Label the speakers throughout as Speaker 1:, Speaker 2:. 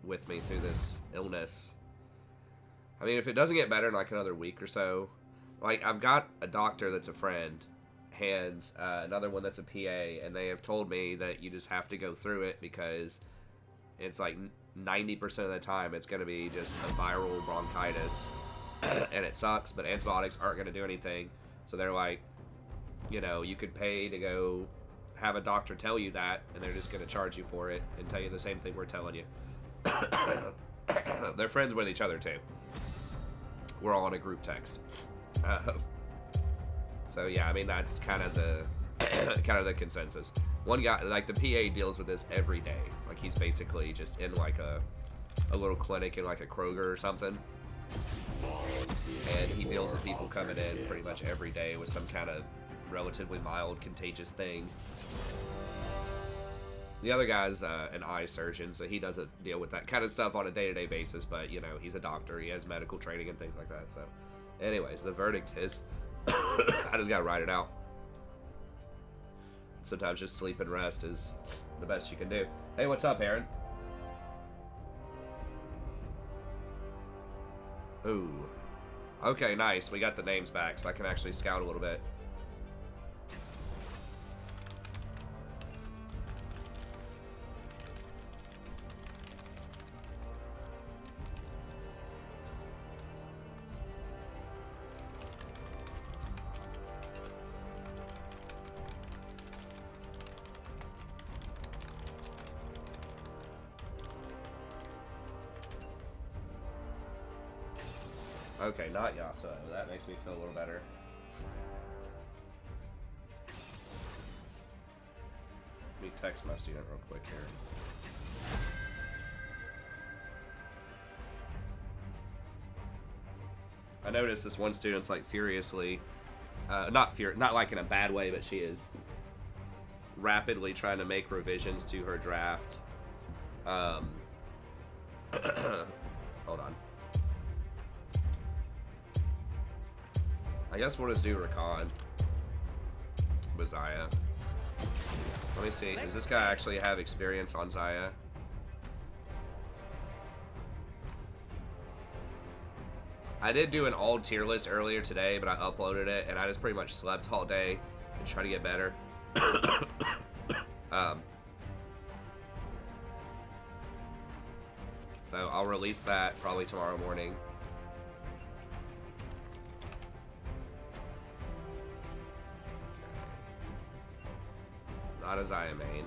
Speaker 1: with me through this illness. I mean, if it doesn't get better in like another week or so, like I've got a doctor that's a friend and another one that's a PA, and they have told me that you just have to go through it because it's like 90% of the time it's going to be just a viral bronchitis and it sucks, but antibiotics aren't going to do anything. So they're like, you know, you could pay to go have a doctor tell you that, and they're just going to charge you for it and tell you the same thing we're telling you. They're friends with each other too. We're all on a group text. So yeah, I mean that's kind of the consensus. One guy, like the PA, deals with this every day. Like he's basically just in like a little clinic in like a Kroger or something, and he deals with people coming in pretty much every day with some kind of relatively mild contagious thing. The other guy's an eye surgeon, so he doesn't deal with that kind of stuff on a day-to-day basis, but you know, he's a doctor, he has medical training and things like that. So anyways, the verdict is I just gotta ride it out. Sometimes just sleep and rest is the best you can do. Hey, what's up, Aaron? Ooh. Okay, nice. We got the names back, so I can actually scout a little bit. Okay, not Yasuo. That makes me feel a little better. Let me text my student real quick here. I noticed this one student's like furiously, not like in a bad way, but she is rapidly trying to make revisions to her draft. Hold on. I guess we'll just do Rakan with Xayah. Let me see. Does this guy actually have experience on Xayah? I did do an old tier list earlier today, but I uploaded it, and I just pretty much slept all day and tried to get better. So I'll release that probably tomorrow morning. Not as I am main.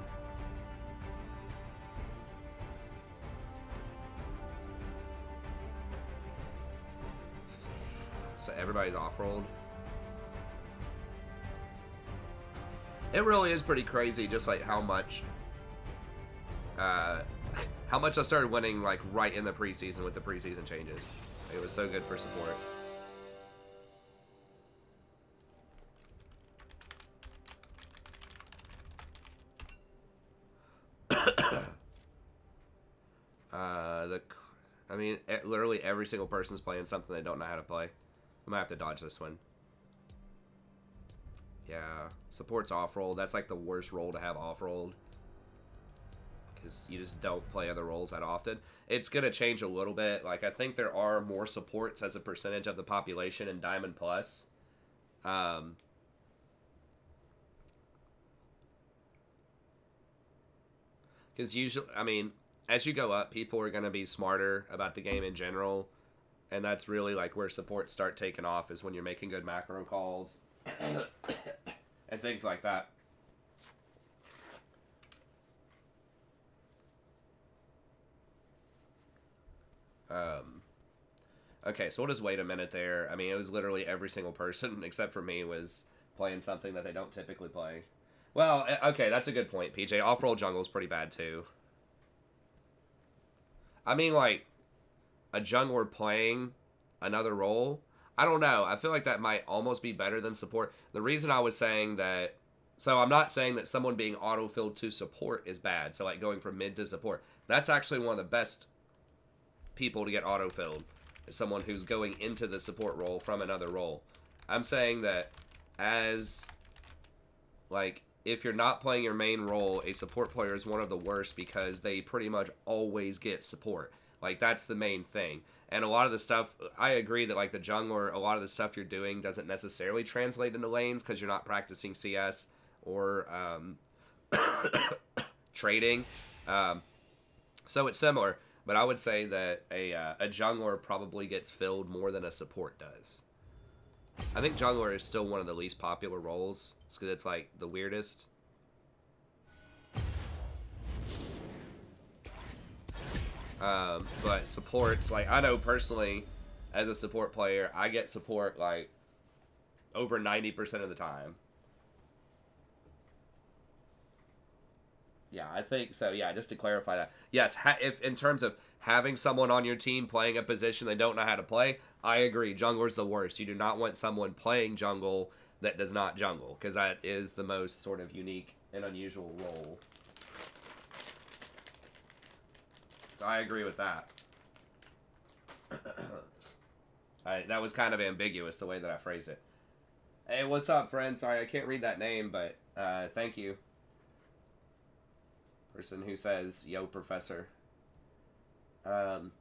Speaker 1: So everybody's off-rolled. It really is pretty crazy, just like how much I started winning like right in the preseason with the preseason changes. It was so good for support. I mean, literally every single person's playing something they don't know how to play. I might have to dodge this one. Yeah, support's off-rolled. That's like the worst role to have off-rolled, because you just don't play other roles that often. It's going to change a little bit. Like, I think there are more supports as a percentage of the population in Diamond Plus. Because usually, I mean, as you go up, people are going to be smarter about the game in general. And that's really like where supports start taking off, is when you're making good macro calls and things like that. Okay, so we'll just wait a minute there. I mean, it was literally every single person except for me was playing something that they don't typically play. Well, okay, that's a good point, PJ. Off-roll jungle is pretty bad too. I mean, like, a jungler playing another role, I don't know. I feel like that might almost be better than support. The reason I was saying that, so I'm not saying that someone being auto-filled to support is bad. So, like, going from mid to support. That's actually one of the best people to get auto-filled, is someone who's going into the support role from another role. I'm saying that as, like, if you're not playing your main role, a support player is one of the worst because they pretty much always get support. Like, that's the main thing. And a lot of the stuff, I agree that, like, the jungler, a lot of the stuff you're doing doesn't necessarily translate into lanes because you're not practicing CS or trading. Um, so it's similar, but I would say that a jungler probably gets filled more than a support does. I think jungler is still one of the least popular roles because it's like the weirdest. But supports, like, I know personally, as a support player, I get support like over 90% of the time. Yeah, I think so. Yeah, just to clarify that. Yes, if in terms of having someone on your team playing a position they don't know how to play, I agree. Jungler's the worst. You do not want someone playing jungle that does not jungle because that is the most sort of unique and unusual role. So I agree with that. That was kind of ambiguous the way that I phrased it. Hey, what's up, friend? Sorry, I can't read that name, but thank you. Person who says, yo, professor. Um,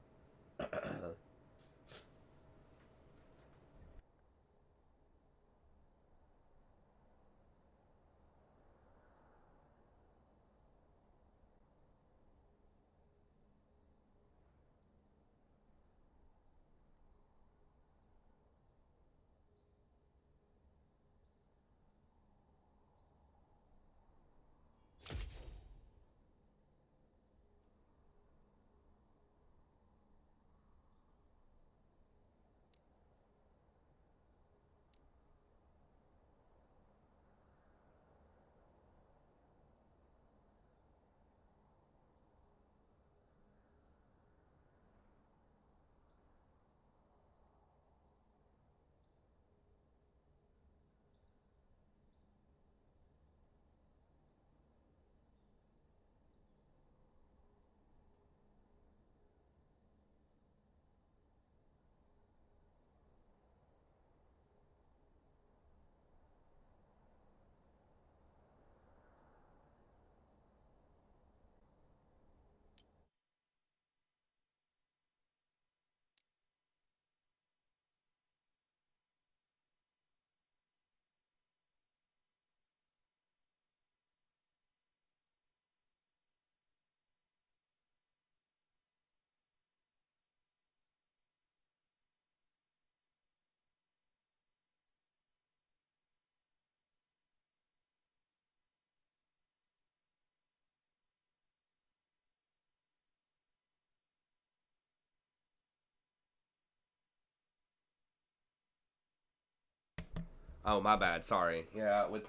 Speaker 1: oh, my bad. Sorry. Yeah, with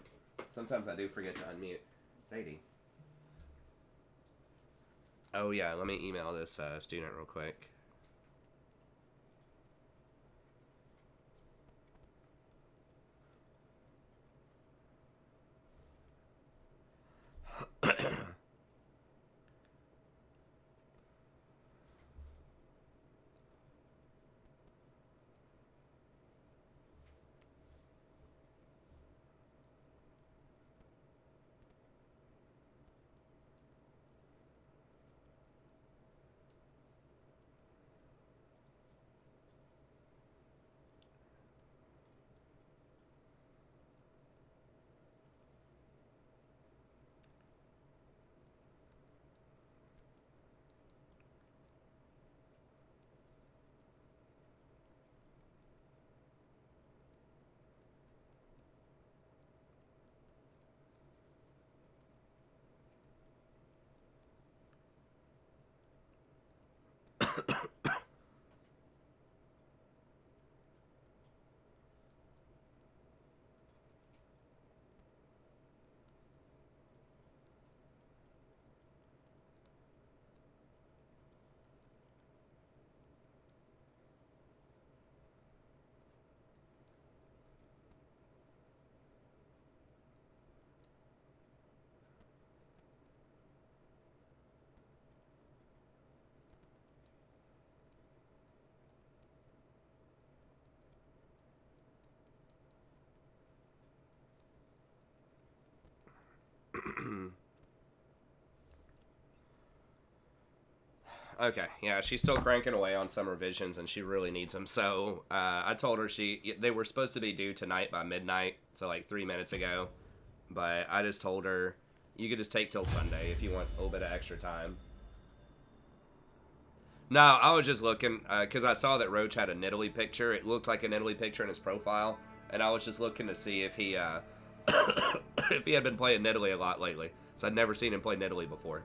Speaker 1: sometimes I do forget to unmute. Sadie. Oh yeah, let me email this student real quick. Okay, yeah, she's still cranking away on some revisions, and she really needs them. So I told her they were supposed to be due tonight by midnight, so like 3 minutes ago. But I just told her you could just take till Sunday if you want a little bit of extra time. No, I was just looking because I saw that Roach had a Nidalee picture. It looked like a Nidalee picture in his profile, and I was just looking to see if he if he had been playing Nidalee a lot lately. So I'd never seen him play Nidalee before.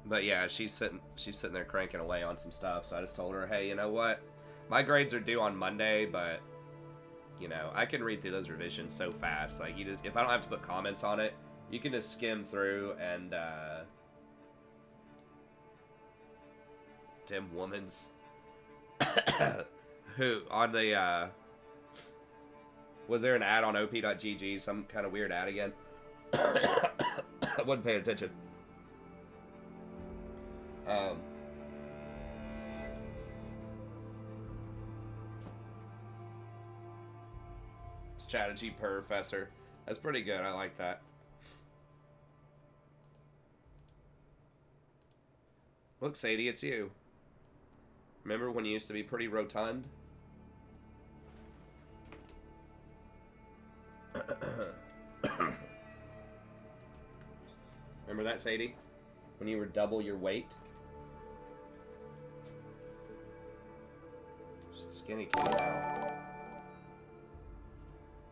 Speaker 1: But yeah, she's sitting there cranking away on some stuff. So I just told her, hey, you know what? My grades are due on Monday, but you know I can read through those revisions so fast. Like if I don't have to put comments on it, you can just skim through and Tim Woman's who on the was there an ad on op.gg, some kind of weird ad again? I wasn't paying attention. Strategy professor. That's pretty good. I like that. Look, Sadie, it's you. Remember when you used to be pretty rotund? Remember that, Sadie? When you were double your weight? She's a skinny kitty now.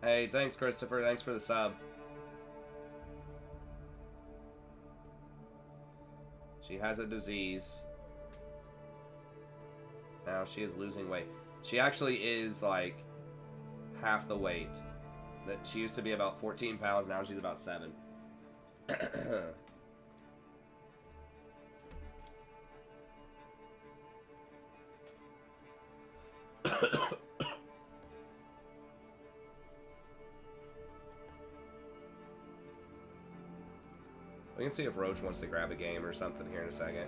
Speaker 1: Hey, thanks, Christopher. Thanks for the sub. She has a disease. Now she is losing weight. She actually is like half the weight. That she used to be about 14 pounds. Now she's about 7. We can see if Roach wants to grab a game or something here in a second.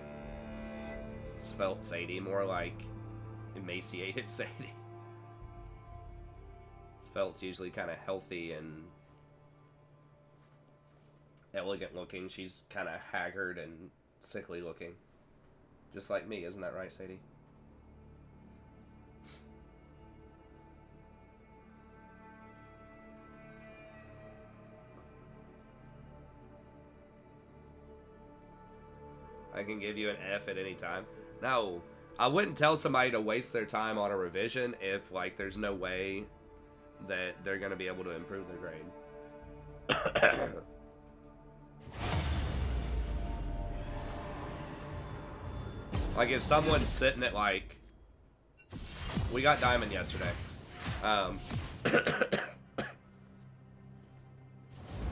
Speaker 1: Svelte Sadie, more like emaciated Sadie. Svelte's usually kind of healthy and elegant looking. She's kind of haggard and sickly looking. Just like me, isn't that right, Sadie? I can give you an F at any time. No, I wouldn't tell somebody to waste their time on a revision if, like, there's no way that they're going to be able to improve their grade. Like, if someone's sitting at, like... We got Diamond yesterday.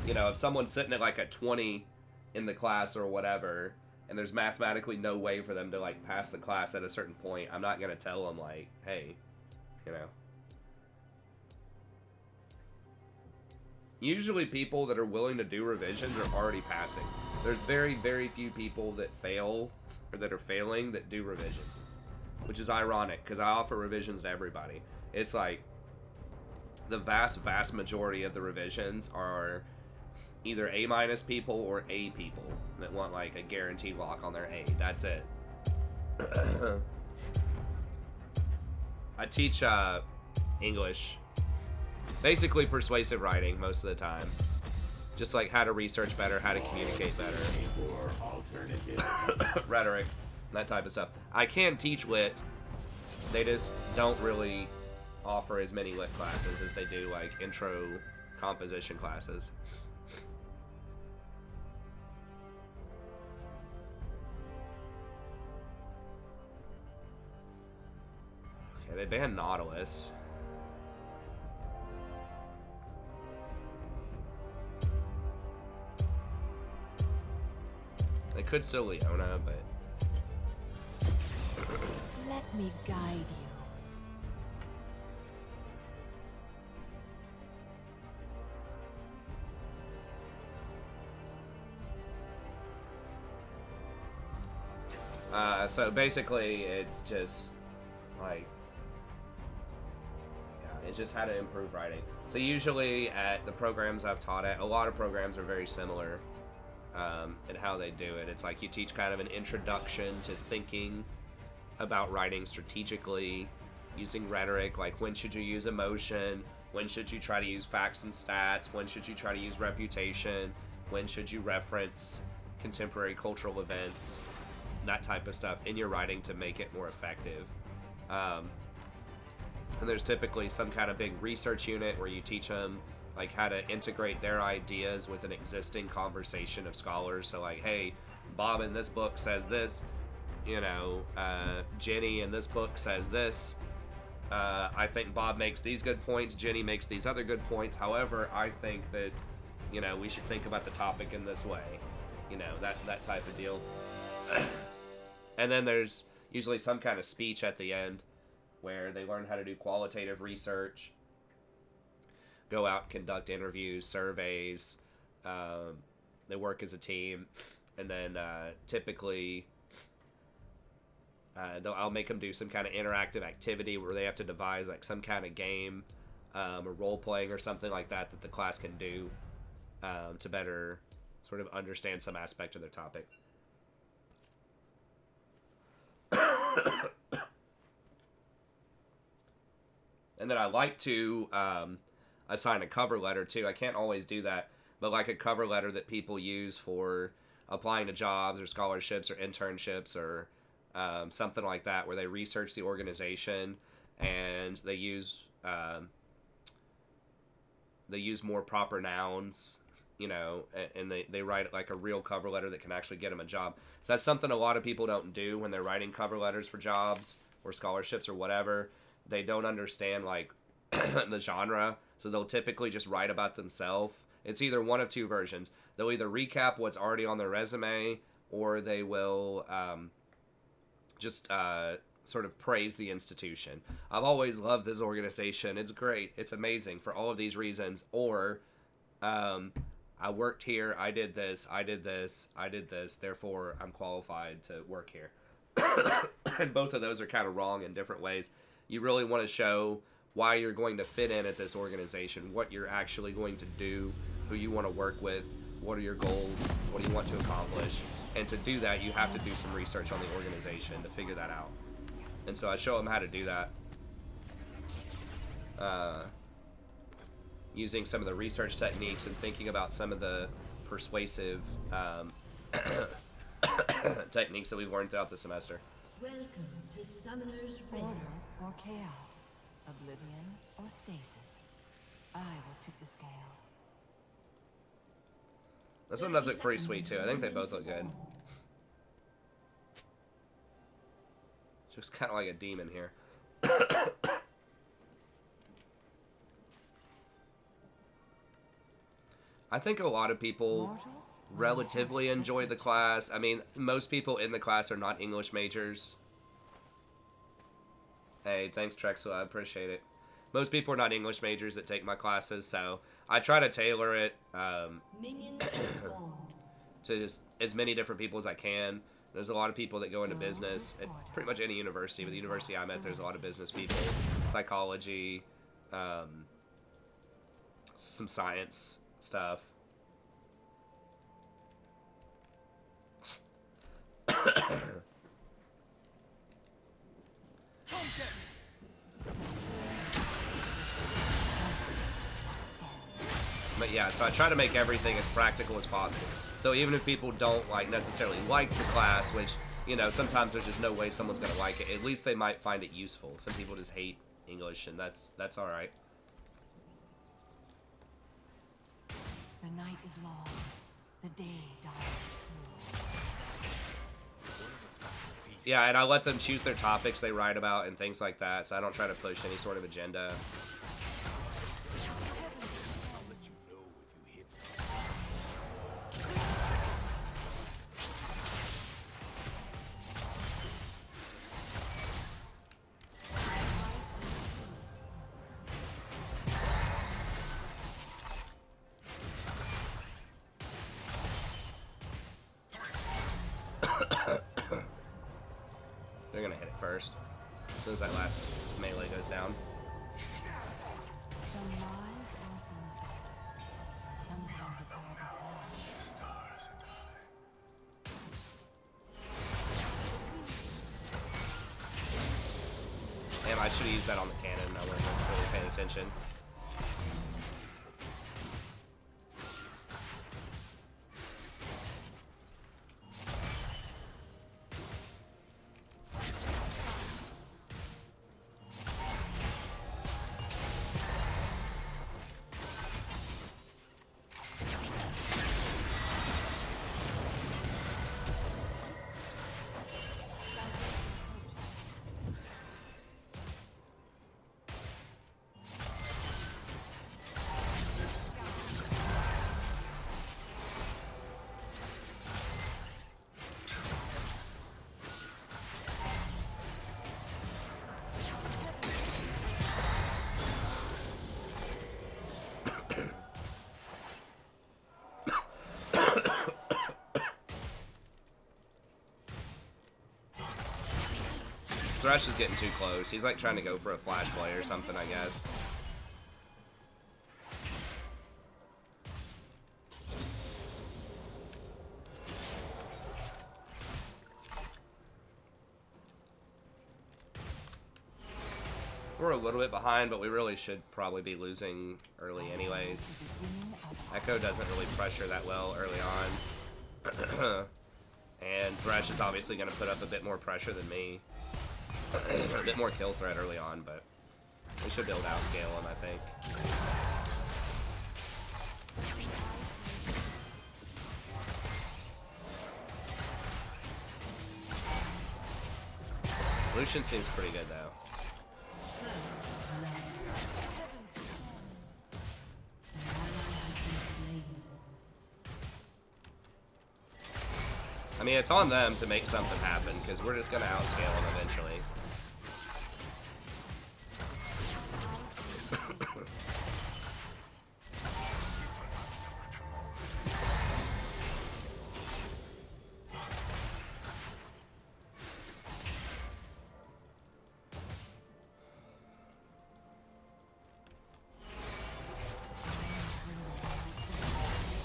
Speaker 1: You know, if someone's sitting at, like, a 20 in the class or whatever... and there's mathematically no way for them to, like, pass the class at a certain point, I'm not going to tell them, like, hey, you know. Usually people that are willing to do revisions are already passing. There's very, very few people that fail, or that are failing, that do revisions. Which is ironic, because I offer revisions to everybody. It's like, the vast, vast majority of the revisions are... either A- people or A people that want like a guaranteed lock on their A. That's it. I teach English, basically persuasive writing most of the time. Just like how to research better, how to communicate better. Rhetoric, that type of stuff. I can teach lit. They just don't really offer as many lit classes as they do like intro composition classes. They banned Nautilus. They could still Leona, but...
Speaker 2: Let me guide you.
Speaker 1: So basically, it's just, like... It's just how to improve writing. So usually at the programs I've taught at, a lot of programs are very similar in how they do it. It's like you teach kind of an introduction to thinking about writing strategically, using rhetoric, like when should you use emotion, when should you try to use facts and stats, when should you try to use reputation, when should you reference contemporary cultural events, that type of stuff in your writing to make it more effective. And there's typically some kind of big research unit where you teach them like how to integrate their ideas with an existing conversation of scholars. So like, hey, Bob in this book says this, Jenny in this book says this. I think Bob makes these good points, Jenny makes these other good points. However, I think that, we should think about the topic in this way. That type of deal. And then there's usually some kind of speech at the end where they learn how to do qualitative research, go out and conduct interviews, surveys, they work as a team, and then typically I'll make them do some kind of interactive activity where they have to devise like some kind of game or role-playing or something like that the class can do to better sort of understand some aspect of their topic. And then I like to assign a cover letter too. I can't always do that, but like a cover letter that people use for applying to jobs or scholarships or internships or something like that, where they research the organization and they use more proper nouns, and they write like a real cover letter that can actually get them a job. So that's something a lot of people don't do when they're writing cover letters for jobs or scholarships or whatever. They don't understand like the genre, so they'll typically just write about themselves. It's either one of two versions. They'll either recap what's already on their resume, or they will just sort of praise the institution. I've always loved this organization. It's great. It's amazing for all of these reasons. Or I worked here. I did this. I did this. I did this. Therefore, I'm qualified to work here. And both of those are kind of wrong in different ways. You really want to show why you're going to fit in at this organization, what you're actually going to do, who you want to work with, what are your goals, what do you want to accomplish. And to do that, you have to do some research on the organization to figure that out. And so I show them how to do that. Using some of the research techniques and thinking about some of the persuasive techniques that we've learned throughout the semester.
Speaker 3: Welcome to Summoner's Rift.
Speaker 2: Order or chaos, oblivion or stasis. I will tip the scales.
Speaker 1: This one does look pretty sweet too. I think they both look good. Just kind of like a demon here. I think a lot of people relatively enjoy the class. I mean, most people in the class are not English majors. Hey, thanks, Trexel. I appreciate it. Most people are not English majors that take my classes, so I try to tailor it to just as many different people as I can. There's a lot of people that go into business at pretty much any university. With the university I'm at, there's a lot of business people, psychology, some science stuff. But yeah, so I try to make everything as practical as possible. So even if people don't necessarily like the class, which, sometimes there's just no way someone's gonna like it, at least they might find it useful. Some people just hate English, and that's all right.
Speaker 2: The night is long, the day dawns true.
Speaker 1: Yeah, and I let them choose their topics they write about and things like that, so I don't try to push any sort of agenda. They're gonna hit it first, as soon as that last melee goes down. I should have used that on the cannon. I wasn't really paying attention. Thresh is getting too close. He's like trying to go for a flash play or something, I guess. We're a little bit behind, but we really should probably be losing early anyways. Echo doesn't really pressure that well early on. And Thresh is obviously going to put up a bit more pressure than me. A bit more kill threat early on, but we should be able to outscale him, I think. Lucian seems pretty good, though. I mean, it's on them to make something happen, because we're just going to outscale them eventually.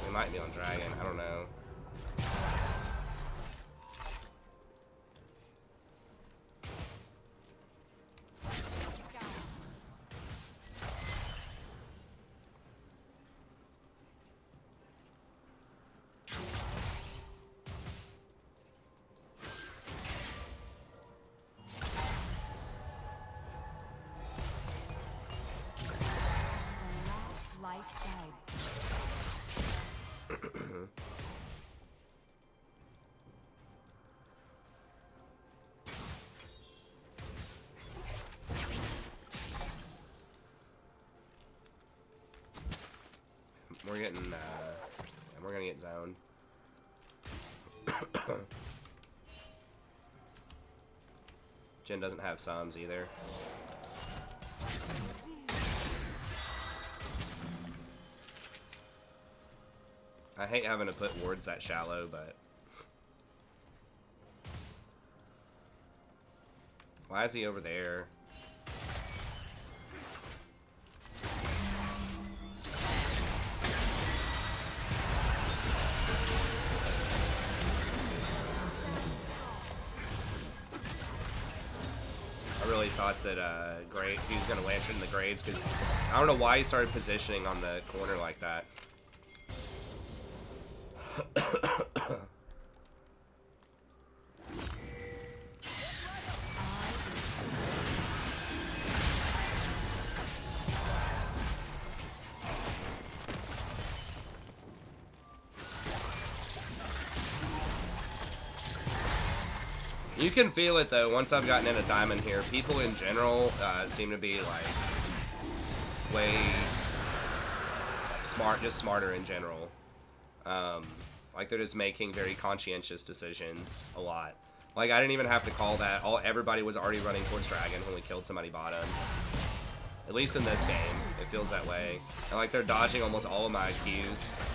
Speaker 1: We might be on Dragon, I don't know. We're getting, we're gonna get zoned. Jhin doesn't have sums either. I hate having to put wards that shallow, but... Why is he over there? I really thought that he was going to lantern the grades, because I don't know why he started positioning on the corner like that. You can feel it though, once I've gotten in a diamond here. People in general seem to be like way just smarter in general. Like they're just making very conscientious decisions a lot. Like I didn't even have to call that. Everybody was already running towards Dragon when we killed somebody bottom. At least in this game, it feels that way. And like they're dodging almost all of my Qs.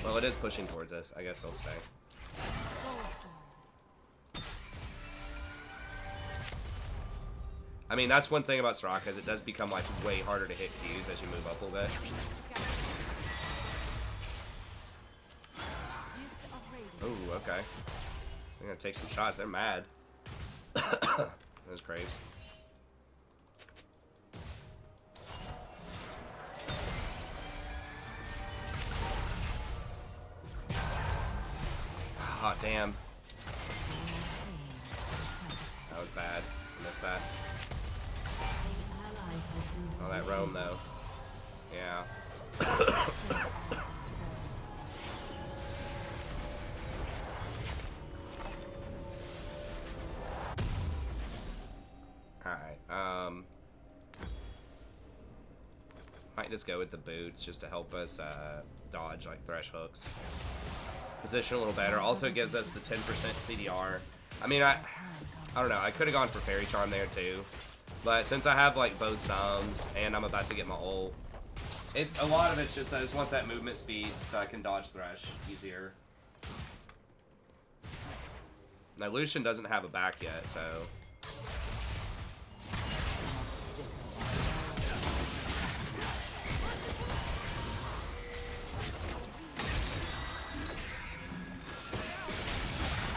Speaker 1: Well, it is pushing towards us. I guess I'll stay. I mean, that's one thing about Soraka, is it does become like way harder to hit Qs as you move up a little bit. okay. They're gonna take some shots. They're mad. That was crazy. Oh, damn. That was bad. I missed that. Oh, that roam, though. Yeah. Alright, might just go with the boots just to help us dodge like thresh hooks. Position a little better. Also gives us the 10% CDR. I mean, I don't know. I could have gone for Fairy Charm there too, but since I have like both sums and I'm about to get my ult, a lot of it's just I just want that movement speed so I can dodge thresh easier. Now Lucian doesn't have a back yet, so.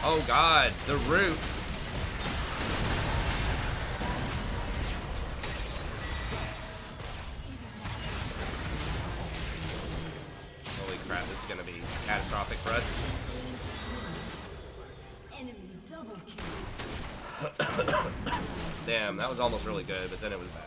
Speaker 1: Oh god, the root. Holy crap, this is gonna be catastrophic for us.
Speaker 3: Enemy double kill.
Speaker 1: Damn, that was almost really good, but then it was bad.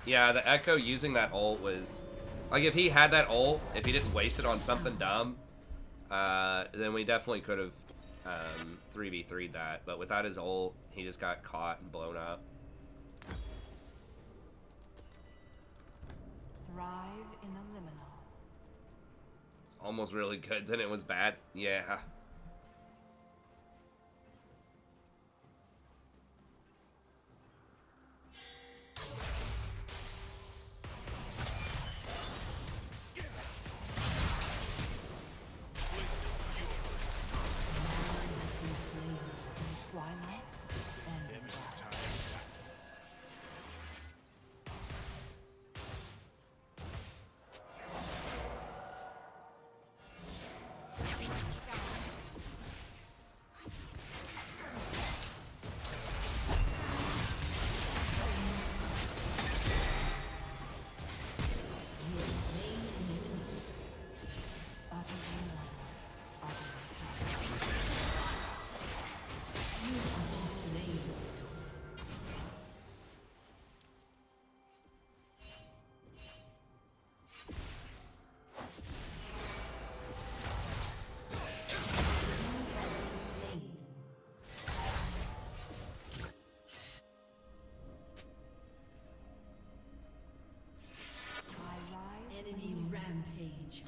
Speaker 1: Yeah, the Echo using that ult was... Like, if he had that ult, if he didn't waste it on something dumb, then we definitely could have 3v3'd that. But without his ult, he just got caught and blown up.
Speaker 2: Thrive in the liminal.
Speaker 1: Almost really good, then it was bad. Yeah.
Speaker 3: Enemy rampage.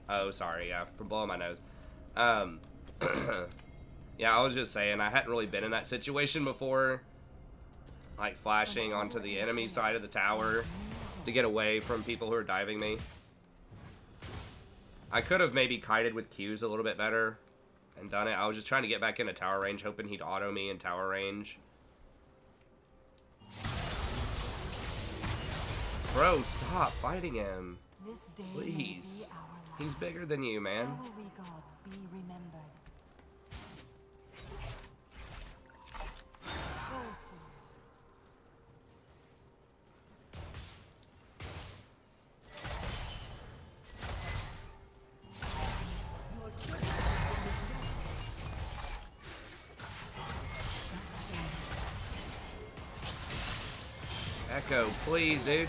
Speaker 1: Oh, sorry, yeah, from blowing my nose. Yeah, I was just saying, I hadn't really been in that situation before. Like, flashing onto the enemy side of the tower to get away from people who are diving me. I could have maybe kited with Qs a little bit better and done it. I was just trying to get back into tower range, hoping he'd auto me in tower range. Bro, stop fighting him.
Speaker 2: This day
Speaker 1: Please.
Speaker 2: may be our last.
Speaker 1: He's bigger than you, man.
Speaker 2: How will we gods be remembered? Ghosted.
Speaker 3: Your turret has been destroyed.
Speaker 1: Echo, please, dude.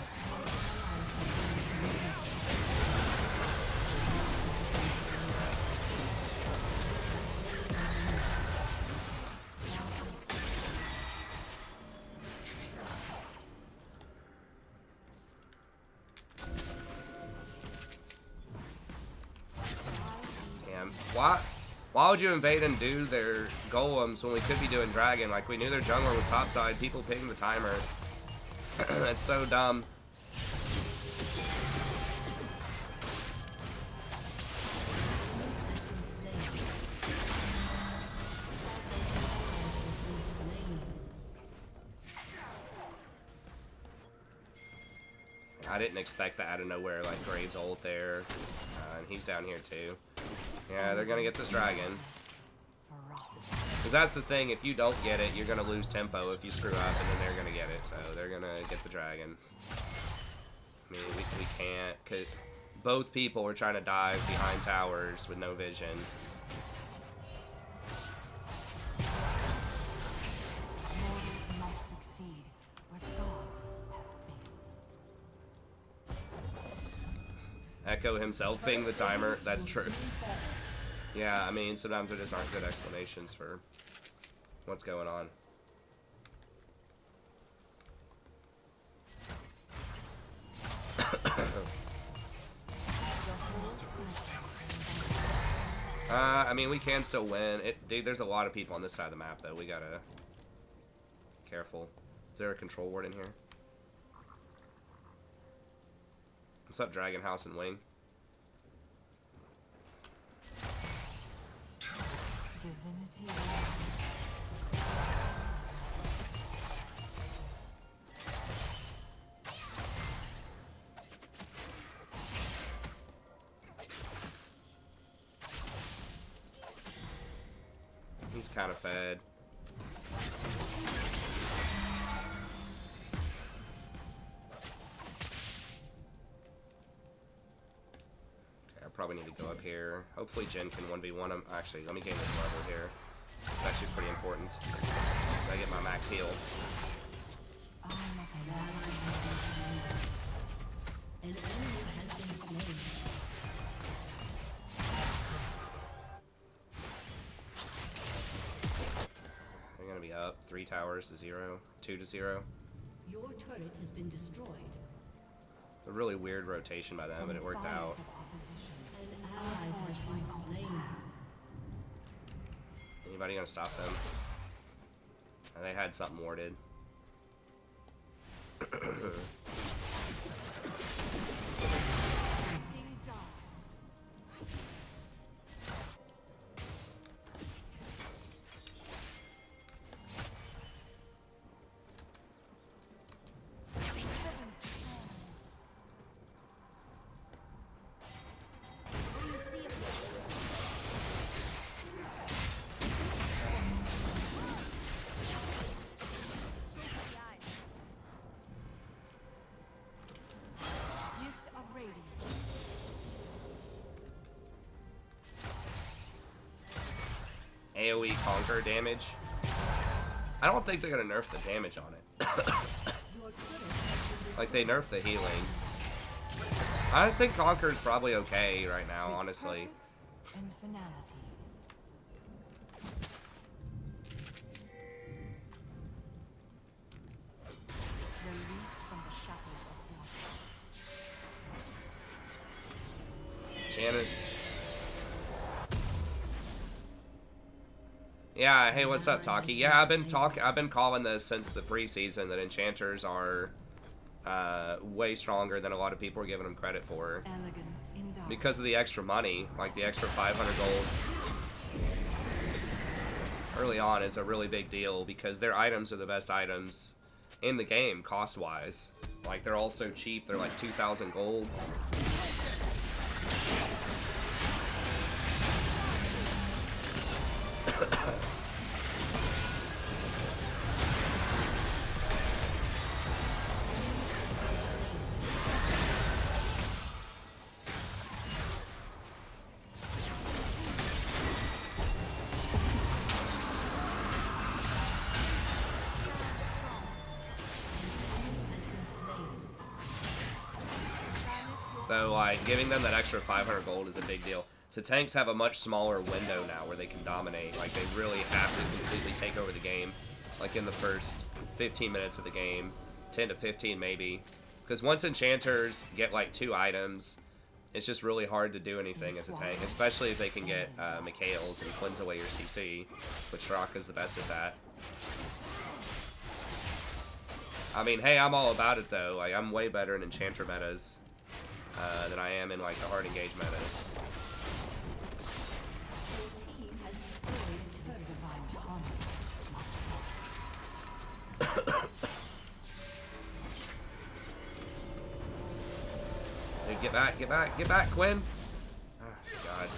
Speaker 1: Damn. Why would you invade and do their golems when we could be doing dragon? Like, we knew their jungler was topside. People pinged the timer. That's so dumb. I didn't expect that out of nowhere, like Graves ult there. And he's down here too. Yeah, they're gonna get this dragon. Because that's the thing, if you don't get it, you're gonna lose tempo if you screw up, and then they're gonna get it. So they're gonna get the dragon. I mean, we can't, cause both people are trying to dive behind towers with no vision.
Speaker 2: Mortals must succeed where gods have failed.
Speaker 1: Echo himself being the timer, that's true. Yeah, I mean, sometimes there just aren't good explanations for what's going on. I mean, we can still win. Dude, there's a lot of people on this side of the map, though. We gotta... Careful. Is there a control ward in here? What's up, Dragon House and Wing?
Speaker 2: Divinity.
Speaker 1: He's kind of fed. Okay, I probably need to go up here. Hopefully Jen can 1v1 him. Actually, let me gain this level here. It's actually pretty important. Gotta get my max heal.
Speaker 3: An enemy has been slain.
Speaker 1: They're gonna be up 3 towers to 0, 2 to 0.
Speaker 3: Your turret has been destroyed.
Speaker 1: A really weird rotation by them, but it worked out.
Speaker 3: An ally has been slain.
Speaker 1: Anybody gonna stop them? They had something warded. AoE conquer damage. I don't think they're gonna nerf the damage on it. Like they nerfed the healing. I think conquer is probably okay right now, honestly.
Speaker 2: And finality. Released from the shackles of
Speaker 1: Shannon. Yeah, hey, what's up, Taki? Yeah, I've been calling this since the preseason that enchanters are way stronger than a lot of people are giving them credit for.
Speaker 2: elegance in dark.
Speaker 1: Because of the extra money, like the extra 500 gold early on is a really big deal because their items are the best items in the game, cost-wise. Like, they're all so cheap, they're like 2,000 gold. So, like, giving them that extra 500 gold is a big deal. So tanks have a much smaller window now where they can dominate. Like, they really have to completely take over the game. Like, in the first 15 minutes of the game. 10 to 15, maybe. Because once enchanters get, like, 2 items, it's just really hard to do anything as a tank. Especially if they can get Mikhails and cleanse away your CC. Which Soraka's the best at that. I mean, hey, I'm all about it, though. Like, I'm way better in enchanter metas than I am in, like, the hard engage metas.
Speaker 2: This divine conduct must fall.
Speaker 1: Get back, get back, get back, Quinn! Oh, God.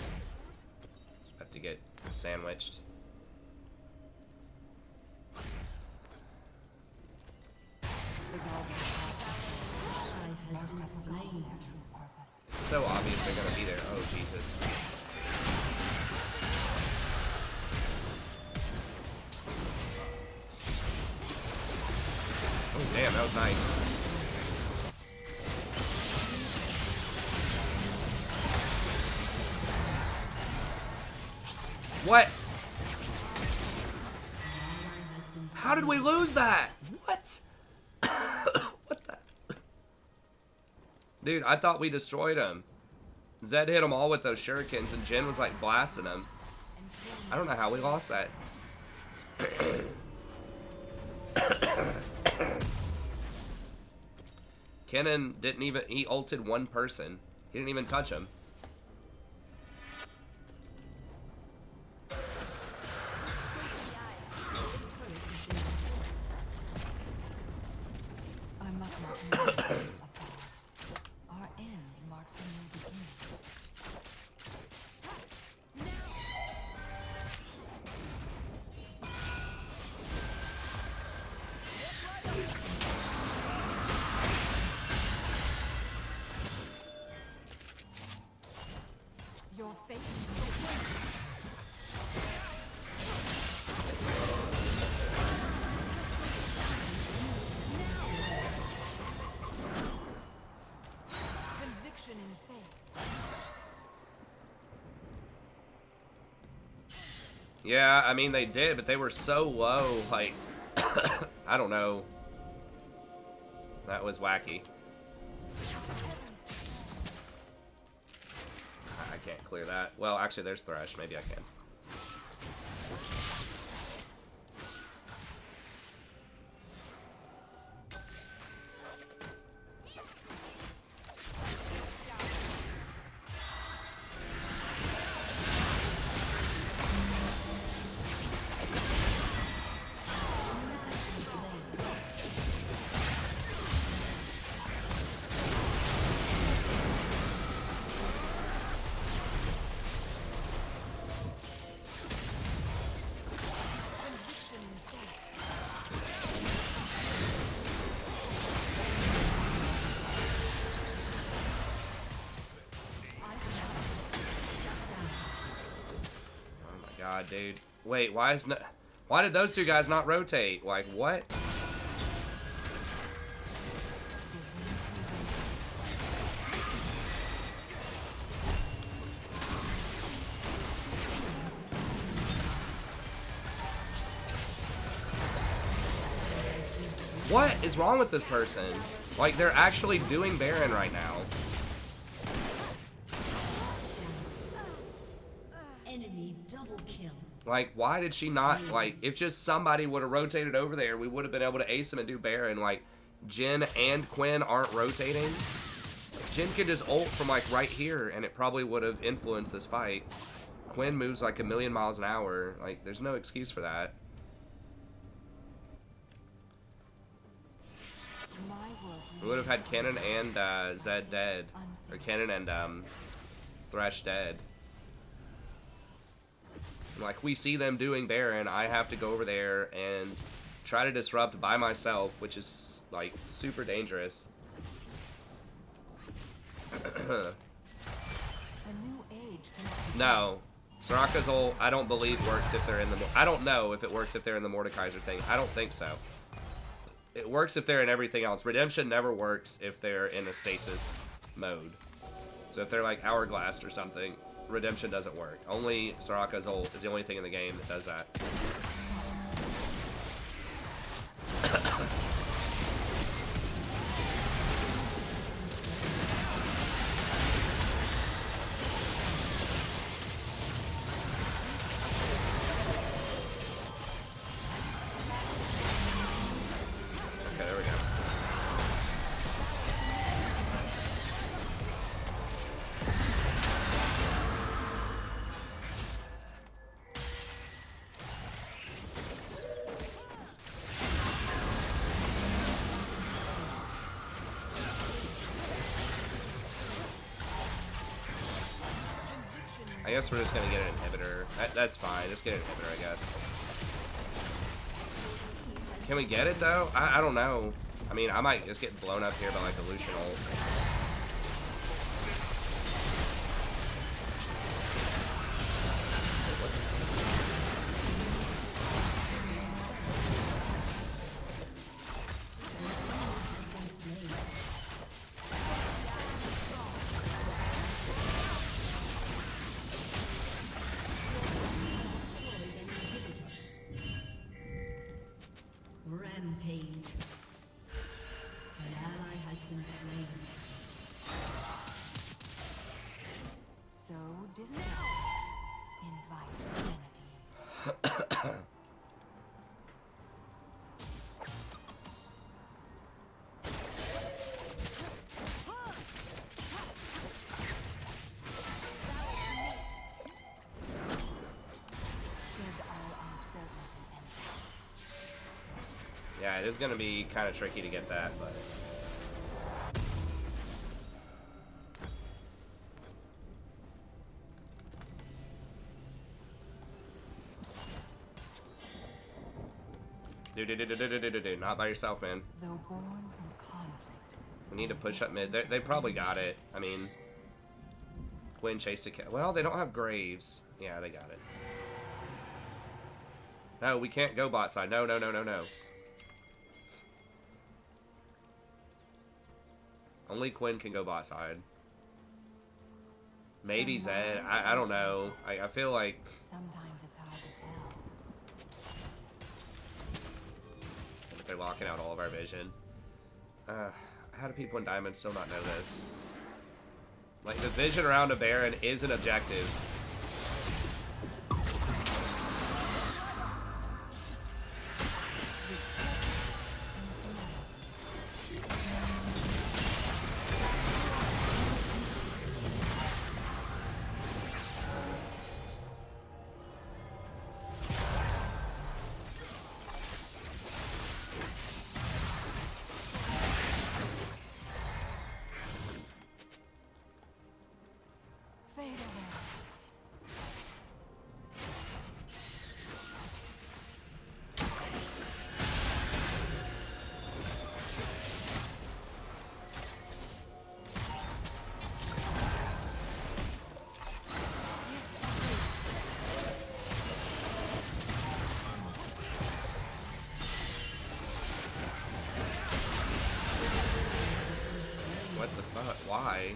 Speaker 1: About to get sandwiched.
Speaker 2: The gods
Speaker 3: Ally has been slain.
Speaker 2: their true purpose.
Speaker 1: It's so obvious they're gonna be there. Oh, Jesus. Oh, damn, that was nice. What? How did we lose that? What? What the? Dude, I thought we destroyed him. Zed hit them all with those shurikens, and Jin was like blasting them. I don't know how we lost that. Kennen didn't even, he ulted one person. He didn't even touch him.
Speaker 2: I must not know of gods. Our end marks a new beginning. Your fate is in your hands. Conviction in faith.
Speaker 1: Yeah, I mean, they did, but they were so low, like, I don't know. That was wacky. I can't clear that. Well, actually, there's Thresh. Maybe I can.
Speaker 2: Conviction in faith.
Speaker 1: Oh my god, dude. Wait, why is not? Why did those two guys not rotate? Like, what? What is wrong with this person? Like, they're actually doing Baron right now.
Speaker 3: Enemy double kill.
Speaker 1: Like, why did she not, like, if just somebody would have rotated over there, we would have been able to ace him and do Baron. Like, Jin and Quinn aren't rotating. Jin could just ult from, like, right here, and it probably would have influenced this fight. Quinn moves, like, 1,000,000 miles an hour. Like, there's no excuse for that.
Speaker 2: My word
Speaker 1: We would have had Kennen and Zed dead. Or Kennen and Thresh dead. Like, we see them doing Baron, I have to go over there and try to disrupt by myself, which is, like, super dangerous.
Speaker 2: A new age cannot be
Speaker 1: No. Soraka's ult, I don't believe works if they're in the... I don't know if it works if they're in the Mordekaiser thing. I don't think so. It works if they're in everything else. Redemption never works if they're in a stasis mode. So if they're, like, Hourglassed or something, Redemption doesn't work. Only Soraka's ult is the only thing in the game that does that. Okay, there we go. I guess we're just gonna get an inhibitor. That's fine. Just get an inhibitor, I guess. Can we get it though? I don't know. I mean, I might just get blown up here by like a Lucian ult.
Speaker 3: Rampage. An ally has been slain.
Speaker 2: So discipline invites serenity. Should all uncertainty end?
Speaker 1: Yeah, it is gonna be kind of tricky to get that, but. Dude, not by yourself, man.
Speaker 2: Though born from conflict,
Speaker 1: We need to push up mid. They probably got it. I mean, Quinn chased a cat. Well, they don't have Graves. Yeah, they got it. No, we can't go bot side. No. Only Quinn can go bot side. Maybe Zed. I don't know. I feel like...
Speaker 2: sometimes it's hard to tell.
Speaker 1: They're locking out all of our vision. How do people in Diamond still not know this? Like, the vision around a Baron is an objective.
Speaker 2: Fade away.
Speaker 1: What the fuck? Why?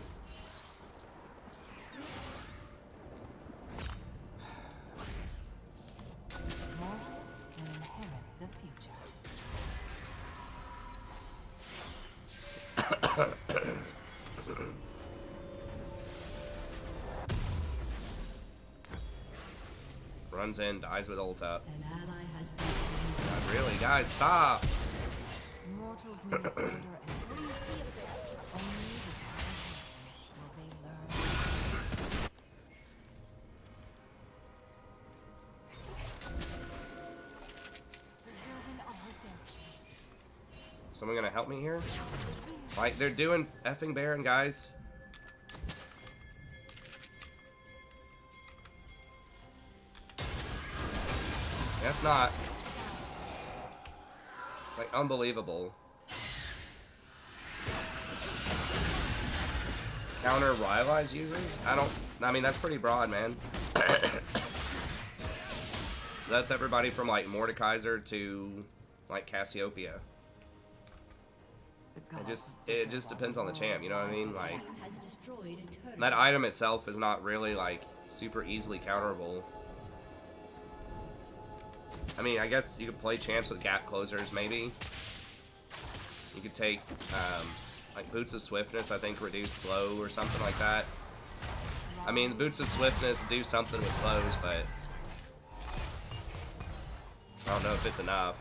Speaker 2: Mortals will inherit the future.
Speaker 1: Runs in, dies with ult up.
Speaker 3: An ally has been slain.
Speaker 1: God, really? Guys, stop!
Speaker 2: Mortals need order and only with guidance will they learn. Deserving of redemption.
Speaker 1: Someone gonna help me here? Like, they're doing effing Baron, guys. That's not. It's like unbelievable. Counter rivalized users? I mean, that's pretty broad, man. That's everybody from like Mordekaiser to like Cassiopeia.
Speaker 2: The
Speaker 1: It just depends on the champ, you know what I mean? Like,
Speaker 3: Act has destroyed a turret.
Speaker 1: that item itself is not really like super easily counterable. I mean, I guess you could play champs with gap closers, maybe. You could take, like, Boots of Swiftness, I think, reduce slow or something like that. I mean, the Boots of Swiftness do something with slows, but I don't know if it's enough.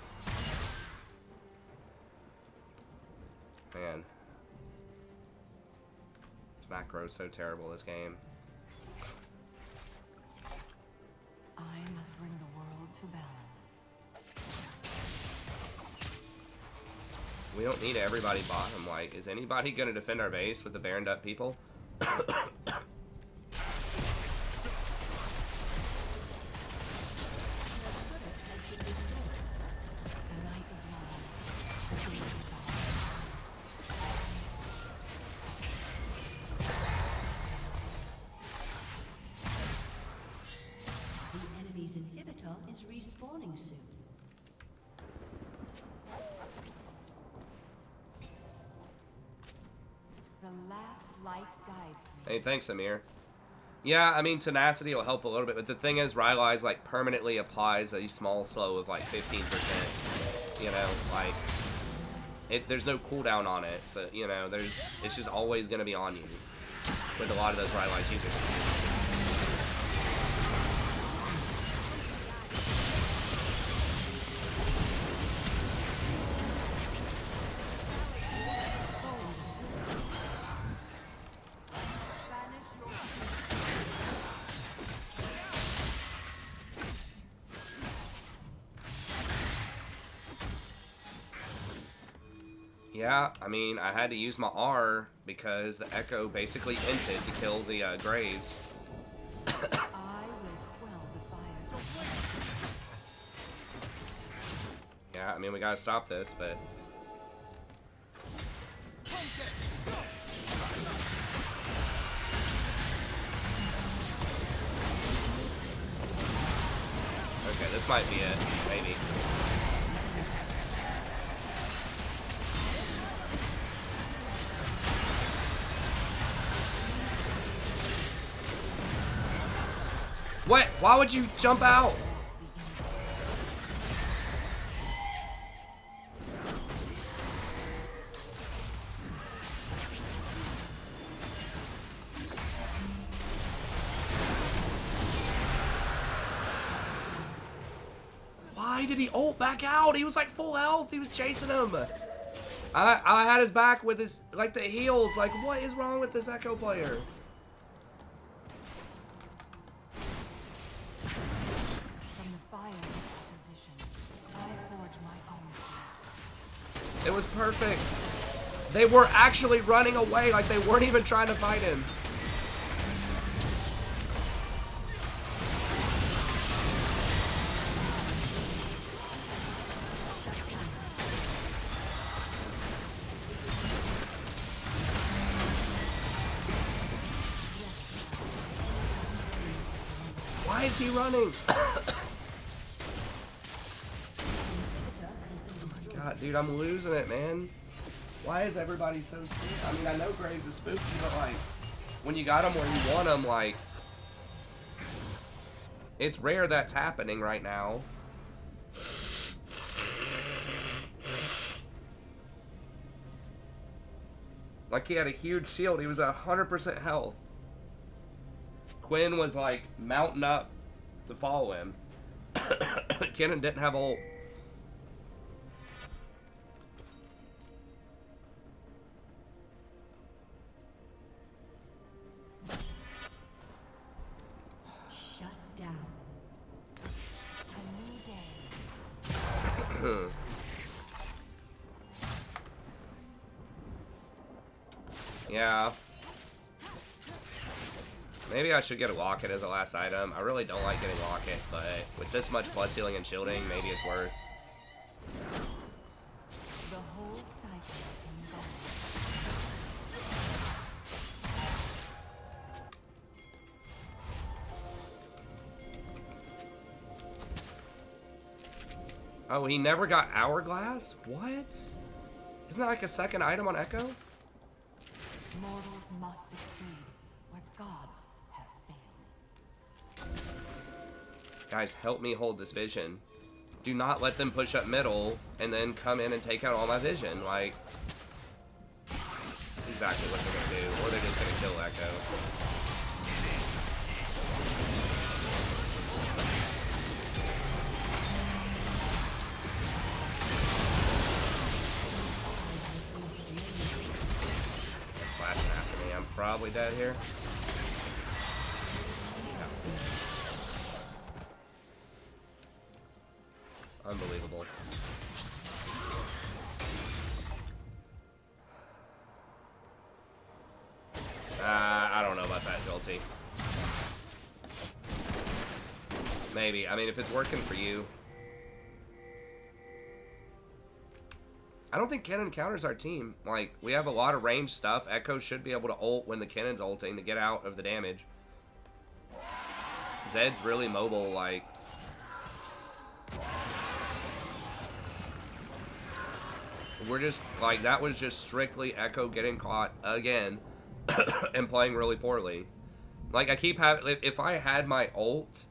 Speaker 1: Man. This macro is so terrible, this game.
Speaker 2: I must bring the world to balance.
Speaker 1: We don't need everybody bottom. Like, is anybody going to defend our base with the Baroned up people?
Speaker 3: is respawning soon.
Speaker 2: The last light guides me.
Speaker 1: Hey, thanks, Amir. Yeah, I mean, tenacity will help a little bit, but the thing is, Rylai's, like, permanently applies a small slow of, like, 15%. You know, like, there's no cooldown on it, so, you know, it's just always going to be on you with a lot of those Rylai's users. Yeah, I mean, I had to use my R because the Echo basically inted to kill the Graves.
Speaker 2: I will quell the fires.
Speaker 1: Yeah, I mean, we gotta stop this, but... Okay, this might be it, maybe. What? Why would you jump out? Why did he ult back out? He was like full health. He was chasing him. I had his back with his, like, the heals. Like, what is wrong with this Echo player? It was perfect. They were actually running away, like they weren't even trying to fight him. Why is he running? God, dude, I'm losing it, man. Why is everybody so scared? I mean, I know Graves is spooky, but, like, when you got him where you want him, like, it's rare that's happening right now. Like, he had a huge shield. He was at 100% health. Quinn was, like, mounting up to follow him. Kennen didn't have ult. Yeah. Maybe I should get a Locket as a last item. I really don't like getting Locket, but with this much plus healing and shielding, maybe it's worth.
Speaker 2: The whole cycle
Speaker 1: Oh, he never got Hourglass? What? Isn't that like a second item on Echo?
Speaker 2: Mortals must succeed where gods have failed.
Speaker 1: Guys, help me hold this vision. Do not let them push up middle and then come in and take out all my vision. Like, that's exactly what they're gonna do. Or they're just gonna kill Echo. Flashing after me. I'm probably dead here. Unbelievable. I don't know about that, Jolty. Maybe. I mean, if it's working for you. I don't think Kennen counters our team. Like, we have a lot of range stuff. Echo should be able to ult when the Kennen's ulting to get out of the damage. Zed's really mobile, like... we're just, like, that was just strictly Echo getting caught again and playing really poorly. Like, I keep having, if I had my ult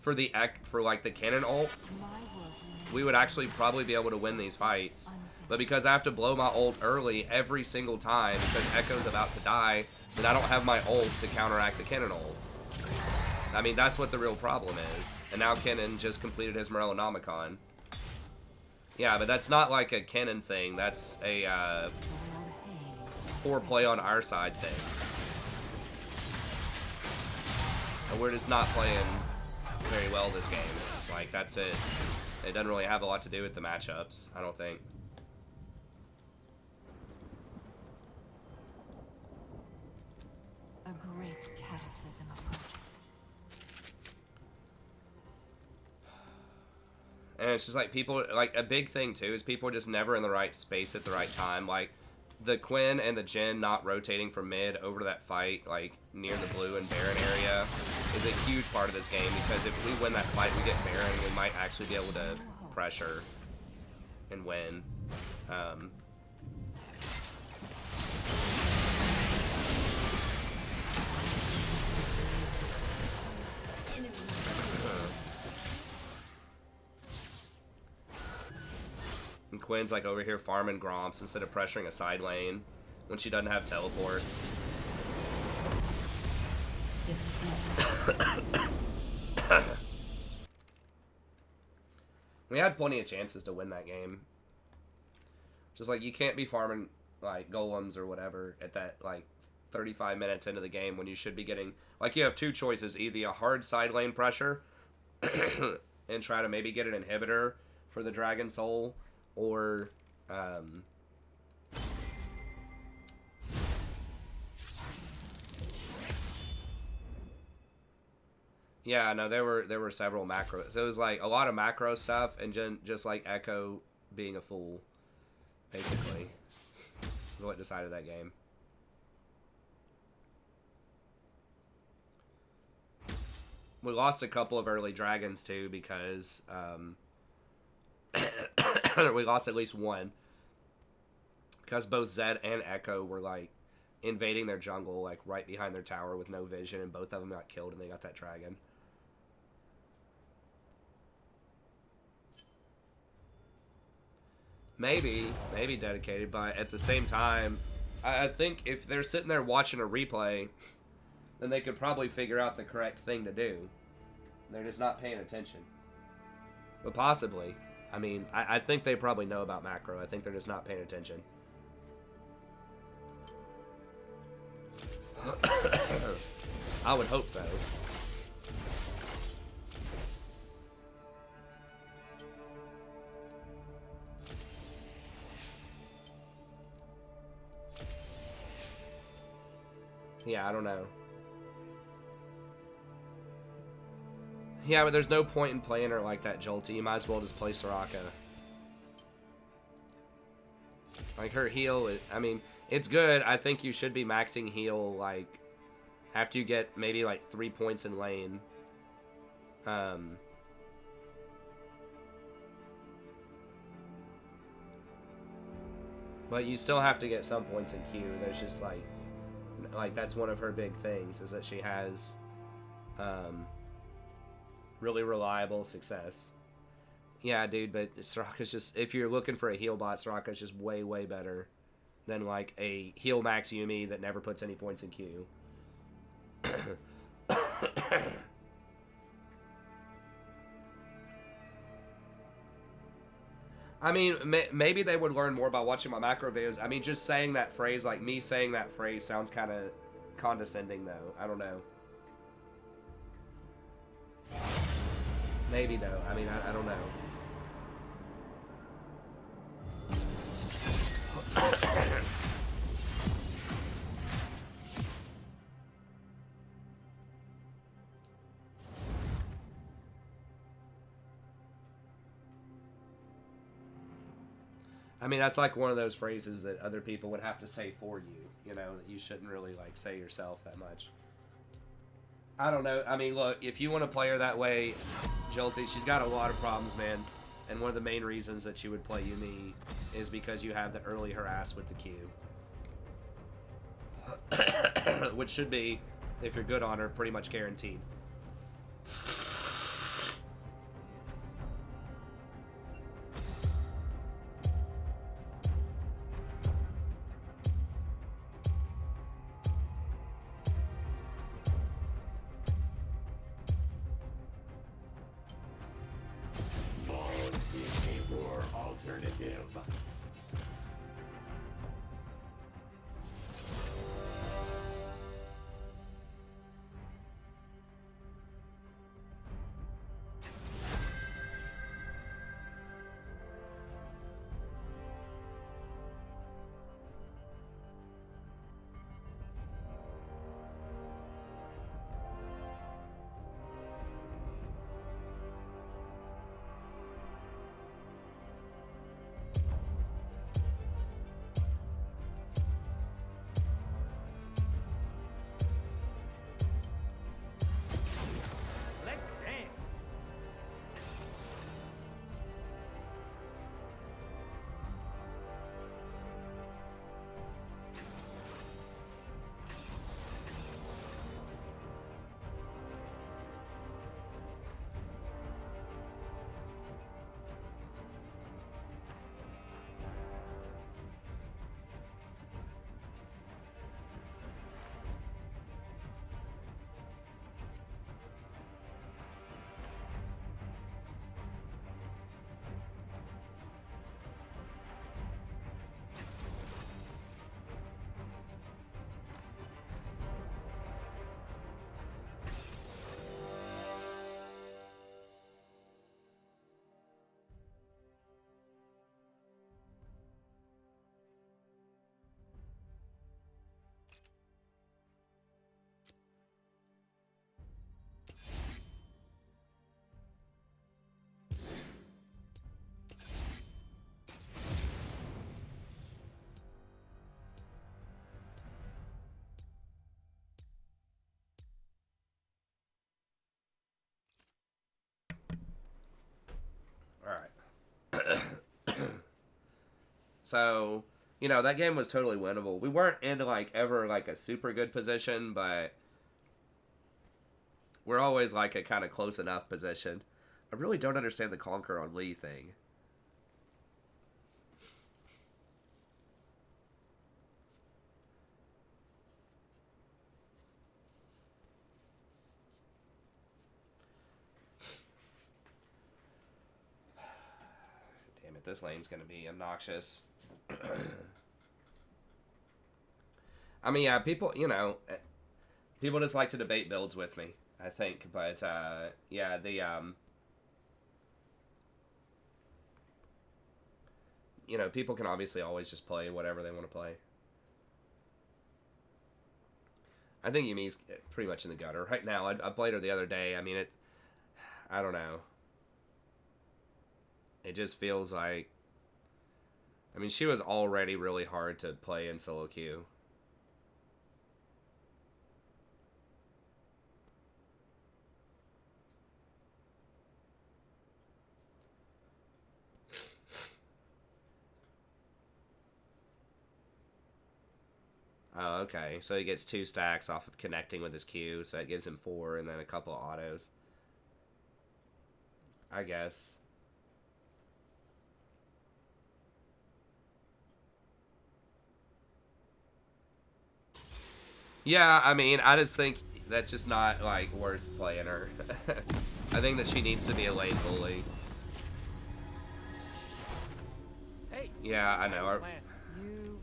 Speaker 1: for the, like, the cannon ult, we would actually probably be able to win these fights. But because I have to blow my ult early every single time because Echo's about to die, then I don't have my ult to counteract the cannon ult. I mean, that's what the real problem is. And now Kennen just completed his Morellonomicon. Yeah, but that's not like a Kennen thing. That's a poor play on our side thing. And we're just not playing very well this game. Like, that's it. It doesn't really have a lot to do with the matchups, I don't think.
Speaker 2: A great cataclysm approaches.
Speaker 1: And it's just like people, like a big thing too is people are just never in the right space at the right time. Like the Quinn and the Jhin not rotating from mid over to that fight, like near the blue and Baron area, is a huge part of this game because if we win that fight, we get Baron, we might actually be able to pressure and win. And Quinn's like over here farming Gromps instead of pressuring a side lane when she doesn't have teleport. We had plenty of chances to win that game. Just like you can't be farming like golems or whatever at that like 35 minutes into the game when you should be getting, like, you have two choices, either a hard side lane pressure and try to maybe get an inhibitor for the Dragon Soul, or yeah, no, there were several macros. So it was like a lot of macro stuff and just like Echo being a fool, basically, is what decided that game. We lost a couple of early dragons too because we lost at least one because both Zed and Echo were like invading their jungle like right behind their tower with no vision, and both of them got killed and they got that dragon. Maybe dedicated, but at the same time, I think if they're sitting there watching a replay, then they could probably figure out the correct thing to do. They're just not paying attention. But possibly. I mean, I think they probably know about macro. I think they're just not paying attention. I would hope so. Yeah, I don't know. Yeah, but there's no point in playing her like that, Jolty. You might as well just play Soraka. Like, her heal, I mean, it's good. I think you should be maxing heal, like, after you get maybe, like, 3 points in lane. But you still have to get some points in Q. There's just, like, that's one of her big things, is that she has, really reliable success. Yeah, dude, but Soraka's just, if you're looking for a heal bot, Soraka's just way, way better than, like, a heal max Yumi that never puts any points in Q. I mean, maybe they would learn more by watching my macro videos. I mean, just saying that phrase, like, me saying that phrase sounds kind of condescending, though. I don't know. Maybe, though. I mean, I don't know. I mean, that's like one of those phrases that other people would have to say for you, you know, that you shouldn't really, like, say yourself that much. I don't know. I mean, look, if you want to play her that way, Jolty, she's got a lot of problems, man.
Speaker 4: And one of the main reasons that you would play Yumi is because you have the early harass with the Q. Which should be, if you're good on her, pretty much guaranteed.
Speaker 5: Let's dance.
Speaker 1: Alright. So, you know, that game was totally winnable. We weren't in, like, ever, like, a super good position, but we're always, like, a kind of close enough position. I really don't understand the Conquer on Lee thing. Damn it, this lane's gonna be obnoxious. I mean, yeah, people, you know, people just like to debate builds with me, I think, but, yeah, you know, people can obviously always just play whatever they want to play. I think Yumi's pretty much in the gutter right now. I played her the other day. I mean, I don't know. It just feels like, I mean, she was already really hard to play in solo queue. Oh, okay. So he gets 2 stacks off of connecting with his Q, so it gives him 4 and then a couple of autos. I guess. Yeah, I mean, I just think that's just not, like, worth playing her. I think that she needs to be a lane bully.
Speaker 5: Hey.
Speaker 1: Yeah, I know.
Speaker 2: You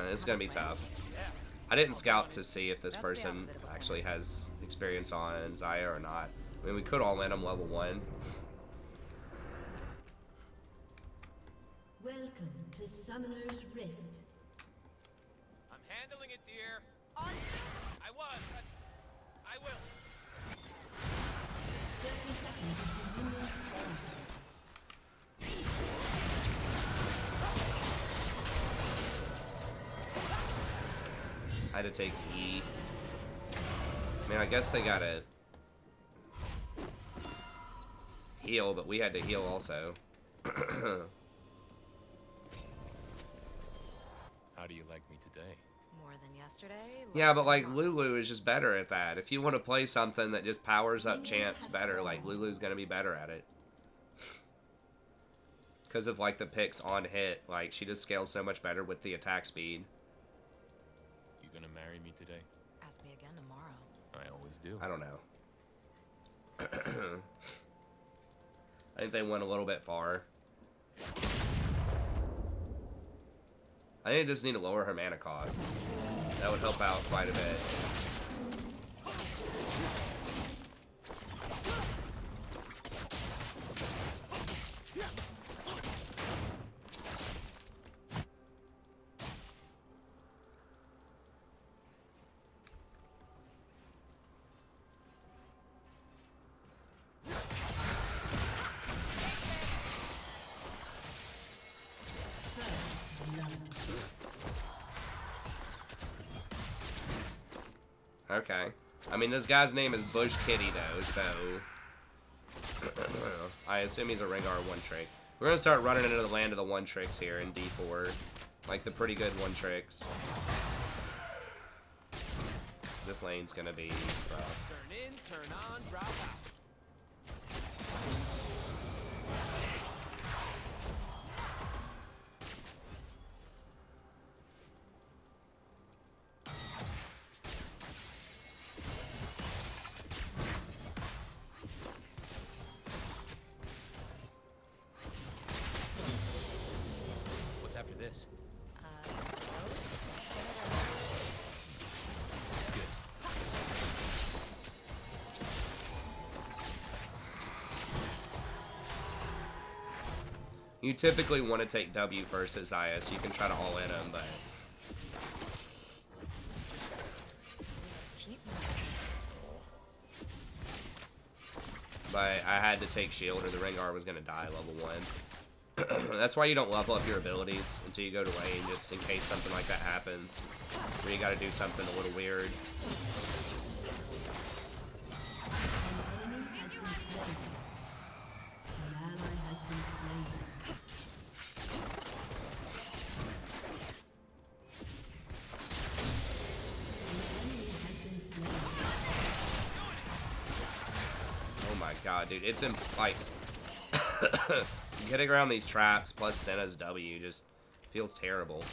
Speaker 1: It's gonna be tough. I didn't scout to see if this person actually has experience on Zaya or not. I mean, we could all land him level 1.
Speaker 3: Welcome to Summoner's Rift.
Speaker 5: I'm handling it, dear. I was. I will.
Speaker 3: 30 seconds until minions spawn.
Speaker 1: I had to take E. I mean, I guess they gotta heal, but we had to heal also.
Speaker 5: How do you like me today?
Speaker 2: More than yesterday.
Speaker 1: Yeah,
Speaker 2: less
Speaker 1: but
Speaker 2: than
Speaker 1: like
Speaker 2: tomorrow.
Speaker 1: Lulu is just better at that. If you want to play something that just powers up
Speaker 3: Minions
Speaker 1: champs
Speaker 3: have
Speaker 1: better, like
Speaker 3: spawned.
Speaker 1: Lulu's gonna be better at it. Because of like the picks on hit, like she just scales so much better with the attack speed.
Speaker 5: You gonna marry me today?
Speaker 2: Ask me again tomorrow.
Speaker 5: I always do.
Speaker 1: I don't know. I think they went a little bit far. I think they just need to lower her mana cost. That would help out quite a bit. Okay. I mean, this guy's name is Bush Kitty, though, so... I assume he's a Rengar one-trick. We're gonna start running into the land of the one-tricks here in D4. Like, the pretty good one-tricks. This lane's gonna be rough.
Speaker 5: Turn in, turn on, drop out. What's after this?
Speaker 1: You typically want to take W first at Zaya, so you can try to all-in him, but...
Speaker 2: Keep
Speaker 1: But I had to take shield or the Rengar was going to die level 1. That's why you don't level up your abilities until you go to lane, just in case something like that happens. Where you got to do something a little weird.
Speaker 3: An enemy has been slain. An ally has been slain. An enemy has been slain.
Speaker 1: Oh my god, dude. It's in, like... getting around these traps plus Senna's W just feels terrible.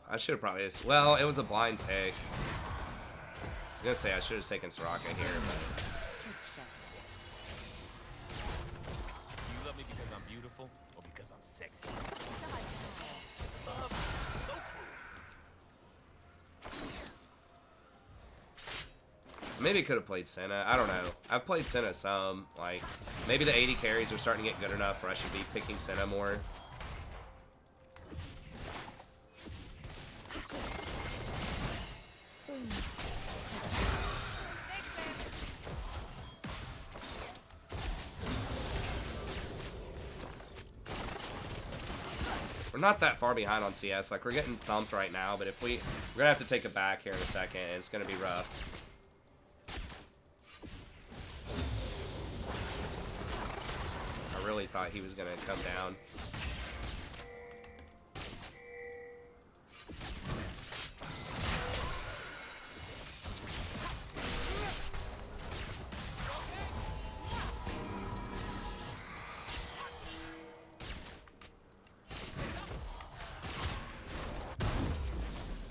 Speaker 1: I should have probably just... Well, it was a blind pick. I was gonna say I should have taken Soraka here, but...
Speaker 5: Do you love me because I'm beautiful or because I'm sexy? Love is so cruel.
Speaker 1: Maybe could have played Senna. I don't know. I've played Senna some. Like, maybe the 80 carries are starting to get good enough where I should be picking Senna more. We're not that far behind on CS. Like, we're getting thumped right now, but if we're gonna have to take it back here in a second, and it's gonna be rough. I really thought he was gonna come down.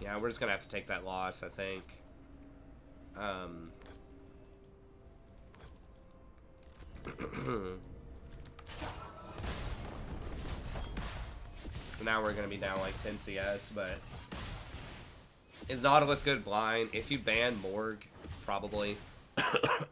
Speaker 1: Yeah, we're just gonna have to take that loss, I think. So now we're gonna be down like 10 CS, but is Nautilus good blind? If you ban Morg, probably.
Speaker 5: Dark.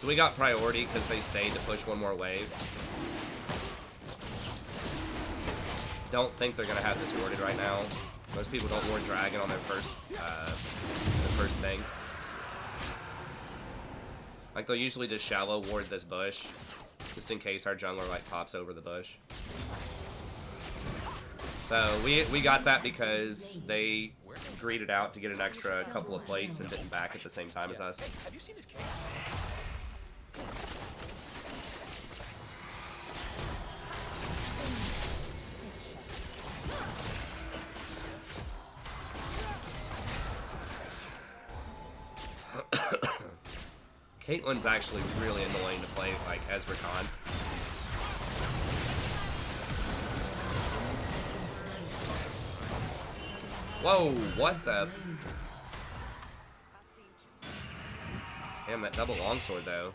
Speaker 1: So we got priority because they stayed to push one more wave. Don't think they're gonna have this warded right now. Most people don't ward dragon on their first thing. Like they'll usually just shallow ward this bush, just in case our jungler like pops over the bush. So we got that because they greeted out to get an extra couple of plates and didn't back at the same time as us.
Speaker 5: Hey, have you seen this cake?
Speaker 1: Caitlyn's actually really annoying to play like as Rakan. Whoa, what the? Damn, that double longsword though.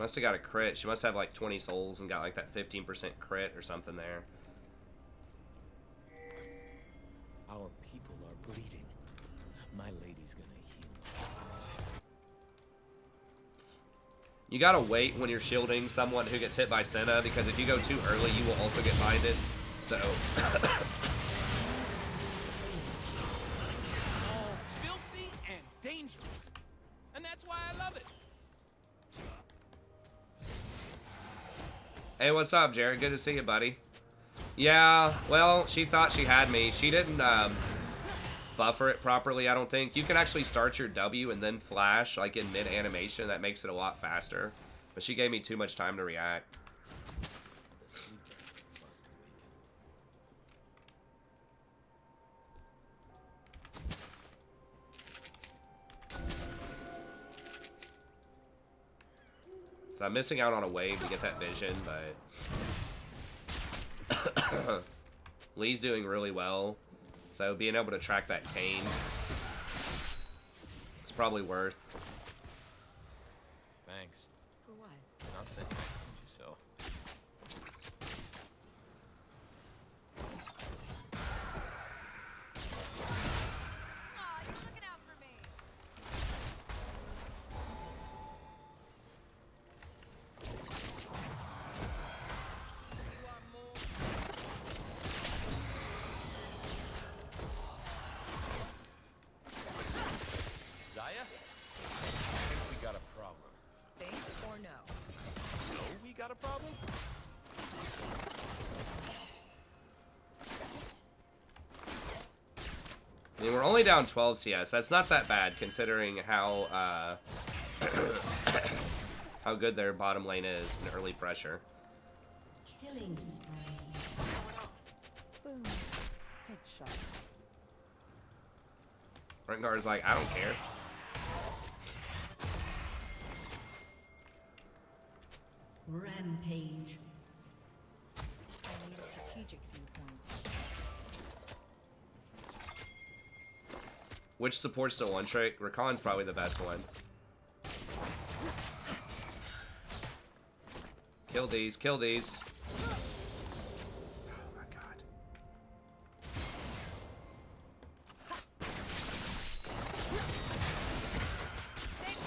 Speaker 1: Must have got a crit. She must have like 20 souls and got like that 15% crit or something there.
Speaker 5: Our people are bleeding. My lady's gonna heal.
Speaker 1: You gotta wait when you're shielding someone who gets hit by Senna, because if you go too early, you will also get blinded. So.
Speaker 5: All filthy and dangerous. And that's why I love it.
Speaker 1: Hey, what's up, Jared? Good to see you, buddy. Yeah, well, she thought she had me. She didn't buffer it properly, I don't think. You can actually start your W and then flash, like in mid-animation. That makes it a lot faster. But she gave me too much time to react. So I'm missing out on a wave to get that vision, but Lee's doing really well. So being able to track that cane, it's probably worth.
Speaker 5: Thanks.
Speaker 2: For what?
Speaker 5: Not saying thank you, so.
Speaker 6: Aw, you're looking out for me.
Speaker 5: Zaya? I think we got a problem.
Speaker 6: Think or no?
Speaker 5: No, we got a problem?
Speaker 1: I mean, we're only down 12 CS. That's not that bad considering how how good their bottom lane is in early pressure.
Speaker 3: Killing spree.
Speaker 2: Boom. Headshot.
Speaker 1: Rengar's like, I don't care.
Speaker 3: Rampage.
Speaker 6: I need a strategic viewpoint.
Speaker 1: Which supports the one trick? Rakan's probably the best one. Kill these, kill these. Oh my god.
Speaker 6: Thanks, babe.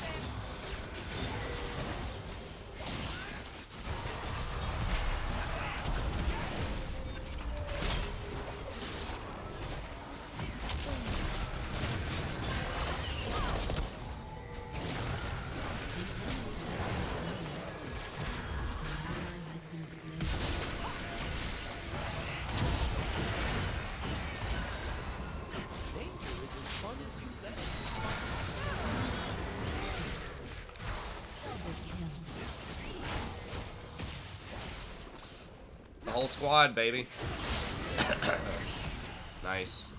Speaker 3: Has been slain.
Speaker 5: Danger is as fun as you let it.
Speaker 3: Double kill.
Speaker 1: The whole squad, baby. Nice.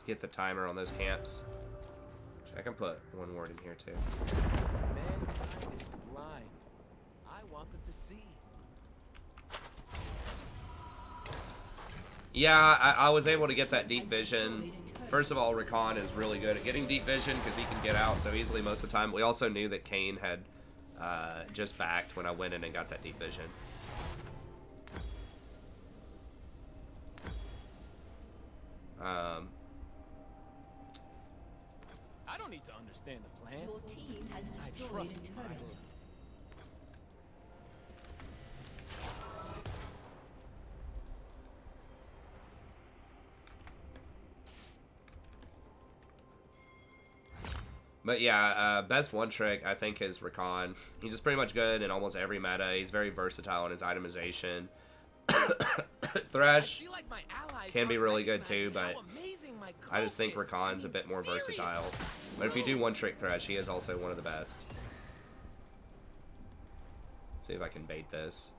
Speaker 1: get the timer on those camps. I can put one word in here too.
Speaker 5: Mankind is blind. I want them to see.
Speaker 1: Yeah, I was able to get that deep vision. First of all, Rakan is really good at getting deep vision because he can get out so easily most of the time. We also knew that Kane had just backed when I went in and got that deep vision.
Speaker 5: I don't need to understand the plan.
Speaker 3: Your team has
Speaker 5: I
Speaker 3: destroyed
Speaker 5: trust
Speaker 3: a
Speaker 5: my
Speaker 3: turret.
Speaker 5: lord.
Speaker 1: But yeah, best one trick I think is Rakan. He's just pretty much good in almost every meta. He's very versatile in his itemization. Thresh
Speaker 5: I feel like my allies
Speaker 1: can be
Speaker 5: aren't
Speaker 1: really good too,
Speaker 5: recognizing
Speaker 1: but
Speaker 5: how amazing my
Speaker 1: I just think
Speaker 5: cloak is.
Speaker 1: Rakan's a bit more versatile. But if you do one trick Thresh, he is also one of the best. See if I can bait this.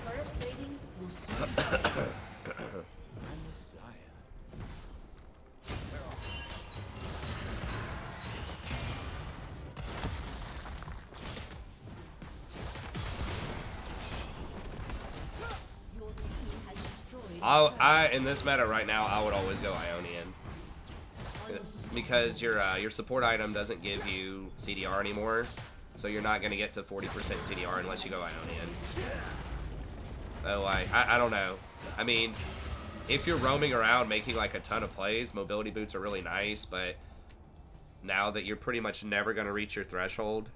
Speaker 3: Turret plating will soon
Speaker 5: My Messiah.
Speaker 3: Your team has destroyed.
Speaker 1: I in this meta right now, I would always go Ionian. Because your support item doesn't give you CDR anymore, so you're not going to get to 40% CDR unless you go Ionian. So I don't know. I mean, if you're roaming around making like a ton of plays, mobility boots are really nice, but now that you're pretty much never going to reach your threshold,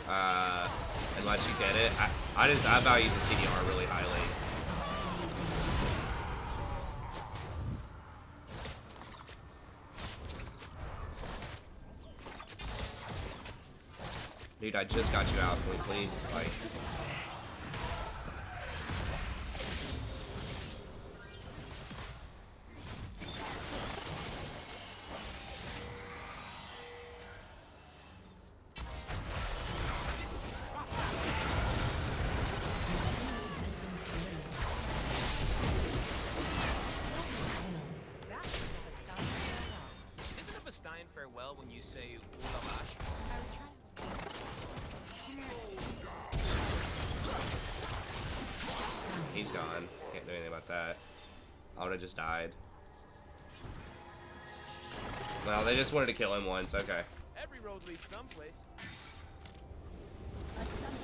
Speaker 1: unless you get it, I value the CDR really highly. Dude, I just got you out. Can we please, like...
Speaker 6: That was a Bastan farewell.
Speaker 5: Isn't a Bastan farewell when you say Ulamash?
Speaker 6: I was trying.
Speaker 1: He's gone. Can't do anything about that. I would have just died. Well, they just wanted to kill him once. Okay.
Speaker 5: Every road leads someplace.
Speaker 3: A summoner has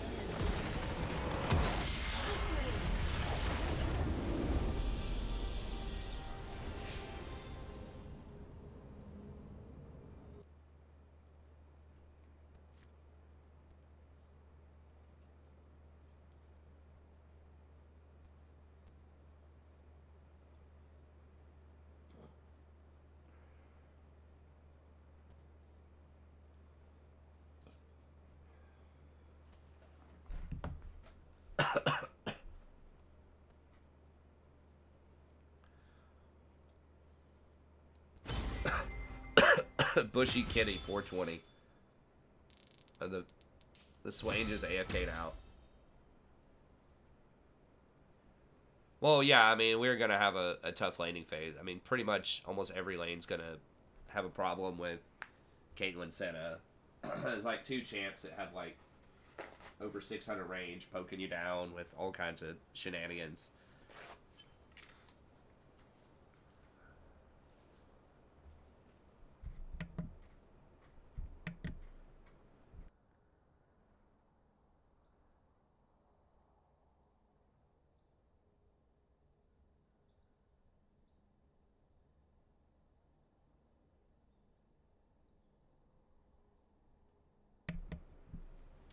Speaker 1: Bushy Kitty, 420. The Swain just AFK'd out. Well, yeah, I mean, we're going to have a tough laning phase. I mean, pretty much almost every lane's going to have a problem with Caitlyn Senna. There's like two champs that have like over 600 range poking you down with all kinds of shenanigans.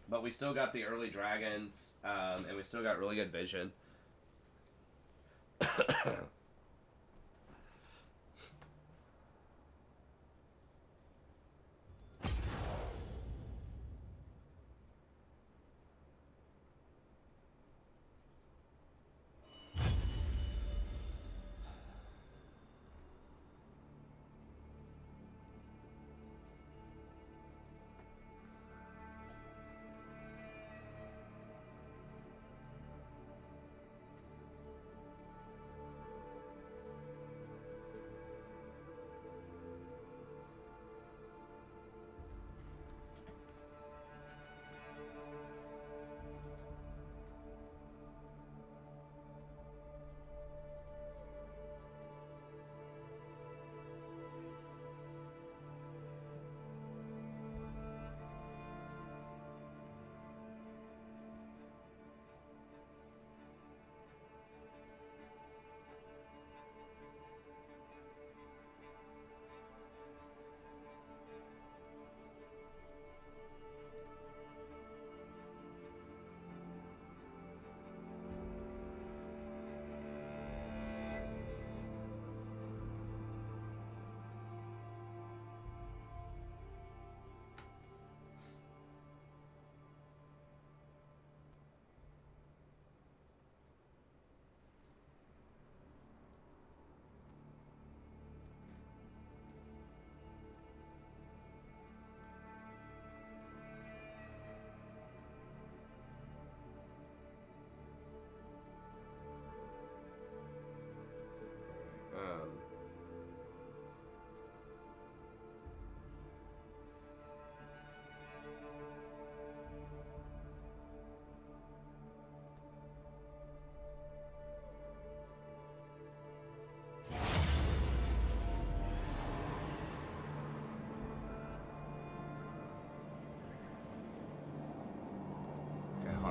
Speaker 1: But we still got the early dragons, and we still got really good vision.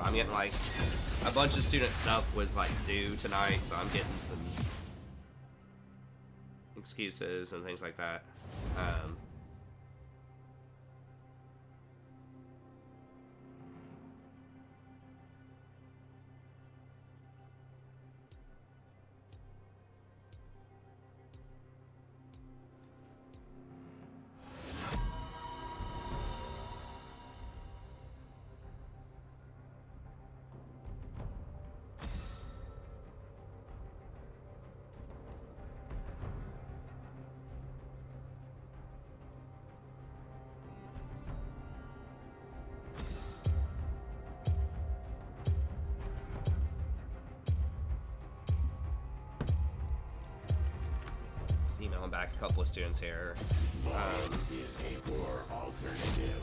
Speaker 1: I'm getting like a bunch of student stuff was like due tonight, so I'm getting some excuses and things like that. Emailing back a couple of students here.
Speaker 7: Is a poor alternative.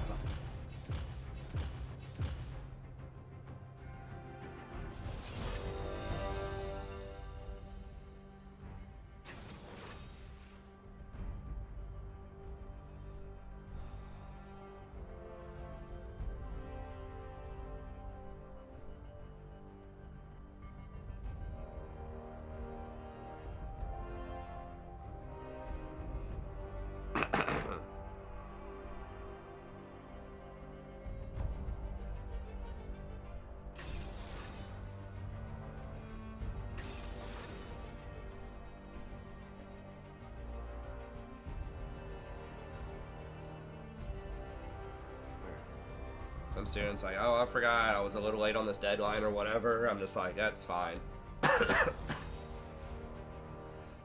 Speaker 1: Some students like, oh, I forgot I was a little late on this deadline or whatever. I'm just like, that's fine.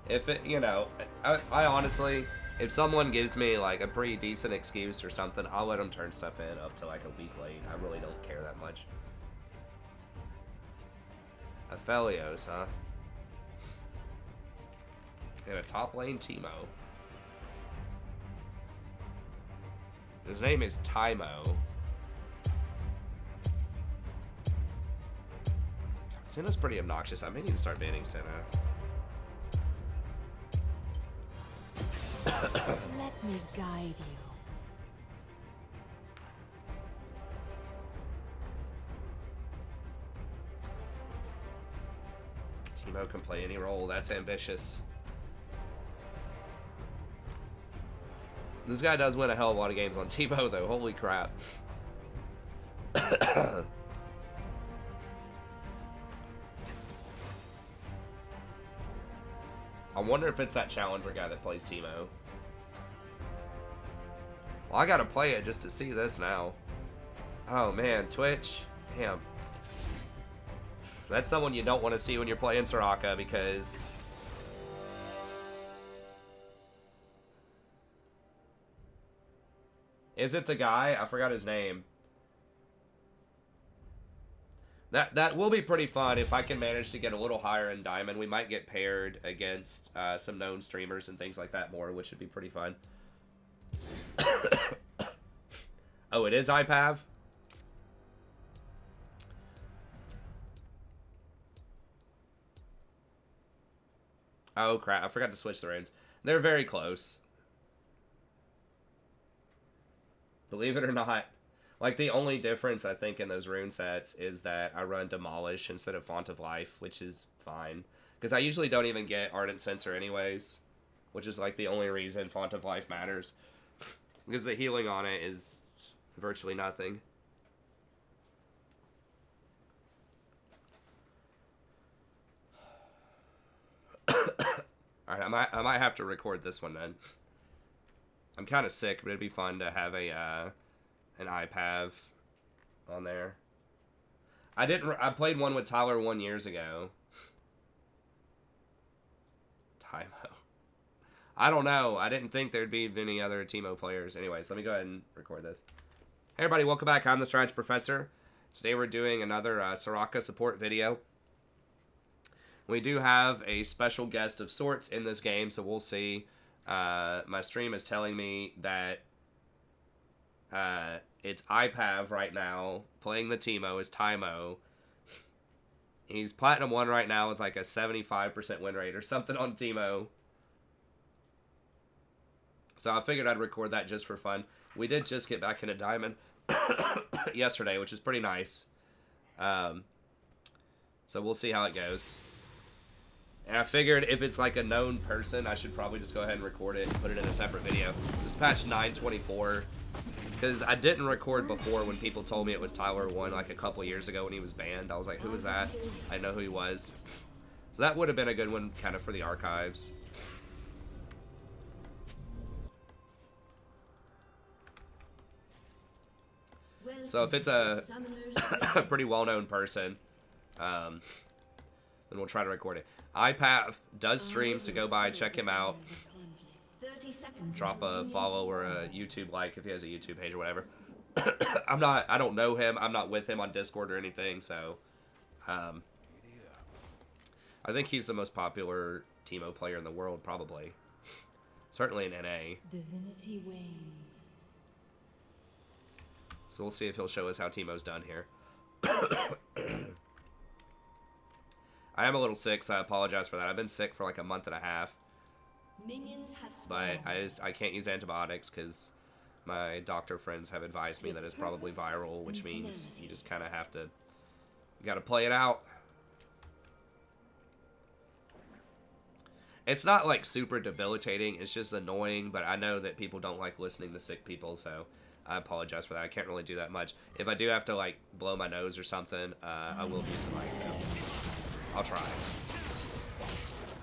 Speaker 1: If it, you know, I honestly, if someone gives me like a pretty decent excuse or something, I'll let them turn stuff in up to like a week late. I really don't care that much. Aphelios, huh? And a top lane Teemo. His name is Tymo. Senna's pretty obnoxious. I may need to start banning Senna.
Speaker 2: Let me guide you.
Speaker 1: Teemo can play any role. That's ambitious. This guy does win a hell of a lot of games on Teemo, though. Holy crap. I wonder if it's that challenger guy that plays Teemo. Well, I gotta play it just to see this now. Oh man, Twitch. Damn. That's someone you don't want to see when you're playing Soraka because... Is it the guy? I forgot his name. That will be pretty fun if I can manage to get a little higher in Diamond. We might get paired against some known streamers and things like that more, which would be pretty fun. Oh, it is IPAV? Oh, crap. I forgot to switch the runes. They're very close. Believe it or not. Like, the only difference, I think, in those rune sets is that I run Demolish instead of Font of Life, which is fine. Because I usually don't even get Ardent Sensor anyways. Which is, like, the only reason Font of Life matters. Because the healing on it is virtually nothing. Alright, I might have to record this one then. I'm kind of sick, but it'd be fun to have a an iPav on there. I played one with Tyler 1 years ago. Tymo. I don't know. I didn't think there'd be any other Teemo players. Anyways, let me go ahead and record this. Hey everybody, welcome back. I'm the Strategy Professor. Today we're doing another Soraka support video. We do have a special guest of sorts in this game, so we'll see. My stream is telling me that it's IPAV right now. Playing the Teemo is Tymo. He's Platinum 1 right now with like a 75% win rate or something on Teemo. So I figured I'd record that just for fun. We did just get back into Diamond yesterday, which is pretty nice. So we'll see how it goes. And I figured if it's like a known person, I should probably just go ahead and record it and put it in a separate video. This is patch 924. Because I didn't record before when people told me it was Tyler 1 like a couple years ago when he was banned. I was like, who was that? I didn't know who he was. So that would have been a good one kind of for the archives. So if it's a pretty well-known person, then we'll try to record it. iPav does streams, so go by, check him out. Drop a follow or a YouTube like if he has a YouTube page or whatever. I don't know him. I'm not with him on Discord or anything, so I think he's the most popular Teemo player in the world, probably. Certainly in NA.
Speaker 2: Divinity wanes.
Speaker 1: So we'll see if he'll show us how Teemo's done here. I am a little sick, so I apologize for that. I've been sick for like a month and a half. But I can't use antibiotics because my doctor friends have advised me that it's probably viral, which means you just kind of have to, you got to play it out. It's not like super debilitating, it's just annoying, but I know that people don't like listening to sick people, so I apologize for that. I can't really do that much. If I do have to like blow my nose or something, I will use the mic. I'll try.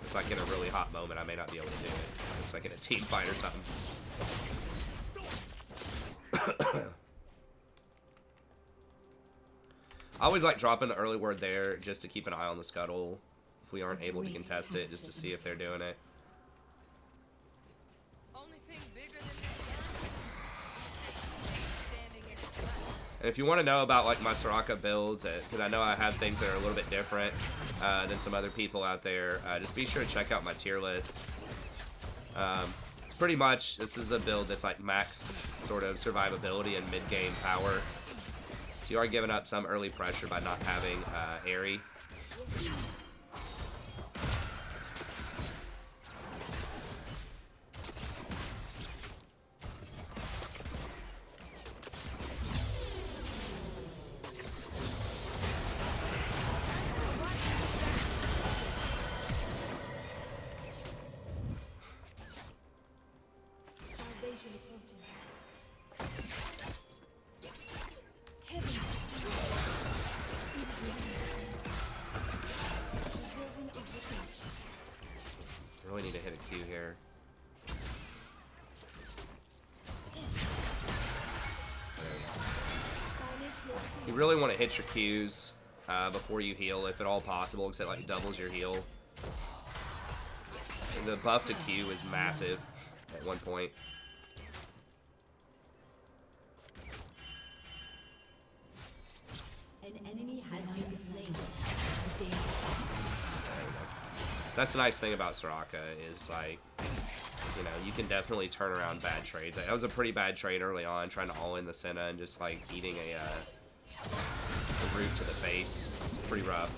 Speaker 1: It's like in a really hot moment, I may not be able to do it. It's like in a team fight or something. I always like dropping the early word there just to keep an eye on the scuttle if we aren't able to contest it, just to see if they're doing it.
Speaker 6: Only thing bigger than this standing in its place.
Speaker 1: And if you want to know about like my Soraka builds, because I know I have things that are a little bit different than some other people out there, just be sure to check out my tier list. Pretty much, this is a build that's like max sort of survivability and mid-game power. So you are giving up some early pressure by not having Airy. You really want to hit your Qs before you heal, if at all possible, because it like doubles your heal. And the buff to Q is massive at one point.
Speaker 3: An enemy has been slain.
Speaker 1: That's the nice thing about Soraka is, like, you know, you can definitely turn around bad trades. Like, that was a pretty bad trade early on, trying to all in the Senna and just, like, eating a root to the face. It's pretty rough.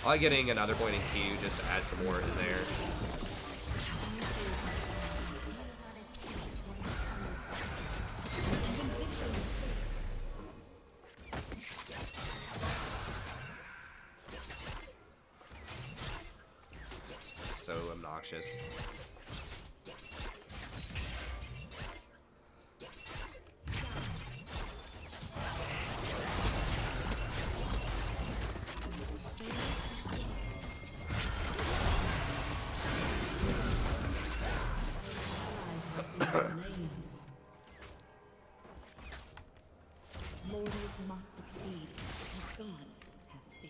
Speaker 1: I like getting another point in Q just to add some more in there. So obnoxious.
Speaker 2: Mortals must succeed, as gods have been.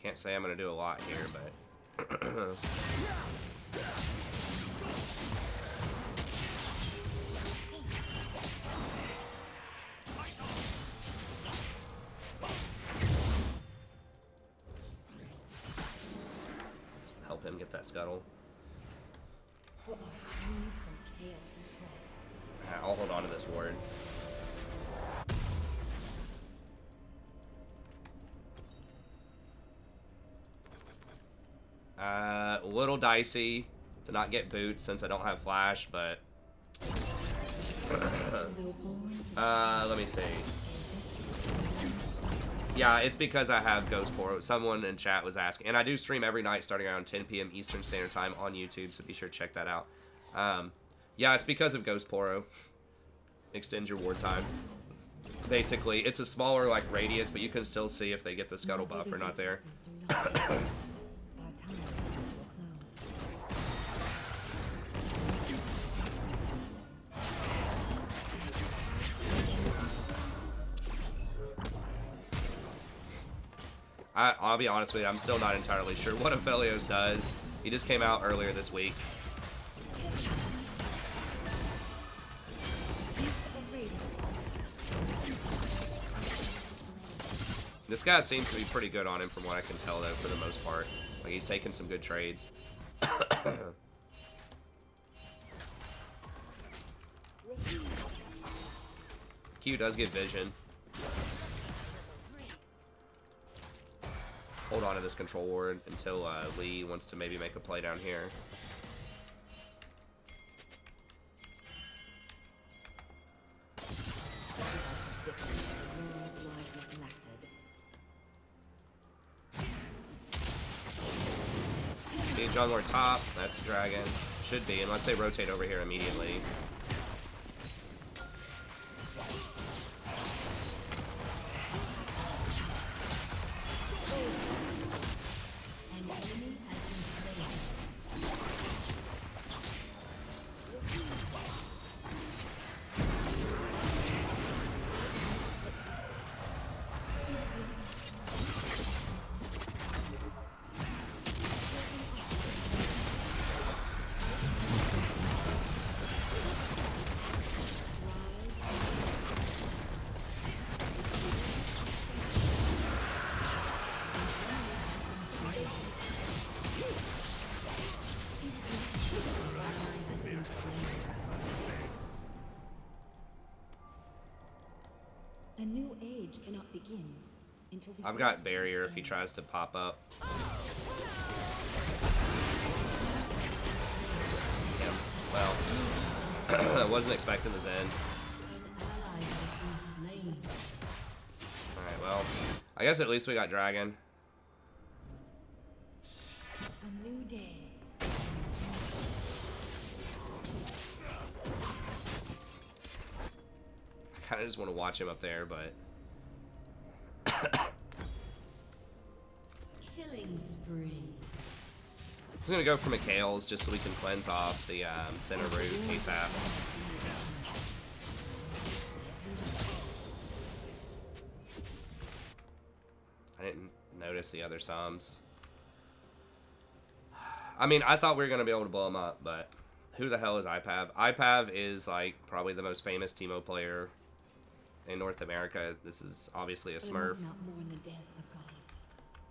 Speaker 1: Can't say I'm gonna do a lot here, but help him get that scuttle. I'll hold on to this ward. A little dicey to not get boots since I don't have flash, but let me see. Yeah, it's because I have Ghost Poro. Someone in chat was asking, and I do stream every night starting around 10 p.m. Eastern Standard Time on YouTube, so be sure to check that out. Yeah, it's because of Ghost Poro. Extends your ward time. Basically, it's a smaller like radius, but you can still see if they get the scuttle buff or not there. I'll be honest with you, I'm still not entirely sure what Aphelios does. He just came out earlier this week. This guy seems to be pretty good on him from what I can tell, though, for the most part. Like, he's taking some good trades. Q does get vision. Hold on to this control ward until Lee wants to maybe make a play down here. See a jungler top, that's a dragon. Should be, unless they rotate over here immediately.
Speaker 2: A new age cannot begin until the
Speaker 1: I've got barrier if he tries to pop up. Yeah, well, I wasn't expecting the Zen. Alright, well, I guess at least we got dragon.
Speaker 2: a new day.
Speaker 1: I kind of just want to watch him up there, but
Speaker 3: Killing spree.
Speaker 1: I'm just gonna go for Mikhail's just so we can cleanse off the center root ASAP. I didn't notice the other Psalms. I mean, I thought we were going to be able to blow him up, but who the hell is IPAV? IPAV is, like, probably the most famous Teemo player in North America. This is obviously a
Speaker 2: I
Speaker 1: Smurf.
Speaker 2: must not mourn the death of gods.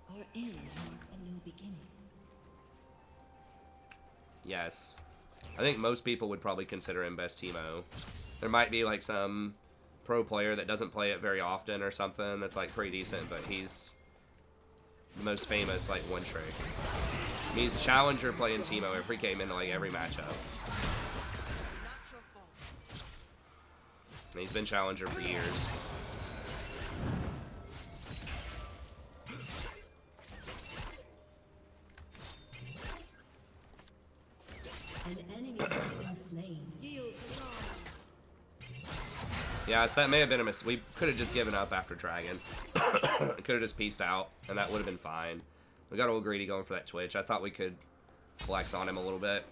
Speaker 2: Our end marks a new beginning.
Speaker 1: Yes. I think most people would probably consider him best Teemo. There might be, like, some pro player that doesn't play it very often or something that's, like, pretty decent, but he's the most famous, like, one trick. I mean, he's a challenger playing Teemo if he came into, like, every matchup. And he's been challenger for years.
Speaker 3: An enemy has been slain.
Speaker 1: Yeah, so that may have been a miss. We could have just given up after Dragon. Could have just pieced out, and that would have been fine. We got a little greedy going for that Twitch. I thought we could flex on him a little bit.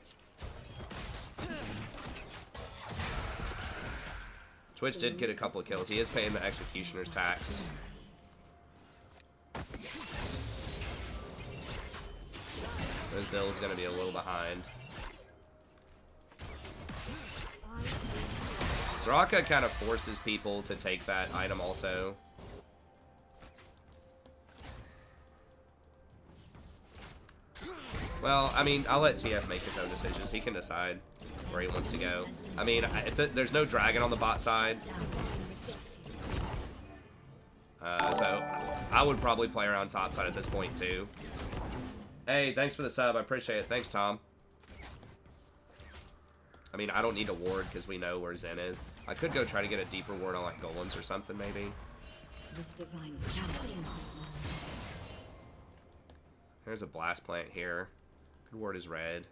Speaker 1: Twitch did get a couple of kills. He is paying the Executioner's tax. His build's going to be a little behind. Soraka kind of forces people to take that item also. Well, I mean, I'll let TF make his own decisions. He can decide where he wants to go. I mean, if there's no dragon on the bot side, so I would probably play around top side at this point too. Hey, thanks for the sub. I appreciate it. Thanks, Tom. I mean, I don't need a ward because we know where Zen is. I could go try to get a deeper ward on like golems or something maybe.
Speaker 2: This divine champion.
Speaker 1: There's a blast plant here. Good ward is red.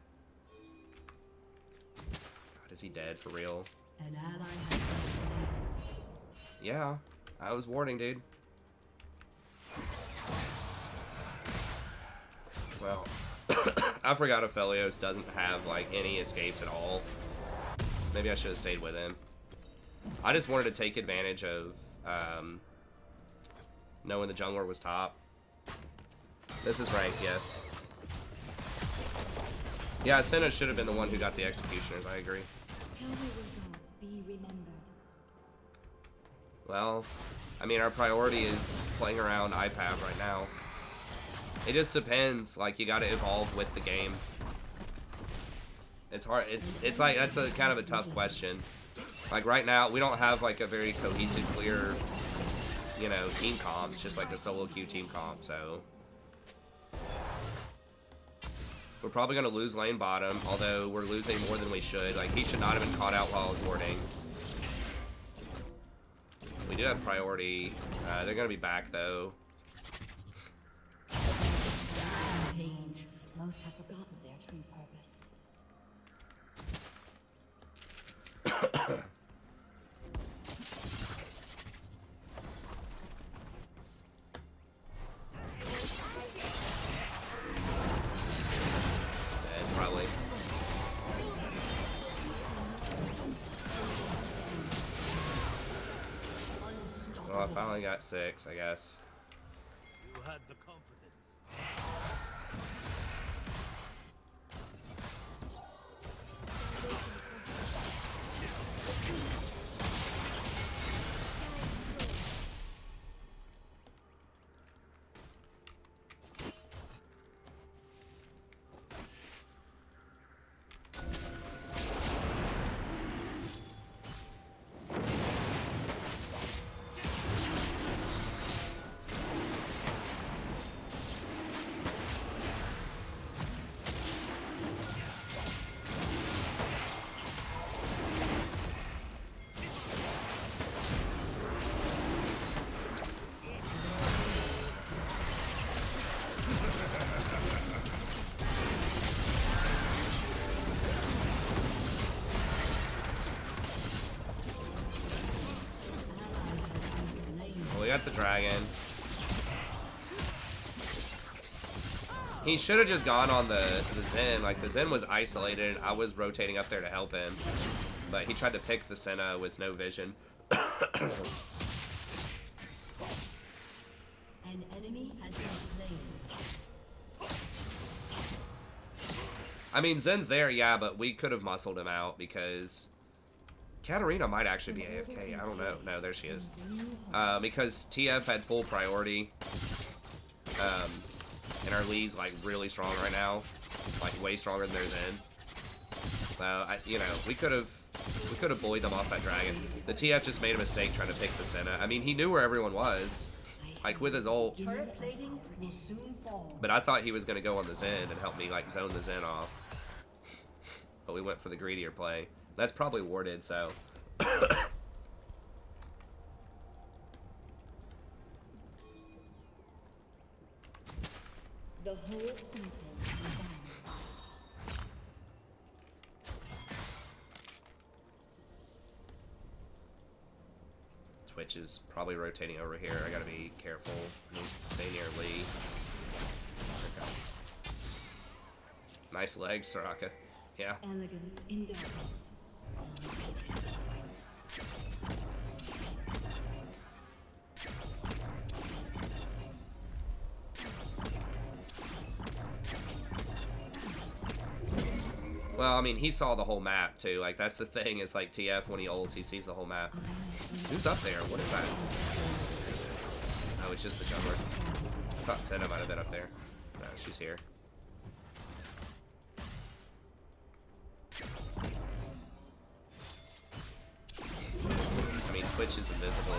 Speaker 1: God, is he dead for real?
Speaker 3: An ally has been slain.
Speaker 1: Yeah, I was warding, dude. Well, I forgot Aphelios doesn't have like any escapes at all. Maybe I should have stayed with him. I just wanted to take advantage of knowing the jungler was top. This is ranked, yes. Yeah, Senna should have been the one who got the Executioners, I agree.
Speaker 2: How will the gods be remembered?
Speaker 1: Well, I mean, our priority is playing around IPAV right now. It just depends, like, you gotta evolve with the game. It's hard, it's like, that's a kind of a tough question. Like, right now, we don't have, like, a very cohesive, clear, you know, team comp. It's just like a solo queue team comp, so... We're probably going to lose lane bottom, although we're losing more than we should. Like, he should not have been caught out while I was warding. We do have priority. They're going to be back, though.
Speaker 3: Page.
Speaker 2: Most have forgotten their true purpose.
Speaker 1: Probably. Well, I finally got 6, I guess.
Speaker 5: You had the confidence.
Speaker 1: Well, we got the dragon. He should have just gone on the Zen. Like, the Zen was isolated. I was rotating up there to help him. But he tried to pick the Senna with no vision.
Speaker 3: An An enemy has been slain.
Speaker 1: I mean, Zen's there, yeah, but we could have muscled him out because Katarina might actually be AFK. I don't know. No, there she is. Because TF had full priority. And our Lee's like really strong right now. Like way stronger than their Zen. So, you know, we could have bullied them off that dragon. The TF just made a mistake trying to pick the Senna. I mean, he knew where everyone was. Like with his ult.
Speaker 3: Turret plating will soon fall.
Speaker 1: But I thought he was going to go on the Zen and help me like zone the Zen off. But we went for the greedier play. That's probably warded, so.
Speaker 3: The whole symptom is down.
Speaker 1: Twitch is probably rotating over here. I gotta be careful. I need to stay near Lee. Okay. Nice legs, Soraka. Yeah.
Speaker 3: Elegance in darkness.
Speaker 1: Well, I mean, he saw the whole map, too. Like, that's the thing, is like, TF, when he ults, he sees the whole map. Who's up there? What is that? Oh, it's just the jungler. I thought Senna might have been up there. No, she's here. I mean, Twitch is invisible.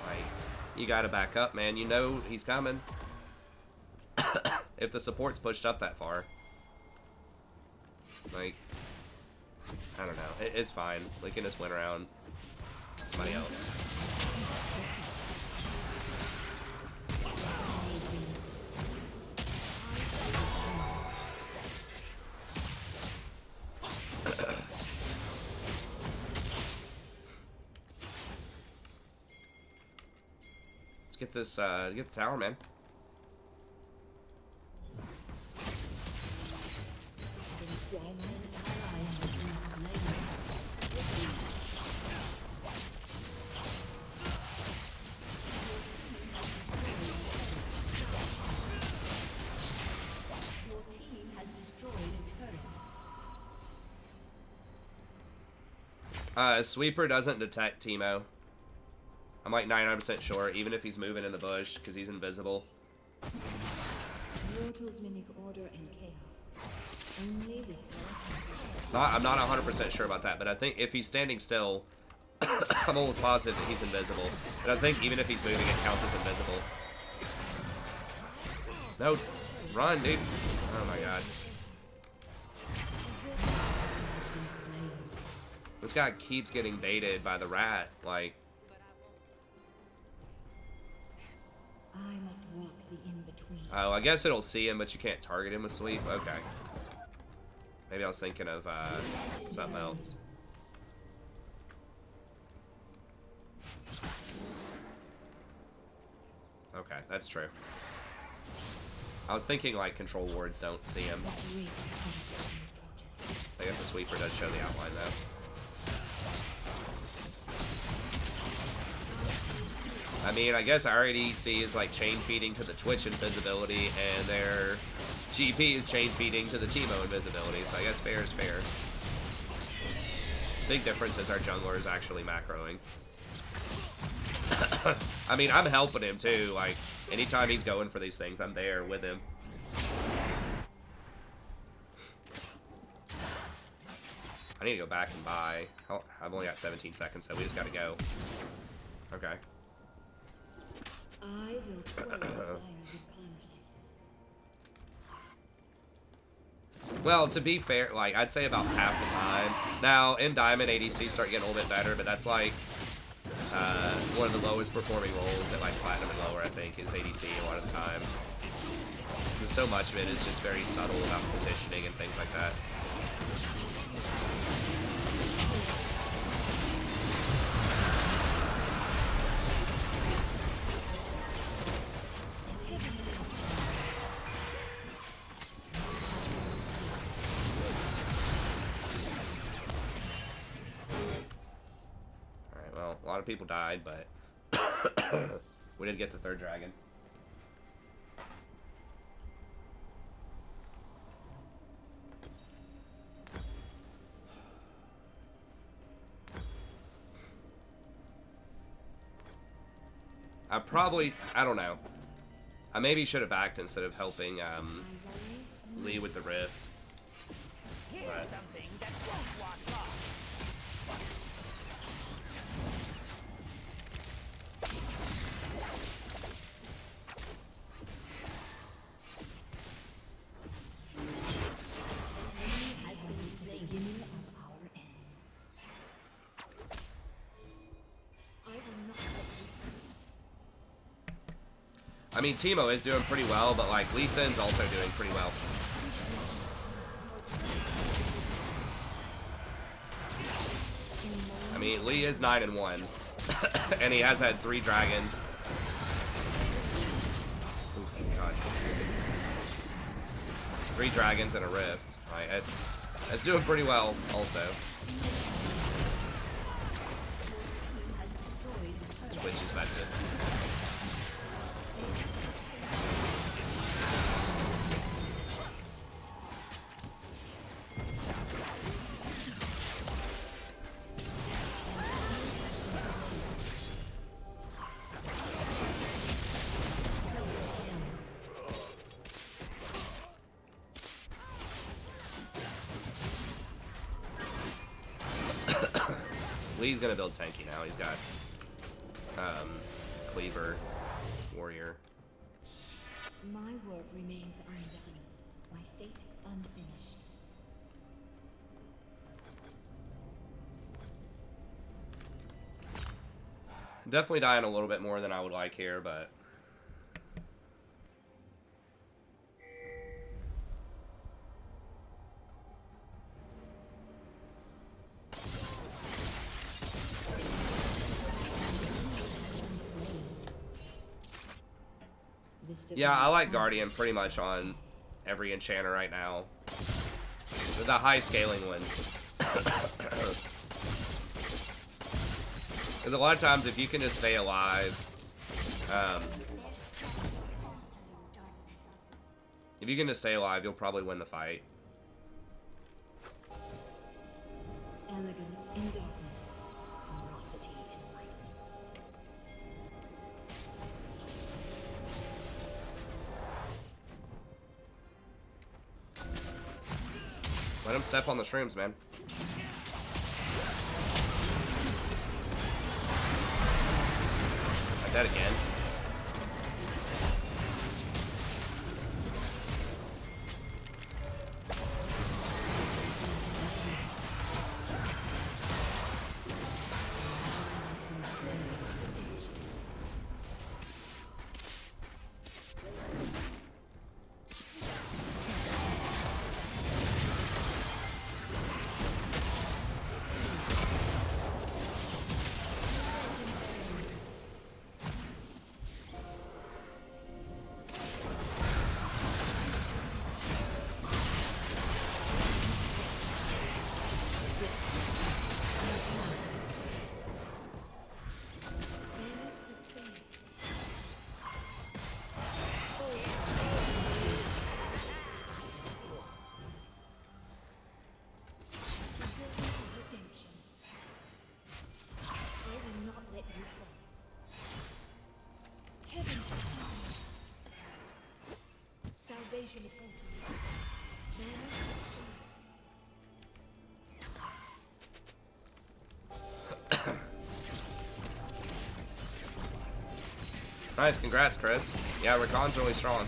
Speaker 1: Like, you gotta back up, man. You know he's coming. If the support's pushed up that far. Like, I don't know. It's fine. We can just win around somebody else. Let's get this, get the tower, man.
Speaker 3: Your team has destroyed a turret.
Speaker 1: Sweeper doesn't detect Teemo. I'm like 99% sure, even if he's moving in the bush, because he's invisible.
Speaker 3: Mortals mimic order and chaos. Only with
Speaker 1: I'm not 100% sure about that, but I think if he's standing still, I'm almost positive that he's invisible. And I think even if he's moving, it counts as invisible. No, run, dude. Oh my god. This guy keeps getting baited by the rat, like...
Speaker 3: I must walk the in-between.
Speaker 1: Oh, I guess it'll see him, but you can't target him with sweep? Okay. Maybe I was thinking of, something else. Okay, that's true. I was thinking, like, control wards don't see him. I guess the sweeper does show the outline, though. I mean, I guess our ADC is like chain feeding to the Twitch invisibility, and their GP is chain feeding to the Teemo invisibility, so I guess fair is fair. Big difference is our jungler is actually macroing. I mean, I'm helping him too, like, anytime he's going for these things, I'm there with him. I need to go back and buy. Oh, I've only got 17 seconds, so we just gotta go. Okay.
Speaker 3: I will quell the fires of conflict.
Speaker 1: Well, to be fair, like, I'd say about half the time. Now, in Diamond, ADC start getting a little bit better, but that's like one of the lowest performing roles at like Platinum and lower, I think, is ADC a lot of the time. Because so much of it is just very subtle about positioning and things like that. lot of people died, but we did get the third dragon. I don't know. I maybe should have backed instead of helping Lee with the rift. But I mean, Teemo is doing pretty well, but like Lee Sin's also doing pretty well. I mean, Lee is 9-1, and he has had 3 dragons. Oh God. 3 dragons and a rift. Right, it's doing pretty well also. Which is expected. Lee's gonna build tanky now. He's got Cleaver, Warrior.
Speaker 3: My work remains undone. My fate unfinished.
Speaker 1: Definitely dying a little bit more than I would like here, but yeah, I like Guardian pretty much on every enchanter right now. The high scaling one. Because a lot of times if you can just stay alive, if you can just stay alive, you'll probably win the fight.
Speaker 3: Elegance in darkness, ferocity in light.
Speaker 1: Let him step on the shrooms, man. I'm dead again.
Speaker 3: Salvation of country.
Speaker 1: Nice, congrats, Chris. Yeah, Rakan's really strong.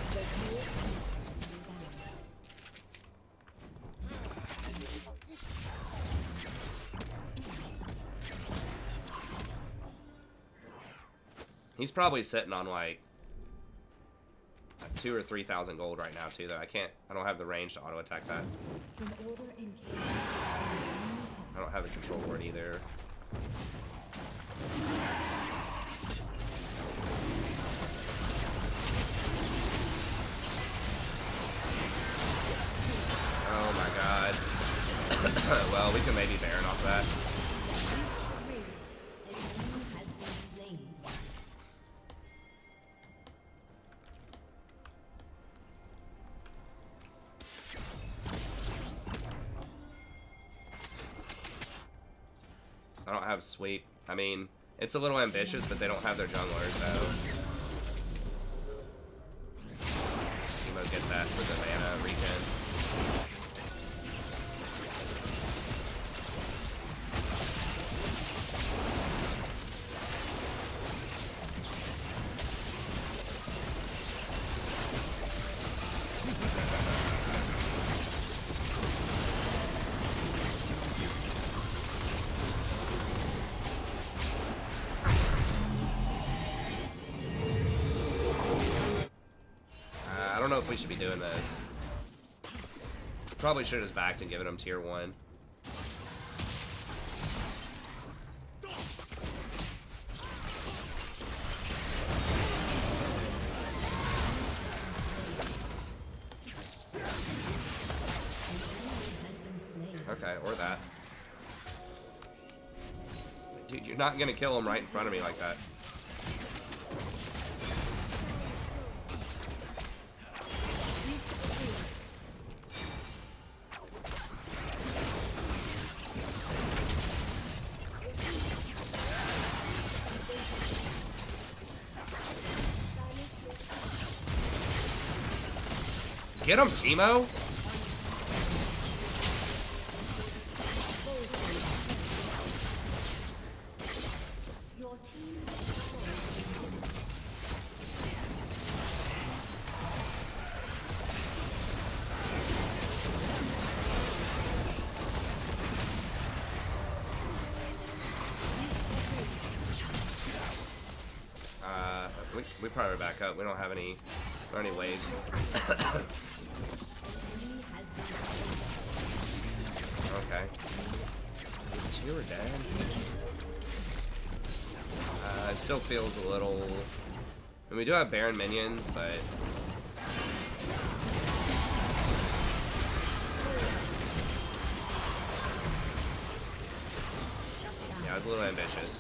Speaker 1: He's probably sitting on like 2,000 or 3,000 gold right now too. Though I don't have the range to auto attack that. I don't have the control for it either. Oh my god. Well, we can maybe Baron off that. I don't have sweep. I mean, it's a little ambitious, but they don't have their jungler, so... Teemo gets that for the mana regen. I don't know if we should be doing this. Probably should have just backed and given him tier 1. Okay, or that. Dude, you're not gonna kill him right in front of me like that. Get him, Teemo!
Speaker 3: Your team
Speaker 1: we probably back up. We don't have any waves. Okay. You were dead. It still feels a little... I mean, we do have Baron minions, but... Yeah, I was a little ambitious.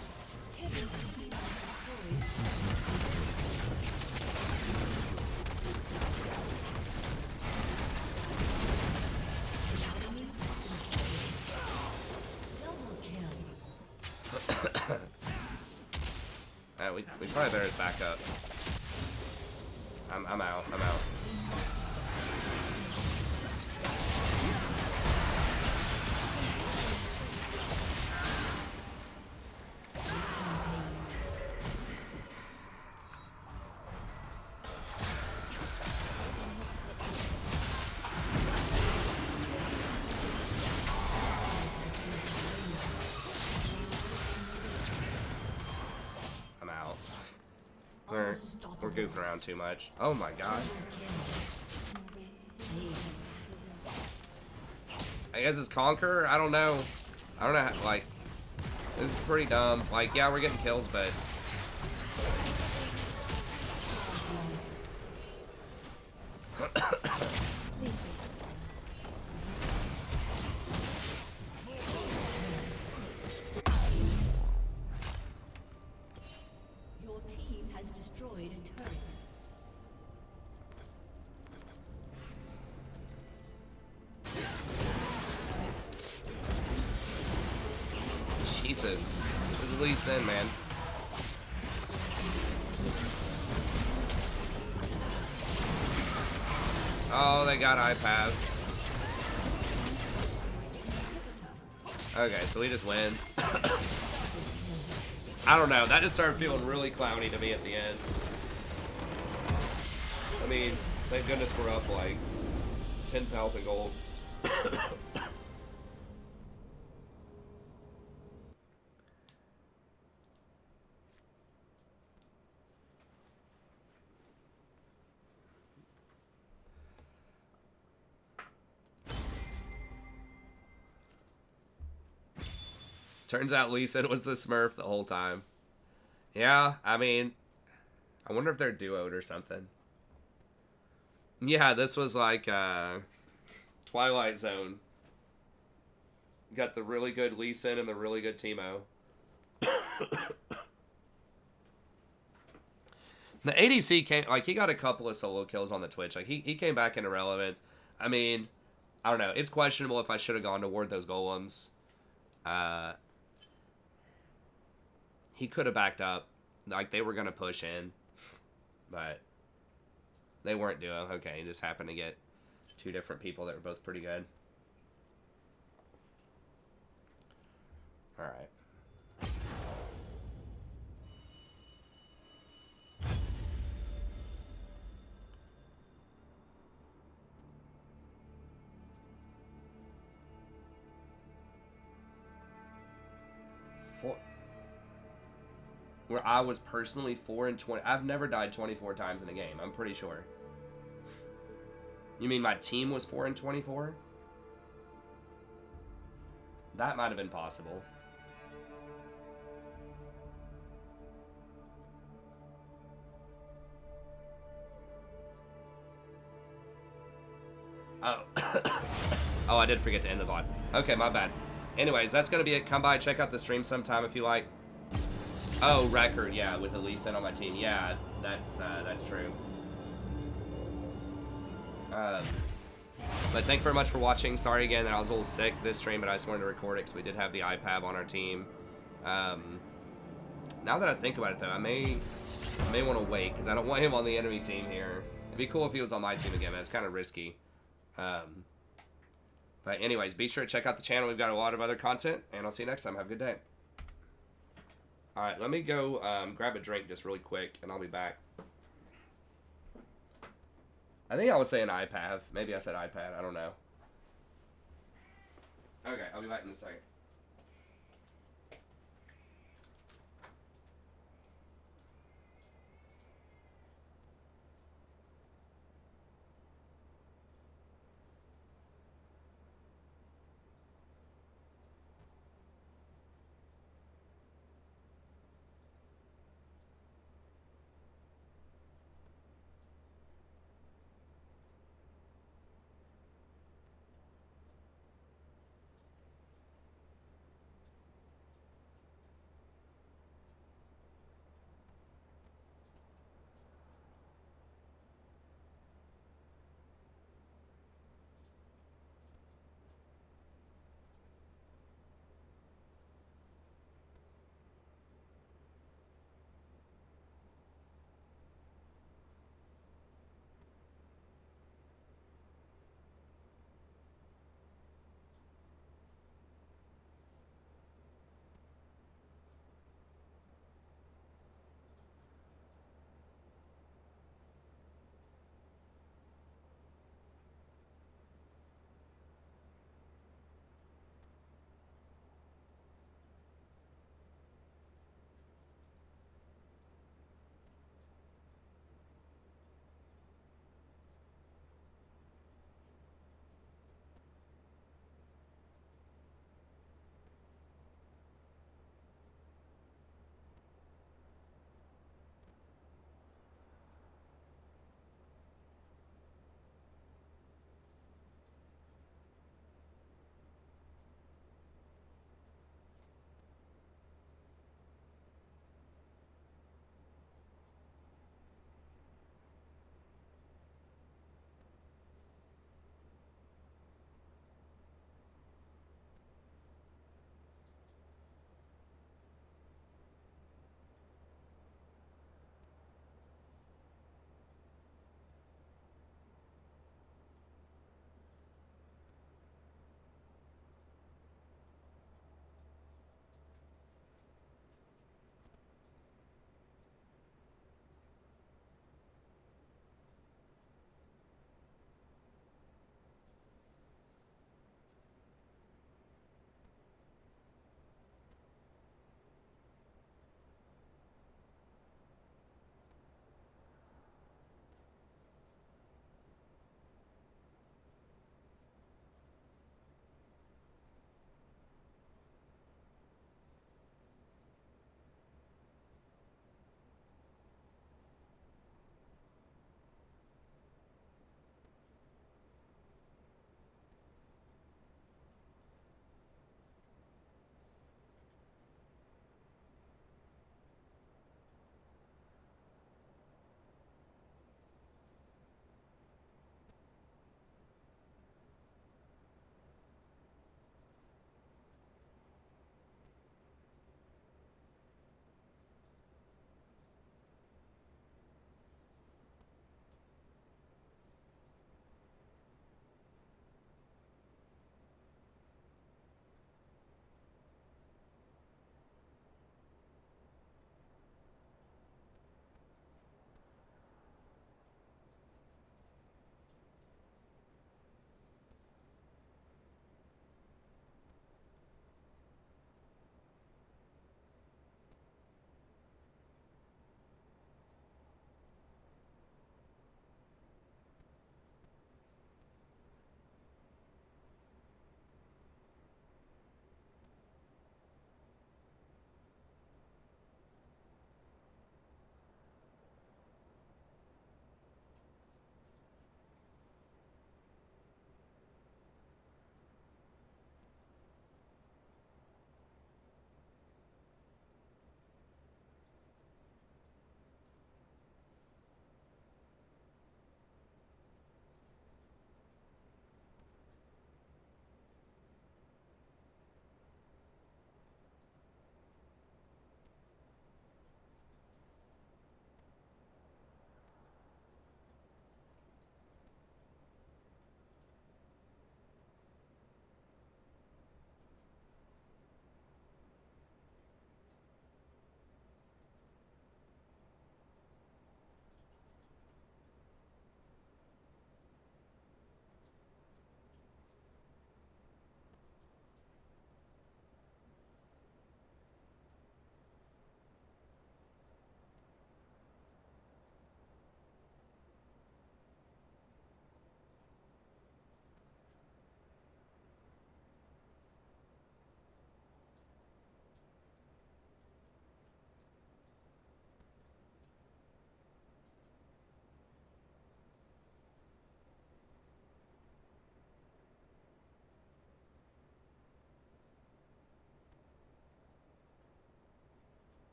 Speaker 1: We probably better back up. I'm out. I'm out. We're goofing around too much. Oh my god. I guess it's Conquer? I don't know. I don't know how, like, this is pretty dumb. Like, yeah, we're getting kills, but...
Speaker 3: Your team has destroyed a turret.
Speaker 1: Jesus. This is Lee Sin, man. Oh, they got iPad. Okay, so we just win. I don't know. That just started feeling really clowny to me at the end. I mean, thank goodness we're up like 10,000 gold. Turns out Lee said it was the Smurf the whole time. Yeah, I mean, I wonder if they're duoed or something. Yeah, this was like Twilight Zone. You got the really good Lee Sin and the really good Teemo. The ADC came, like, he got a couple of solo kills on the Twitch. Like, he came back into relevance. I mean, I don't know. It's questionable if I should have gone to ward those golems. he could have backed up. Like, they were going to push in, but they weren't doing okay. He just happened to get two different people that were both pretty good. All right. Where I was personally 4 and 20. I've never died 24 times in a game. I'm pretty sure. You mean my team was 4 and 24? That might have been possible. Oh. Oh, I did forget to end the VOD. Okay, my bad. Anyways, that's going to be it. Come by, check out the stream sometime if you like. Oh, record, yeah, with Elise on my team. Yeah, that's true. But thank you very much for watching. Sorry again that I was a little sick this stream, but I just wanted to record it because we did have the iPad on our team. Now that I think about it, though, I may want to wait because I don't want him on the enemy team here. It'd be cool if he was on my team again, but it's kind of risky. But anyways, be sure to check out the channel. We've got a lot of other content, and I'll see you next time. Have a good day. All right, let me go grab a drink just really quick, and I'll be back. I think I was saying iPad. Maybe I said iPad. I don't know. Okay, I'll be back in a second.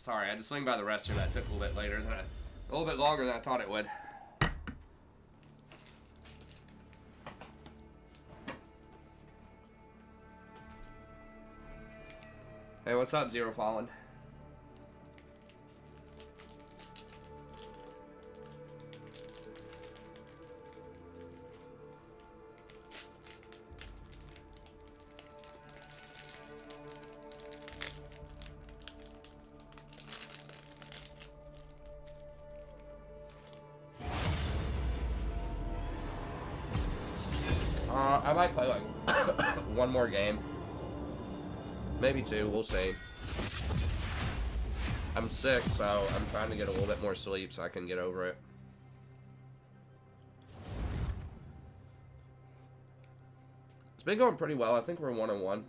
Speaker 1: Sorry, I had to swing by the restroom. That took a little bit later than a little bit longer than I thought it would. Hey, what's up, Zero Fallen? I might play like one more game. Maybe two, we'll see. I'm sick, so I'm trying to get a little bit more sleep so I can get over it. It's been going pretty well. I think we're 1-1.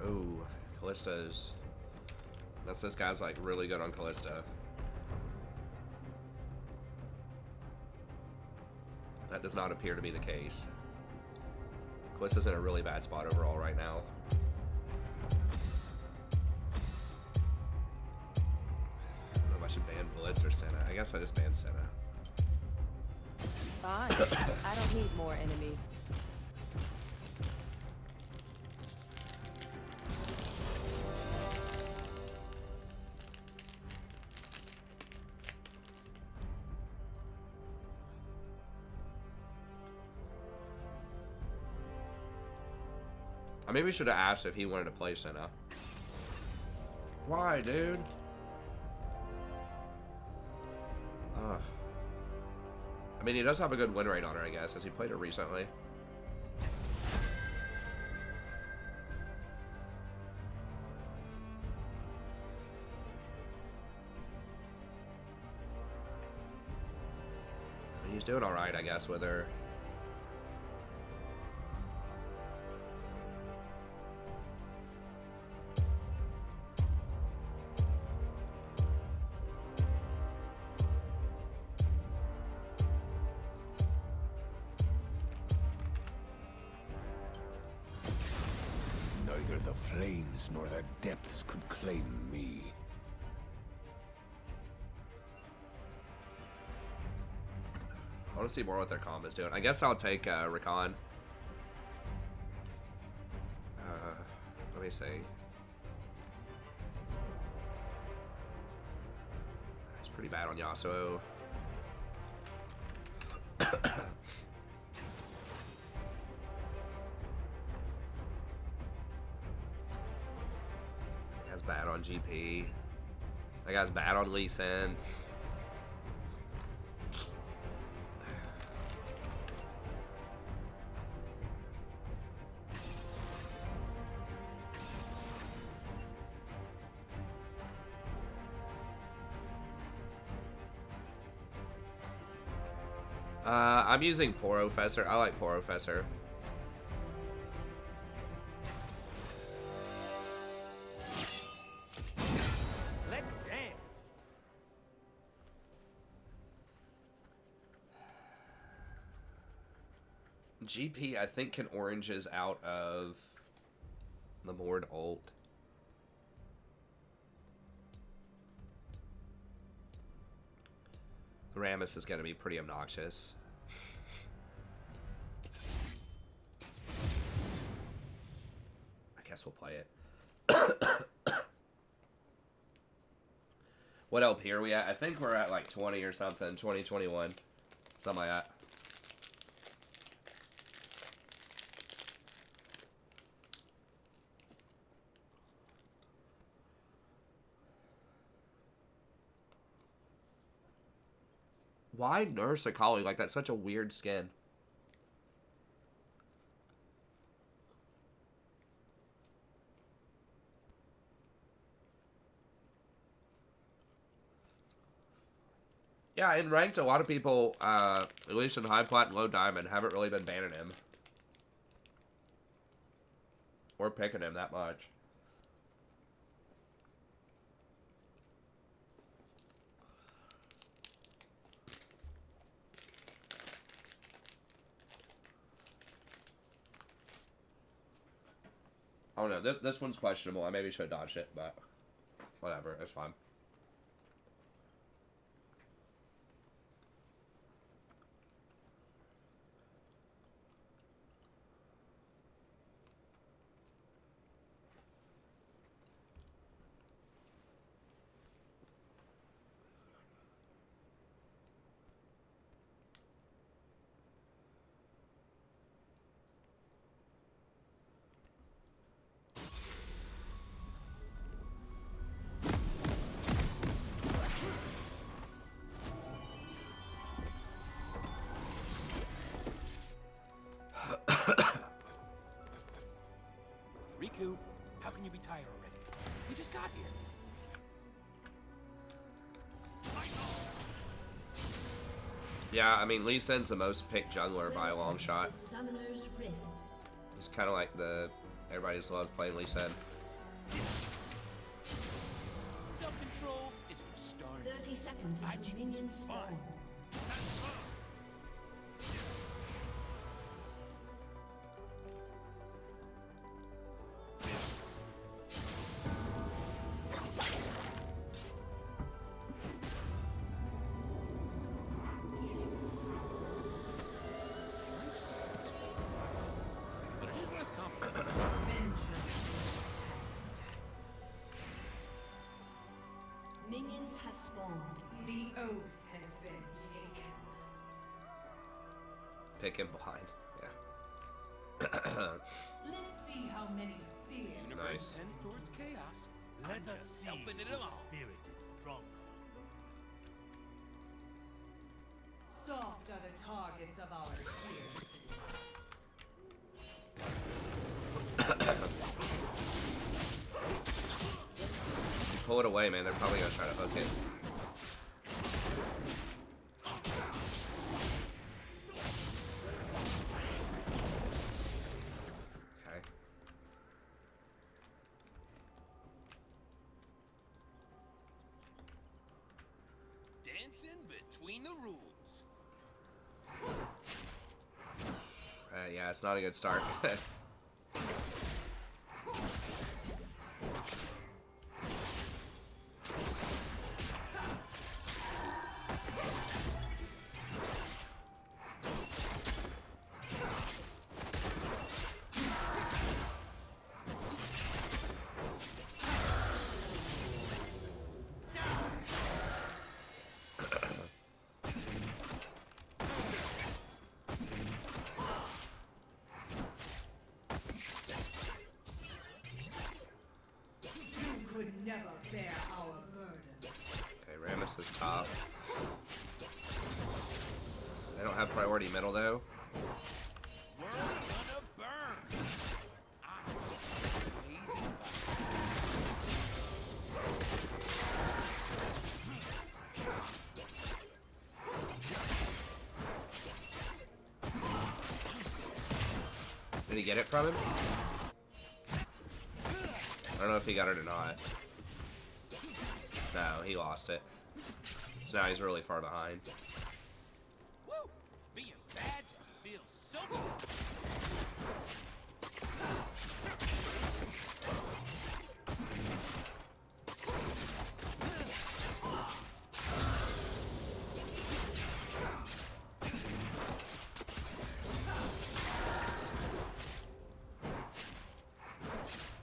Speaker 1: Oh, Callista's... This guy's like really good on Callista. That does not appear to be the case. Callista's in a really bad spot overall right now. I don't know if I should ban Blitz or Senna. I guess I just ban Senna.
Speaker 8: Fine. I don't need more enemies.
Speaker 1: I maybe should have asked if he wanted to play Senna. Why, dude? Ugh. I mean, he does have a good win rate on her, I guess. Has he played her recently? I mean, he's doing alright, I guess, with her.
Speaker 5: Neither the flames nor the depths could claim me.
Speaker 1: I want to see more what their comp is doing. I guess I'll take Rakan. Let me see. He's pretty bad on Yasuo. That's bad on GP. That guy's bad on Lee Sin. I'm using Porofessor. I like Porofessor.
Speaker 5: Let's dance.
Speaker 1: GP, I think, can oranges out of the Mord ult. Rammus is going to be pretty obnoxious. I guess we'll play it. What LP are we at? I think we're at like 20 or something. 20, 21. Something like that. Why Nurse Akali? Like, that's such a weird skin. Yeah, in ranked, a lot of people, at least in high plat and low diamond, haven't really been banning him. Or picking him that much. don't know. This one's questionable. I maybe should have dodged it, but whatever. It's fine.
Speaker 5: Riku, how can you be tired already? We just got here.
Speaker 1: Yeah, I mean, Lee Sin's the most picked jungler by a long shot.
Speaker 3: Summoner's Rift.
Speaker 1: He's kind of like everybody just loves playing Lee Sin.
Speaker 5: Self-control is for starting.
Speaker 3: 30 seconds until minions spawn.
Speaker 5: But it is less complicated.
Speaker 3: Minions have spawned.
Speaker 9: The oath has been taken.
Speaker 1: Pick him behind. Yeah.
Speaker 9: Let's see how many spears.
Speaker 5: Universe
Speaker 1: Nice.
Speaker 5: tends towards chaos.
Speaker 10: Let
Speaker 5: I'm
Speaker 10: us
Speaker 5: just
Speaker 10: see
Speaker 5: helping it
Speaker 10: whose
Speaker 5: along.
Speaker 10: spirit is strong.
Speaker 9: Soft are the targets of our spears.
Speaker 1: You pull it away, man. They're probably gonna try to hook it. Okay.
Speaker 5: Dancing between the rules.
Speaker 1: Yeah, it's not a good start.
Speaker 9: You could never bear our burden.
Speaker 1: Okay, Rammus is top. They don't have priority middle though.
Speaker 5: We're gonna burn. I'm lazy
Speaker 1: Did he get it from him? I don't know if he got it or not. No, he lost it. So now he's really far behind.
Speaker 5: Woo! Being bad just feels so good.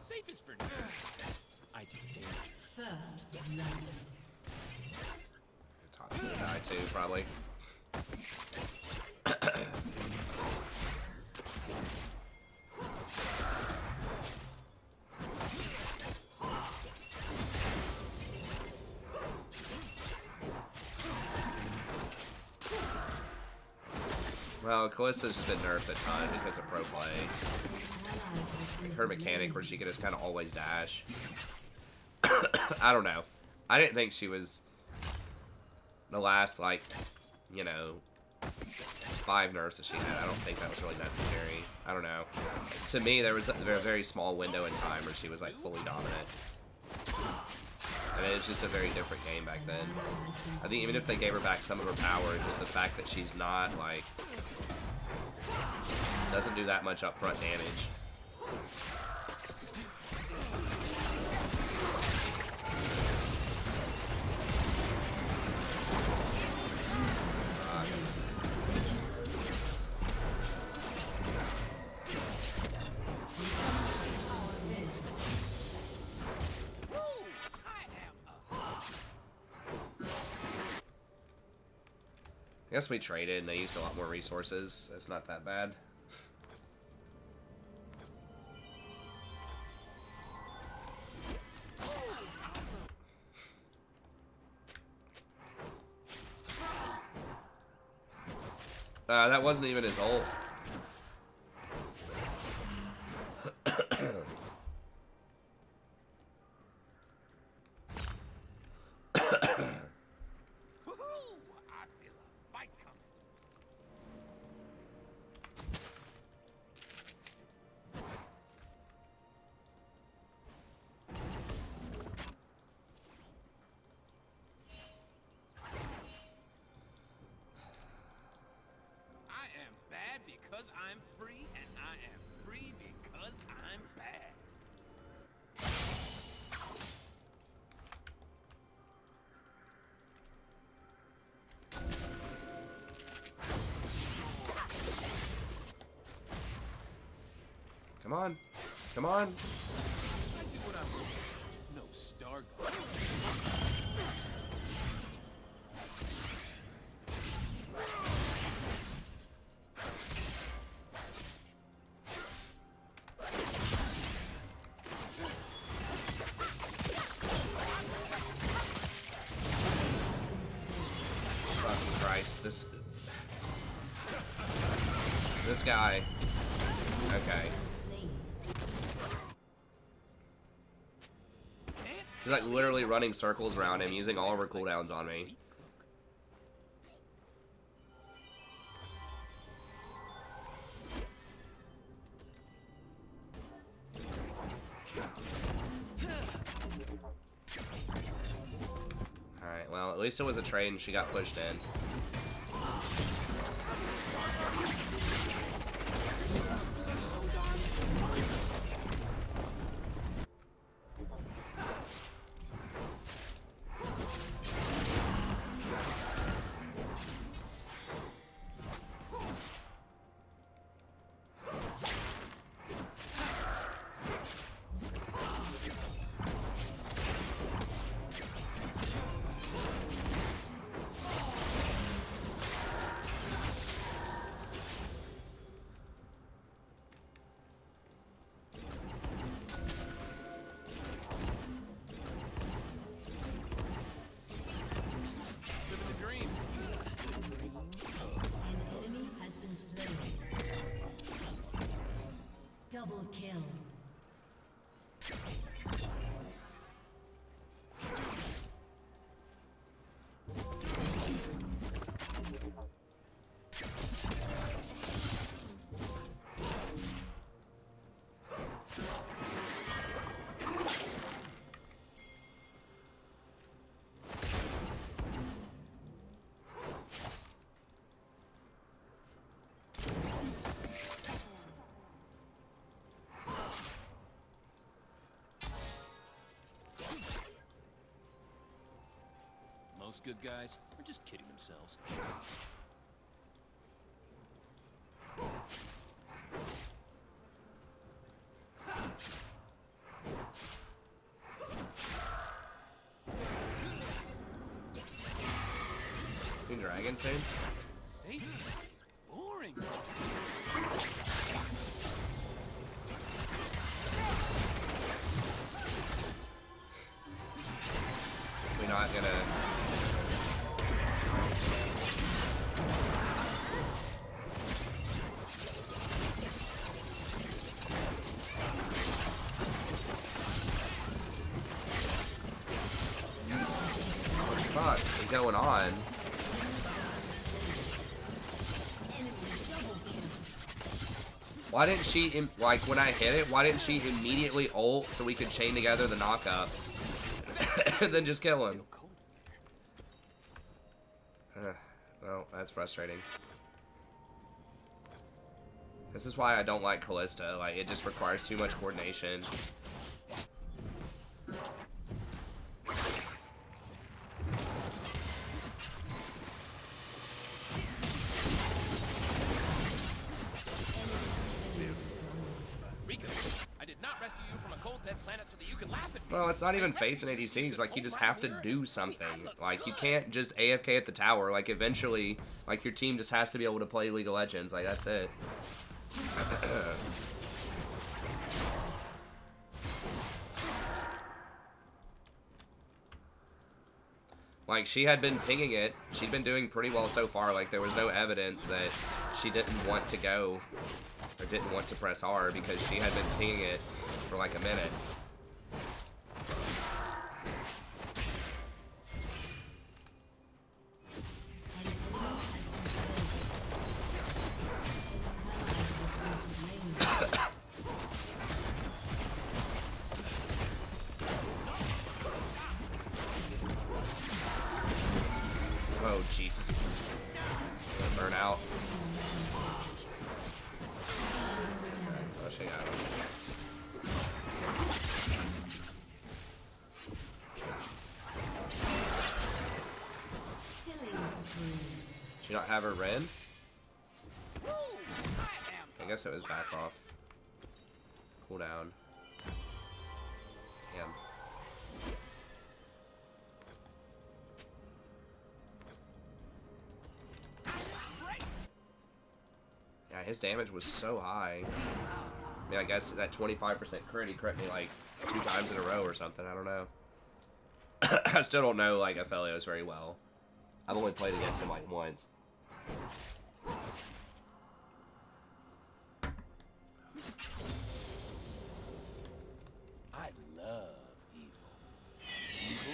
Speaker 5: Safe is for nerds. I do danger.
Speaker 3: First blood.
Speaker 1: Top's gonna die too, probably. Well, Callista's just been nerfed a ton because of pro play. Her mechanic where she could just kind of always dash. I don't know. I didn't think she was the last, like, you know, 5 nerfs that she had. I don't think that was really necessary. I don't know. To me, there was a very small window in time where she was, like, fully dominant. And it was just a very different game back then. I think even if they gave her back some of her power, just the fact that she's not, like, doesn't do that much upfront damage. I guess we traded and they used a lot more resources. It's not that bad. That wasn't even his ult.
Speaker 5: Because I'm free, and I am free because I'm bad.
Speaker 1: Come on. Come on.
Speaker 5: I do what I want. No star.
Speaker 1: This guy. Okay. She's like literally running circles around him, using all of her cooldowns on me. Alright, well, at least it was a trade and she got pushed in.
Speaker 3: Double kill.
Speaker 5: Most good guys are just kidding themselves.
Speaker 1: Green Dragon soon?
Speaker 5: Satan is boring.
Speaker 1: We're not gonna... What is going on? Why didn't she, like, when I hit it, why didn't she immediately ult so we could chain together the knockup? And then just kill him? Well, that's frustrating. This is why I don't like Callista. Like, it just requires too much coordination.
Speaker 5: Rico, I did not rescue you from a cold, dead planet so that you could laugh at me.
Speaker 1: Well, it's not even faith in ADCs. Like, you just have to do something. Like, you can't just AFK at the tower. Like, eventually, like, your team just has to be able to play League of Legends. Like, that's it. Like, she had been pinging it. She'd been doing pretty well so far. Like, there was no evidence that she didn't want to go or didn't want to press R because she had been pinging it for like a minute. Oh, Jesus. Burn out. Oh, she got him. Did she not have her Ren? I guess it was back off. Cool down. Damn. Yeah, his damage was so high. I mean, I guess that 25% crit, he crit me like 2 times in a row or something. I don't know. I still don't know, like, Aphelios very well. I've only played against him, like, once.
Speaker 5: I love evil. Evil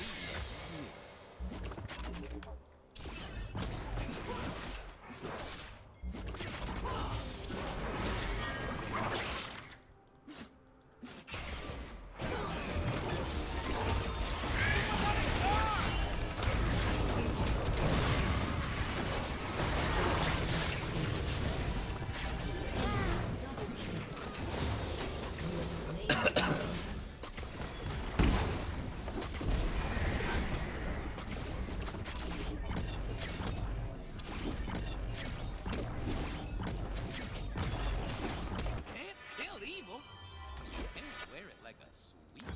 Speaker 5: never here.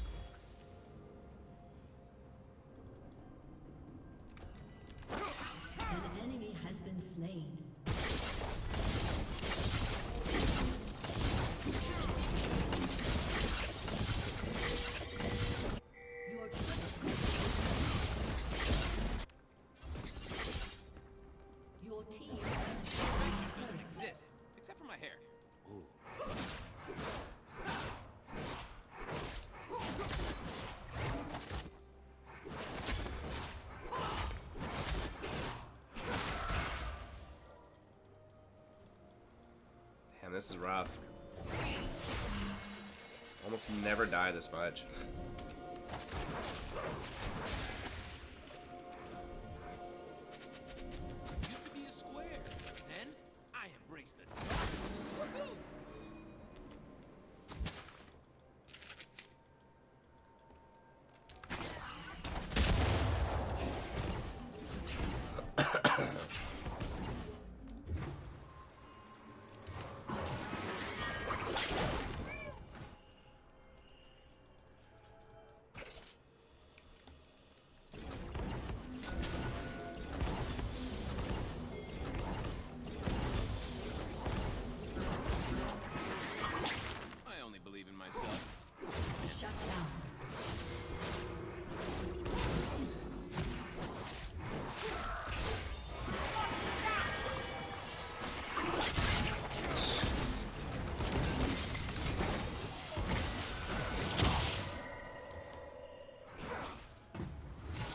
Speaker 3: Slain. Your team
Speaker 5: Doesn't exist, except for my hair. Ooh.
Speaker 1: Damn, this is rough. Almost never die this much.
Speaker 5: Used to be a square. Then I embraced the
Speaker 3: shut down.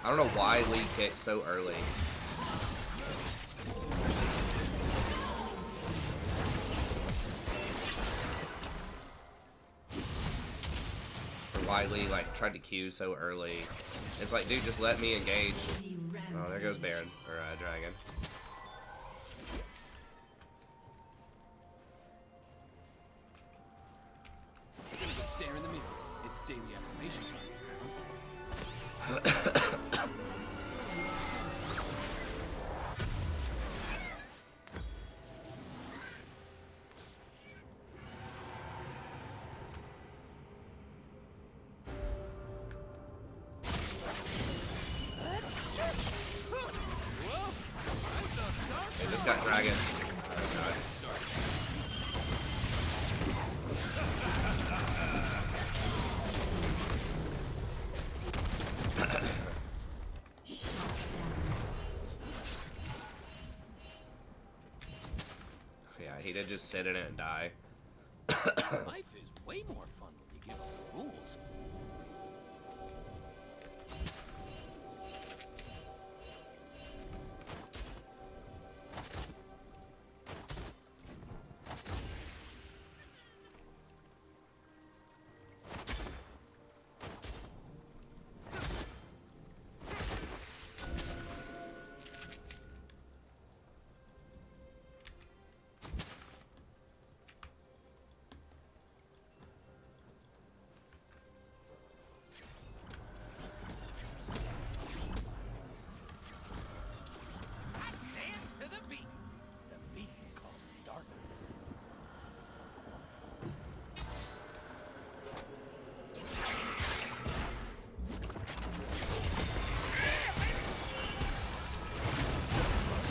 Speaker 1: I don't know why Lee kicked so early. Or why Lee, like, tried to Q so early. It's like, dude, just let me engage. Oh, there goes Baron. Or, Dragon.
Speaker 5: I'm gonna go stare in the mirror. It's daily affirmation time.
Speaker 1: got dragons. Oh, God. Yeah, he did just sit in it and die.
Speaker 5: Life is way more fun when you give up the rules.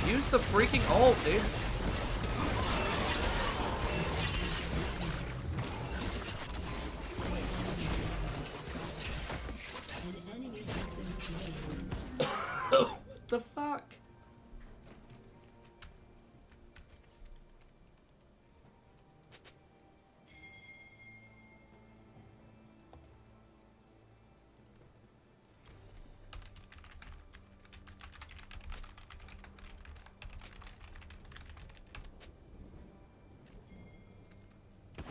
Speaker 1: Use the freaking ult, dude.
Speaker 3: An enemy has been slain.
Speaker 1: What the fuck?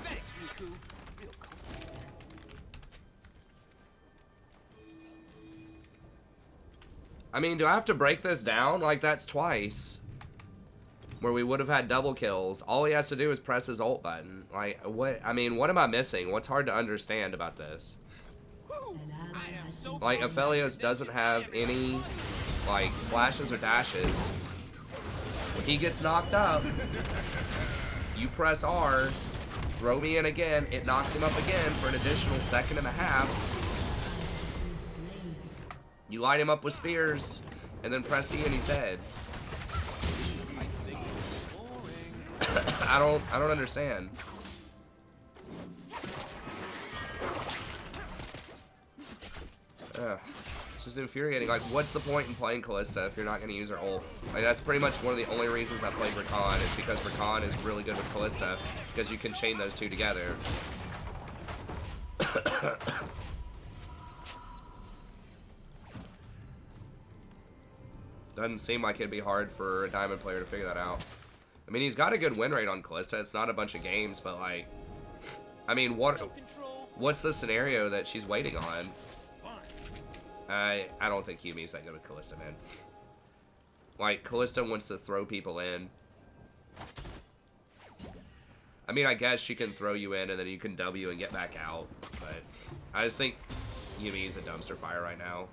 Speaker 5: Thanks, Riku. Real comfortable.
Speaker 1: I mean, do I have to break this down? Like, that's twice. Where we would have had double kills. All he has to do is press his ult button. Like, what? I mean, what am I missing? What's hard to understand about this?
Speaker 3: An ally has been
Speaker 1: Like, Aphelios doesn't have any, like, flashes or dashes. When he gets knocked up, you press R, throw me in again, it knocks him up again for an additional second and a half.
Speaker 3: slain.
Speaker 1: You light him up with spears, and then press E and he's dead. I don't understand. Ugh. It's just infuriating. Like, what's the point in playing Callista if you're not going to use her ult? Like, that's pretty much one of the only reasons I played Rakan, is because Rakan is really good with Callista, because you can chain those two together. Doesn't seem like it'd be hard for a Diamond player to figure that out. I mean, he's got a good win rate on Callista. It's not a bunch of games, but, like, I mean, what's the scenario that she's waiting on? I don't think Yumi's that good with Callista, man. Like, Callista wants to throw people in. I mean, I guess she can throw you in and then you can W and get back out, but I just think Yumi's a dumpster fire right now.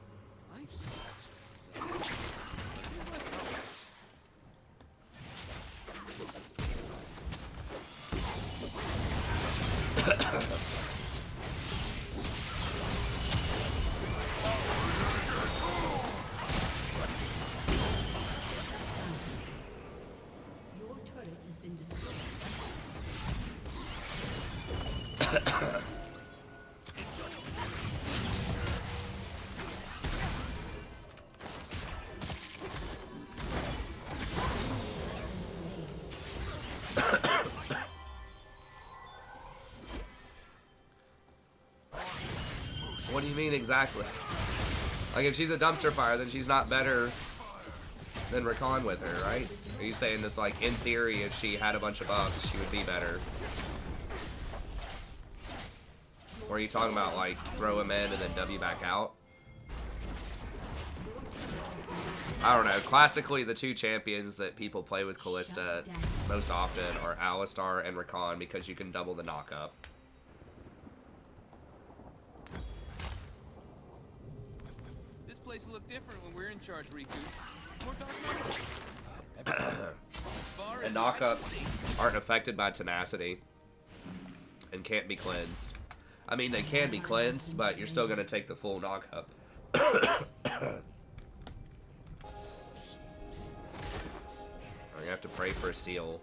Speaker 5: Life's expensive.
Speaker 3: Your turret has been destroyed.
Speaker 1: What do you mean exactly? Like, if she's a dumpster fire, then she's not better than Rakan with her, right? Are you saying this, like, in theory, if she had a bunch of buffs, she would be better? Or are you talking about, like, throw him in and then W back out? I don't know. Classically, the two champions that people play with Callista most often are Alistar and Rakan, because you can double the knockup.
Speaker 5: This place will look different when we're in charge, Riku. More dark matter.
Speaker 1: And knockups aren't affected by tenacity and can't be cleansed. I mean, they can be cleansed, but you're still going to take the full knockup. You have to pray trade for a steal.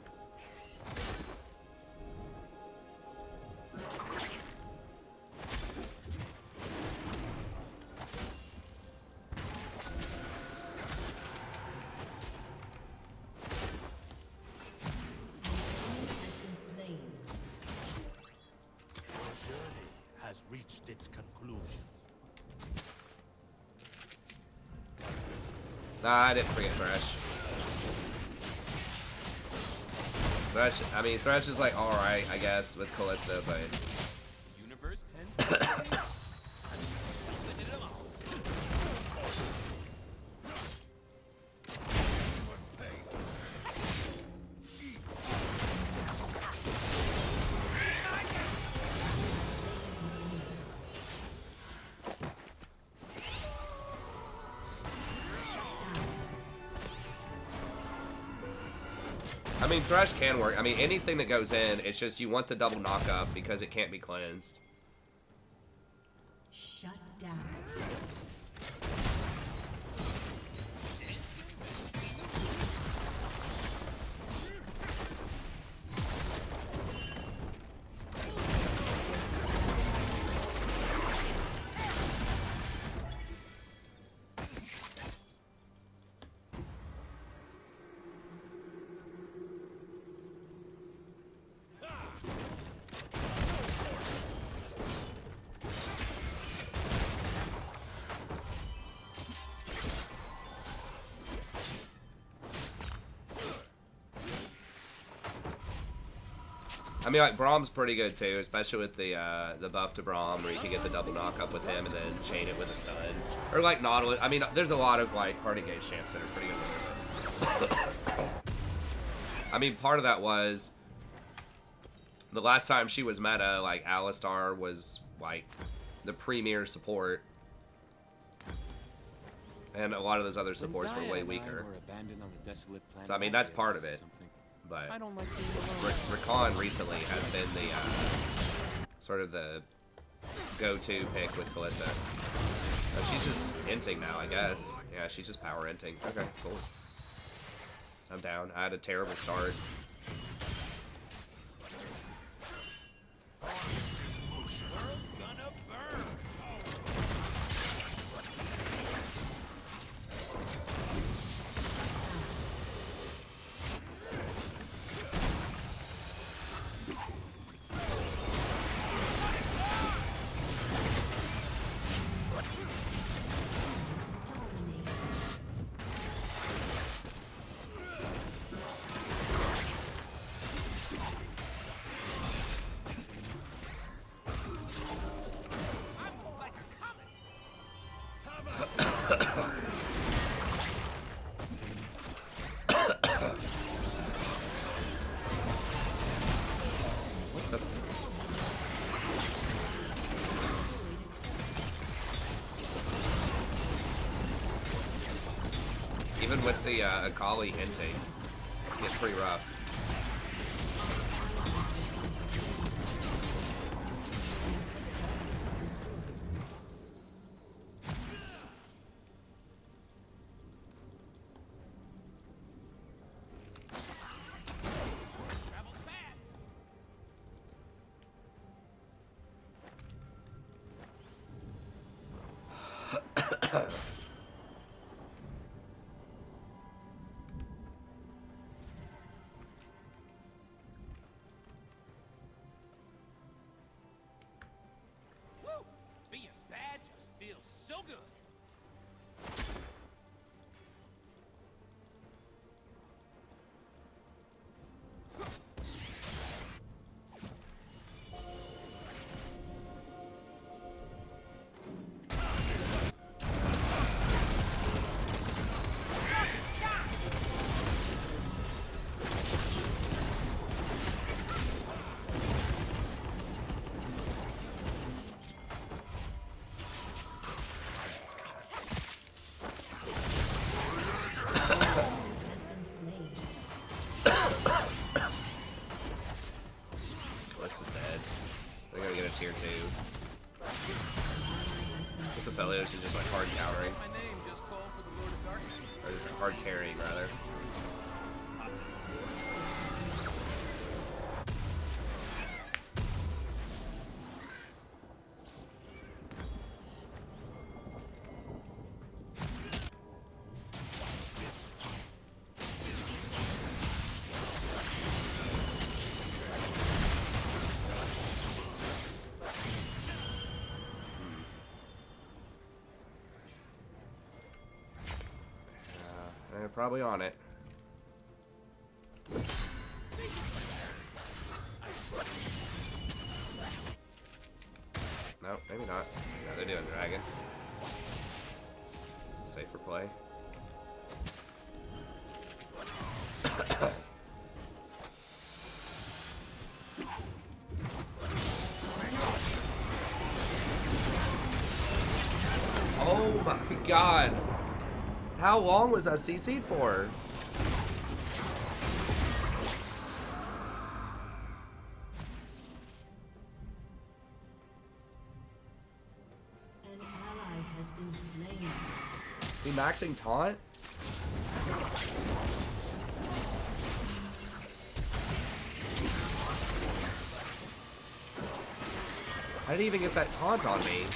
Speaker 3: Has been slain.
Speaker 10: Our journey has reached its conclusion.
Speaker 1: Nah, I didn't forget Thresh. Thresh is like alright, I guess, with Callista, but
Speaker 5: Universe 10.
Speaker 1: I mean, Thresh can work. I mean, anything that goes in, it's just you want the double knockup because it can't be cleansed.
Speaker 3: Shut down.
Speaker 1: I mean, like, Braum's pretty good, too, especially with the buff to Braum, where you can get the double knockup with him and then chain it with a stun. Or, like, Nautilus. I mean, there's a lot of, like, party gauge champs that are pretty good with it. I mean, part of that was the last time she was meta, like, Alistar was, like, the premier support. And a lot of those other supports were way weaker. So, I mean, that's part of it. But
Speaker 5: I don't like being alone.
Speaker 1: Rakan recently has been the sort of the go-to pick with Callista. She's just inting now, I guess. Yeah, she's just power inting. Okay, cool. I'm down. I had a terrible start. Even with the Akali hinting, it gets pretty rough.
Speaker 5: Woo! Being bad just feels so good.
Speaker 3: Has been slain.
Speaker 1: Callista's dead. They're gonna get a tier 2. This Aphelios is just like hard cowering.
Speaker 5: My name, just call for the Lord of Darkness.
Speaker 1: Or just hard carrying, rather. probably on it. No, maybe not. No, they're doing dragon. Safer play. Oh my god! How long was that CC'd for?
Speaker 3: An ally has been slain.
Speaker 1: He maxing taunt? How did he even get that taunt on me?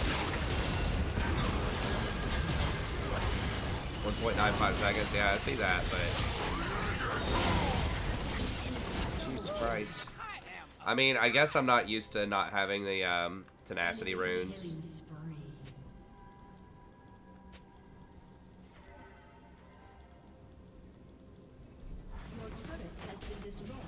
Speaker 1: 1.95 seconds, yeah, I see that, but... Jesus Christ. I mean, I guess I'm not used to not having the, tenacity runes.
Speaker 3: Killing spree. Your turret has been destroyed.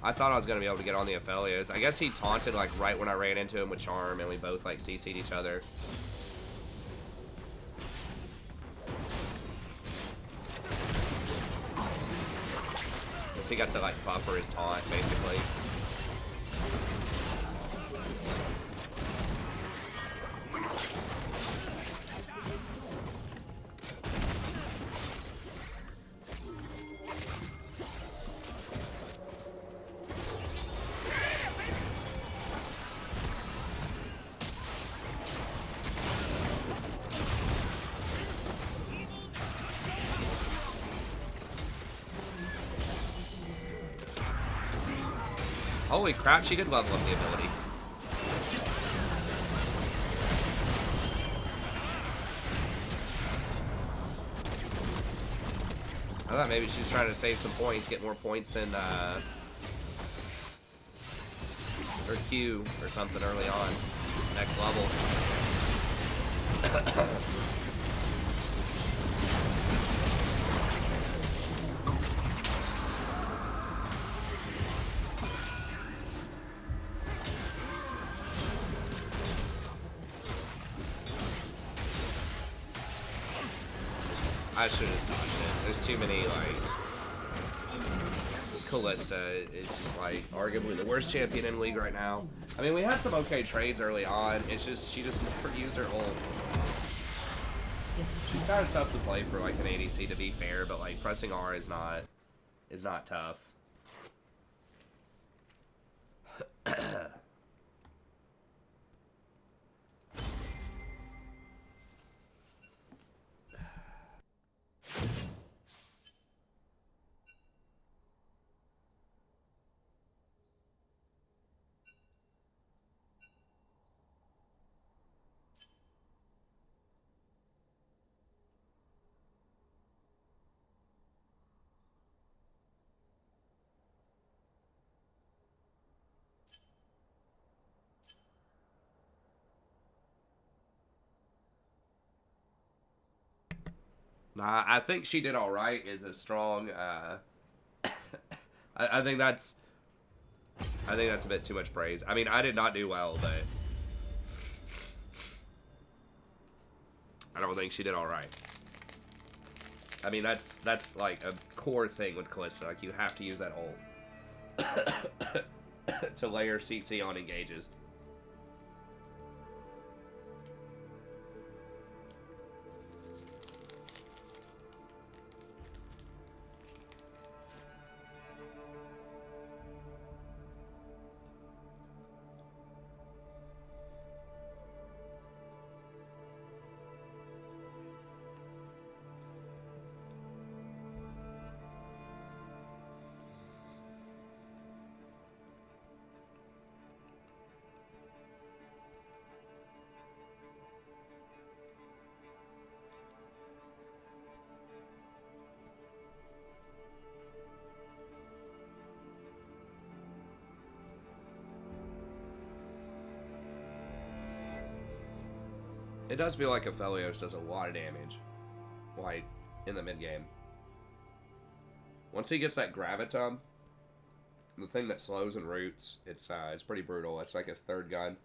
Speaker 1: I thought I was gonna be able to get on the Aphelios. I guess he taunted like right when I ran into him with Charm, and we both like CC'd each other. Guess he got to like buffer his taunt basically. Holy crap, she did level up the ability. I thought maybe she was trying to save some points, get more points in her Q or something early on. Next level. I should have dodged it. There's too many, like... This Callista is just, like, arguably the worst champion in the league right now. I mean, we had some okay trades early on. It's just, she just never used her ult. She's kind of tough to play for, like, an ADC, to be fair, but, like, pressing R is not tough. Nah, I think she did all right. Is a strong. I think that's. I think that's a bit too much praise. I mean, I did not do well, but I don't think she did all right. I mean, that's like a core thing with Callista. Like, you have to use that ult to layer CC on engages. It does feel like Aphelios does a lot of damage, like, in the mid-game. Once he gets that Gravitum, the thing that slows and roots, it's pretty brutal. It's like his third gun.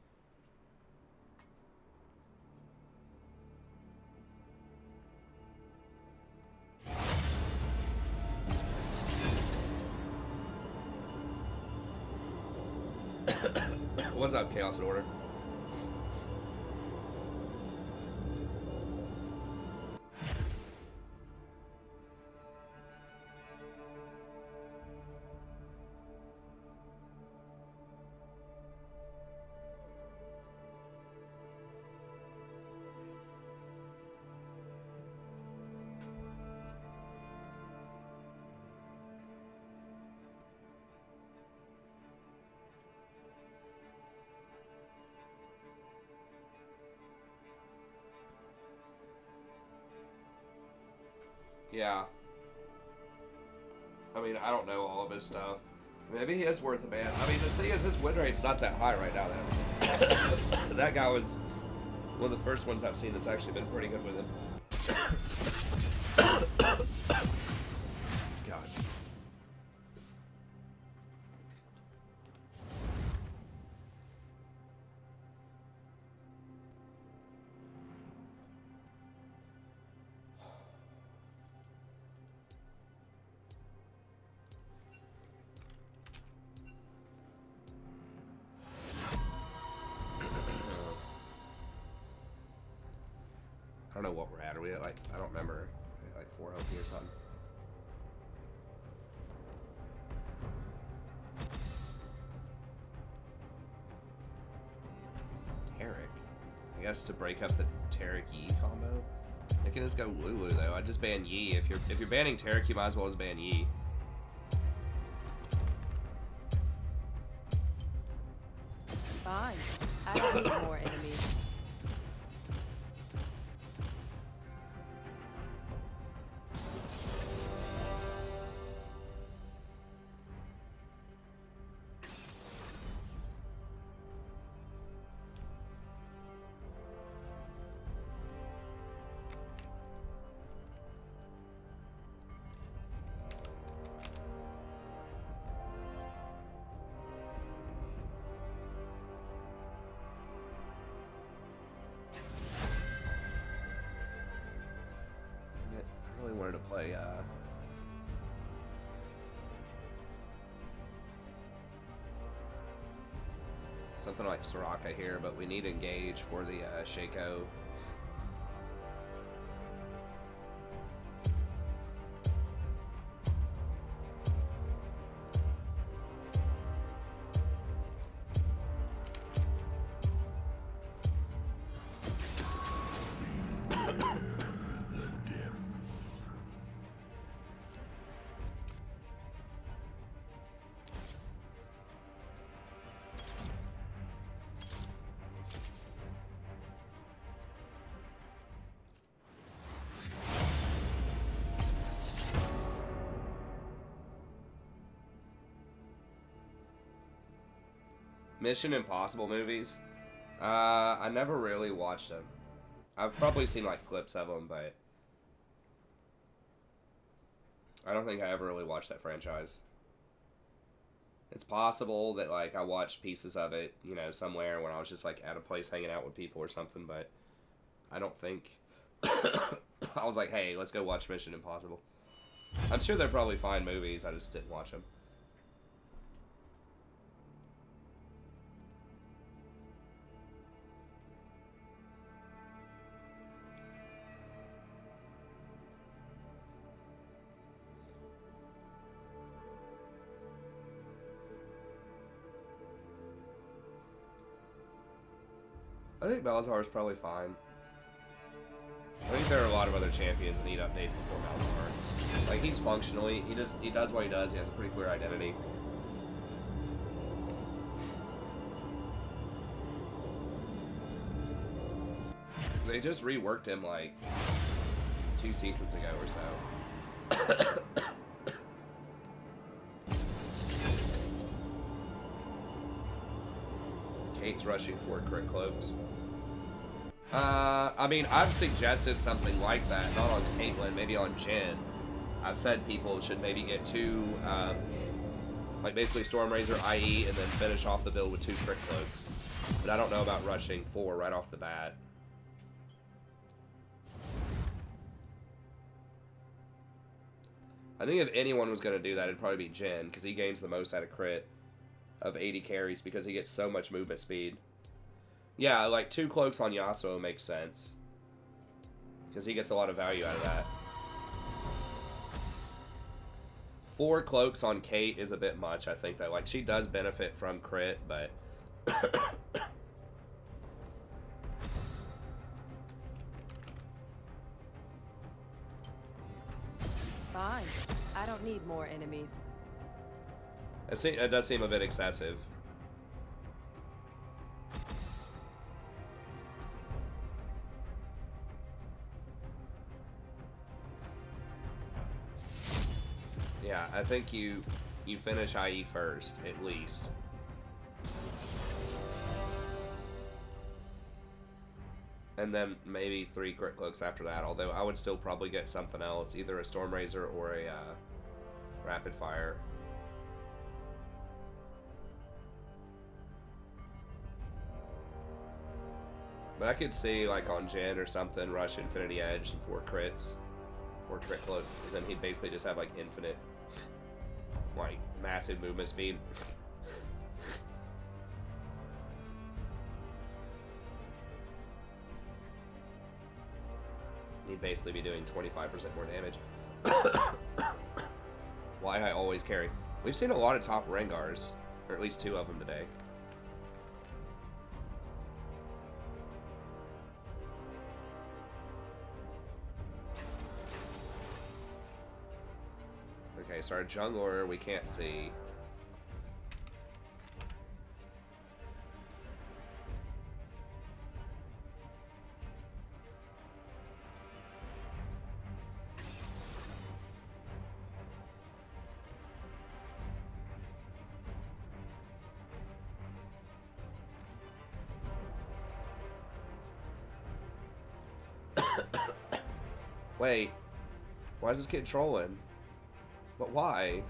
Speaker 1: What's up, Chaos and Order? Yeah. I mean, I don't know all of his stuff. Maybe he is worth a ban. I mean, the thing is, his win rate's not that high right now, though. That guy was one of the first ones I've seen that's actually been pretty good with him. God. I don't know what we're at. Are we at, like, I don't remember. Like 4 OP or something. Tarek. I guess to break up the Tarek Yi combo. I can just go Lulu though. I just ban Yi. If you're banning Tarek, you might as well just ban Yi.
Speaker 8: Fine. I don't need more enemies.
Speaker 1: I really wanted to play something like Soraka here, but we need Engage for the Shaco. Mission Impossible movies. I never really watched them. I've probably seen like clips of them, but I don't think I ever really watched that franchise. It's possible that like I watched pieces of it, you know, somewhere when I was just like at a place hanging out with people or something, but I don't think I was like, hey, let's go watch Mission Impossible. I'm sure they're probably fine movies, I just didn't watch them. I think Balazar is probably fine. I think there are a lot of other champions that need updates before Balazar. Like, he's functionally, he does what he does, he has a pretty clear identity. They just reworked him like 2 seasons ago or so. Kate's rushing for crit cloaks. I mean, I've suggested something like that, not on Caitlyn, maybe on Jen. I've said people should maybe get 2, like basically Stormrazor IE and then finish off the build with 2 Crit Cloaks. But I don't know about rushing 4 right off the bat. I think if anyone was going to do that, it'd probably be Jen, because he gains the most out of crit of 80 carries because he gets so much movement speed. Yeah, like 2 cloaks on Yasuo makes sense, because he gets a lot of value out of that. 4 cloaks on Kate is a bit much, I think, though. Like, she does benefit from crit, but...
Speaker 8: Fine. I don't need more enemies.
Speaker 1: It does seem a bit excessive. Yeah, I think you finish IE first, at least. And then maybe 3 Crit Cloaks after that, although I would still probably get something else, either a Stormrazor or a Rapid Fire. But I could see, like, on Jen or something, rush Infinity Edge and 4 crits. 4 Crit Cloaks, and then he'd basically just have, like, infinite, like, massive movement speed. He'd basically be doing 25% more damage. Why I always carry. We've seen a lot of top Rengars, or at least 2 of them today. Okay, so our jungler we can't see. Wait, why is this kid trolling? But why?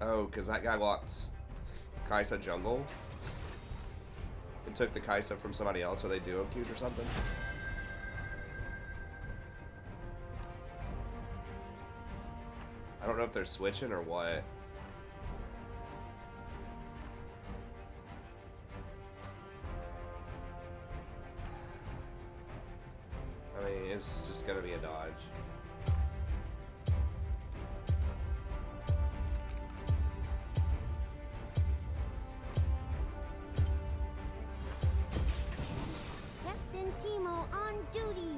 Speaker 1: Oh, because that guy locked Kai'Sa jungle and took the Kai'Sa from somebody else, or they duo queued or something. I don't know if they're switching or what. I mean, it's just gonna be a dodge.
Speaker 11: Captain Timo on duty.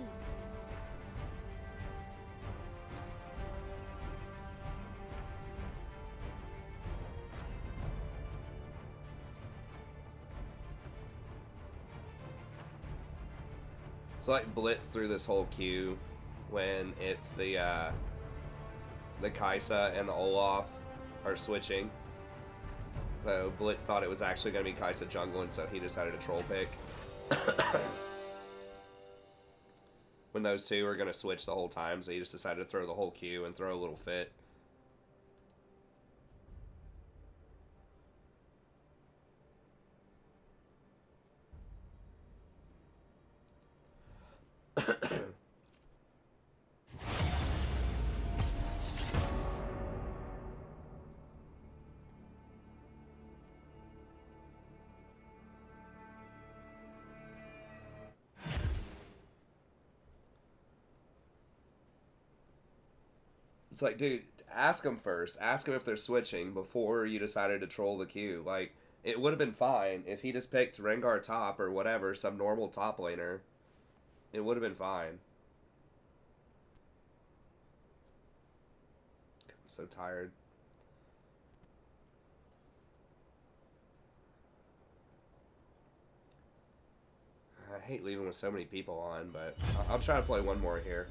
Speaker 1: So like blitz through this whole queue when it's the Kai'Sa and the Olaf are switching. So Blitz thought it was actually going to be Kai'Sa jungle, and so he decided to troll pick. When those 2 are going to switch the whole time, so he just decided to throw the whole queue and throw a little fit. It's like, dude, ask them first. Ask them if they're switching before you decided to troll the queue. Like, it would have been fine if he just picked Rengar top or whatever, some normal top laner. It would have been fine. I'm so tired. I hate leaving with so many people on, but I'll try to play one more here.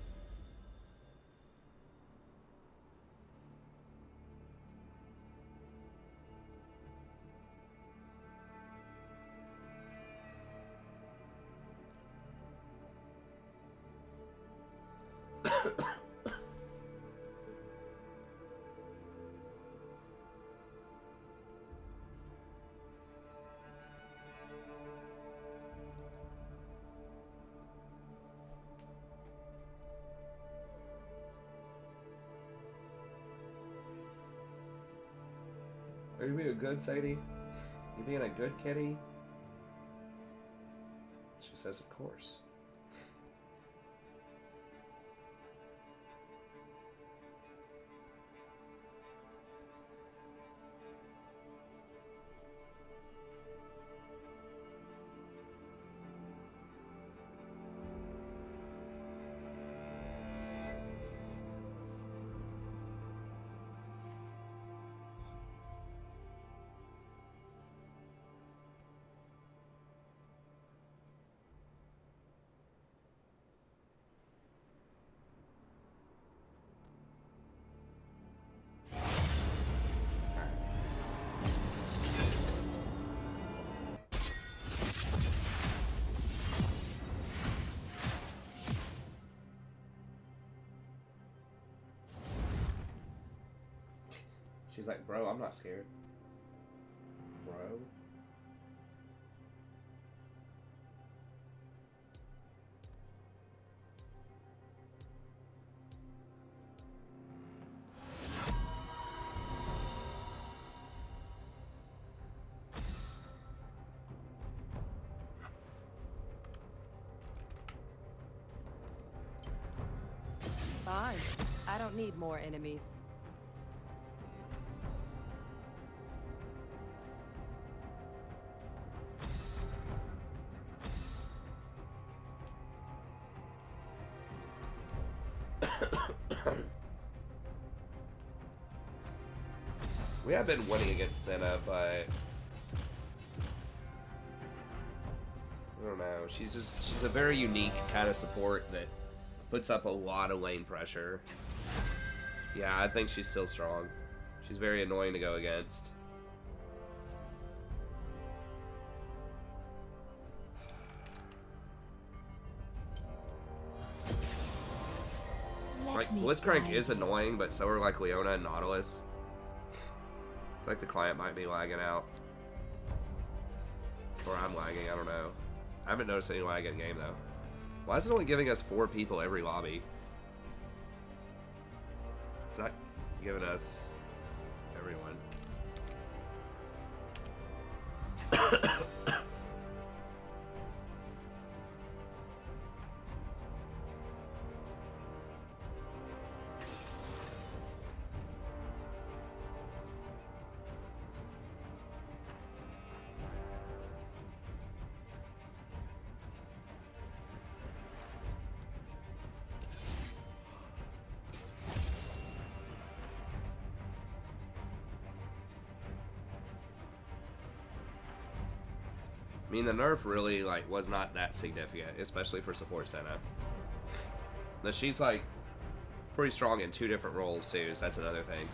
Speaker 1: Are you being good, Sadie? You being a good kitty? She says, of course. She's like, bro, I'm not scared. Bro.
Speaker 8: Fine. I don't need more enemies.
Speaker 1: We have been winning against Senna, but I don't know. She's a very unique kind of support that puts up a lot of lane pressure. Yeah, I think she's still strong. She's very annoying to go against. Like, Blitzcrank is annoying, but so are like Leona and Nautilus. It's like the client might be lagging out. Or I'm lagging, I don't know. I haven't noticed any lag in game though. Why is it only giving us 4 people every lobby? It's not giving us everyone. I mean, the nerf really, like, was not that significant, especially for support Senna. But she's, like, pretty strong in 2 different roles, too, so that's another thing.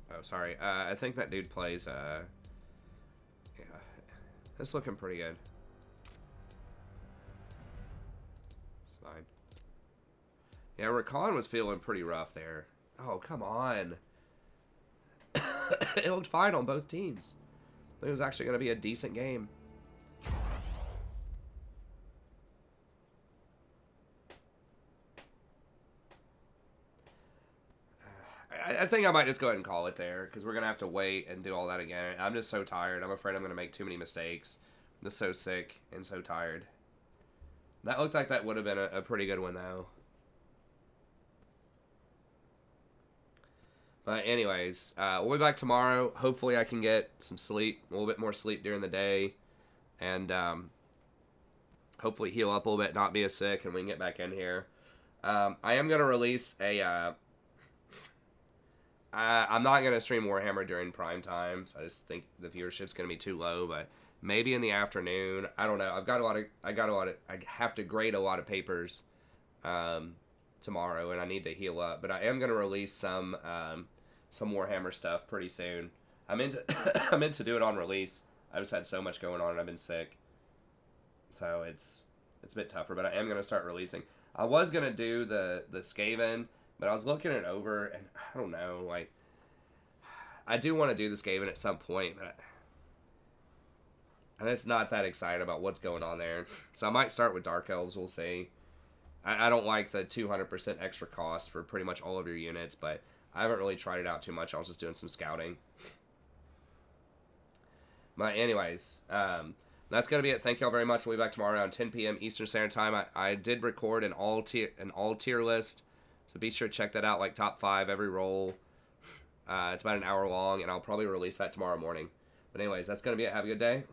Speaker 1: Oh, sorry. I think that dude plays, yeah. It's looking pretty good. It's fine. Yeah, Rakan was feeling pretty rough there. Oh, come on. It looked fine on both teams. It was actually going to be a decent game. I think I might just go ahead and call it there, because we're going to have to wait and do all that again. I'm just so tired. I'm afraid I'm going to make too many mistakes. I'm just so sick and so tired. That looked like that would have been a pretty good one, though. But anyways, we'll be back tomorrow. Hopefully I can get some sleep, a little bit more sleep during the day. And hopefully heal up a little bit, not be as sick, and we can get back in here. I am going to release a... I'm not going to stream Warhammer during prime time, so I just think the viewership's going to be too low, but maybe in the afternoon. I don't know. I have to grade a lot of papers tomorrow, and I need to heal up. But I am going to release some Warhammer stuff pretty soon. I'm into I meant to do it on release. I just had so much going on, and I've been sick, so it's a bit tougher. But I am going to start releasing. I was going to do the Skaven, but I was looking it over, and I don't know, like, I do want to do the Skaven at some point, but I'm just not that excited about what's going on there. So I might start with Dark Elves, we'll see. I don't like the 200% extra cost for pretty much all of your units, but I haven't really tried it out too much. I was just doing some scouting. But anyways, that's going to be it. Thank y'all very much. We'll be back tomorrow around 10 p.m. Eastern Standard Time. I did record an all tier list, so be sure to check that out, like top 5 every roll. It's about an hour long, and I'll probably release that tomorrow morning. But anyways, that's going to be it. Have a good day.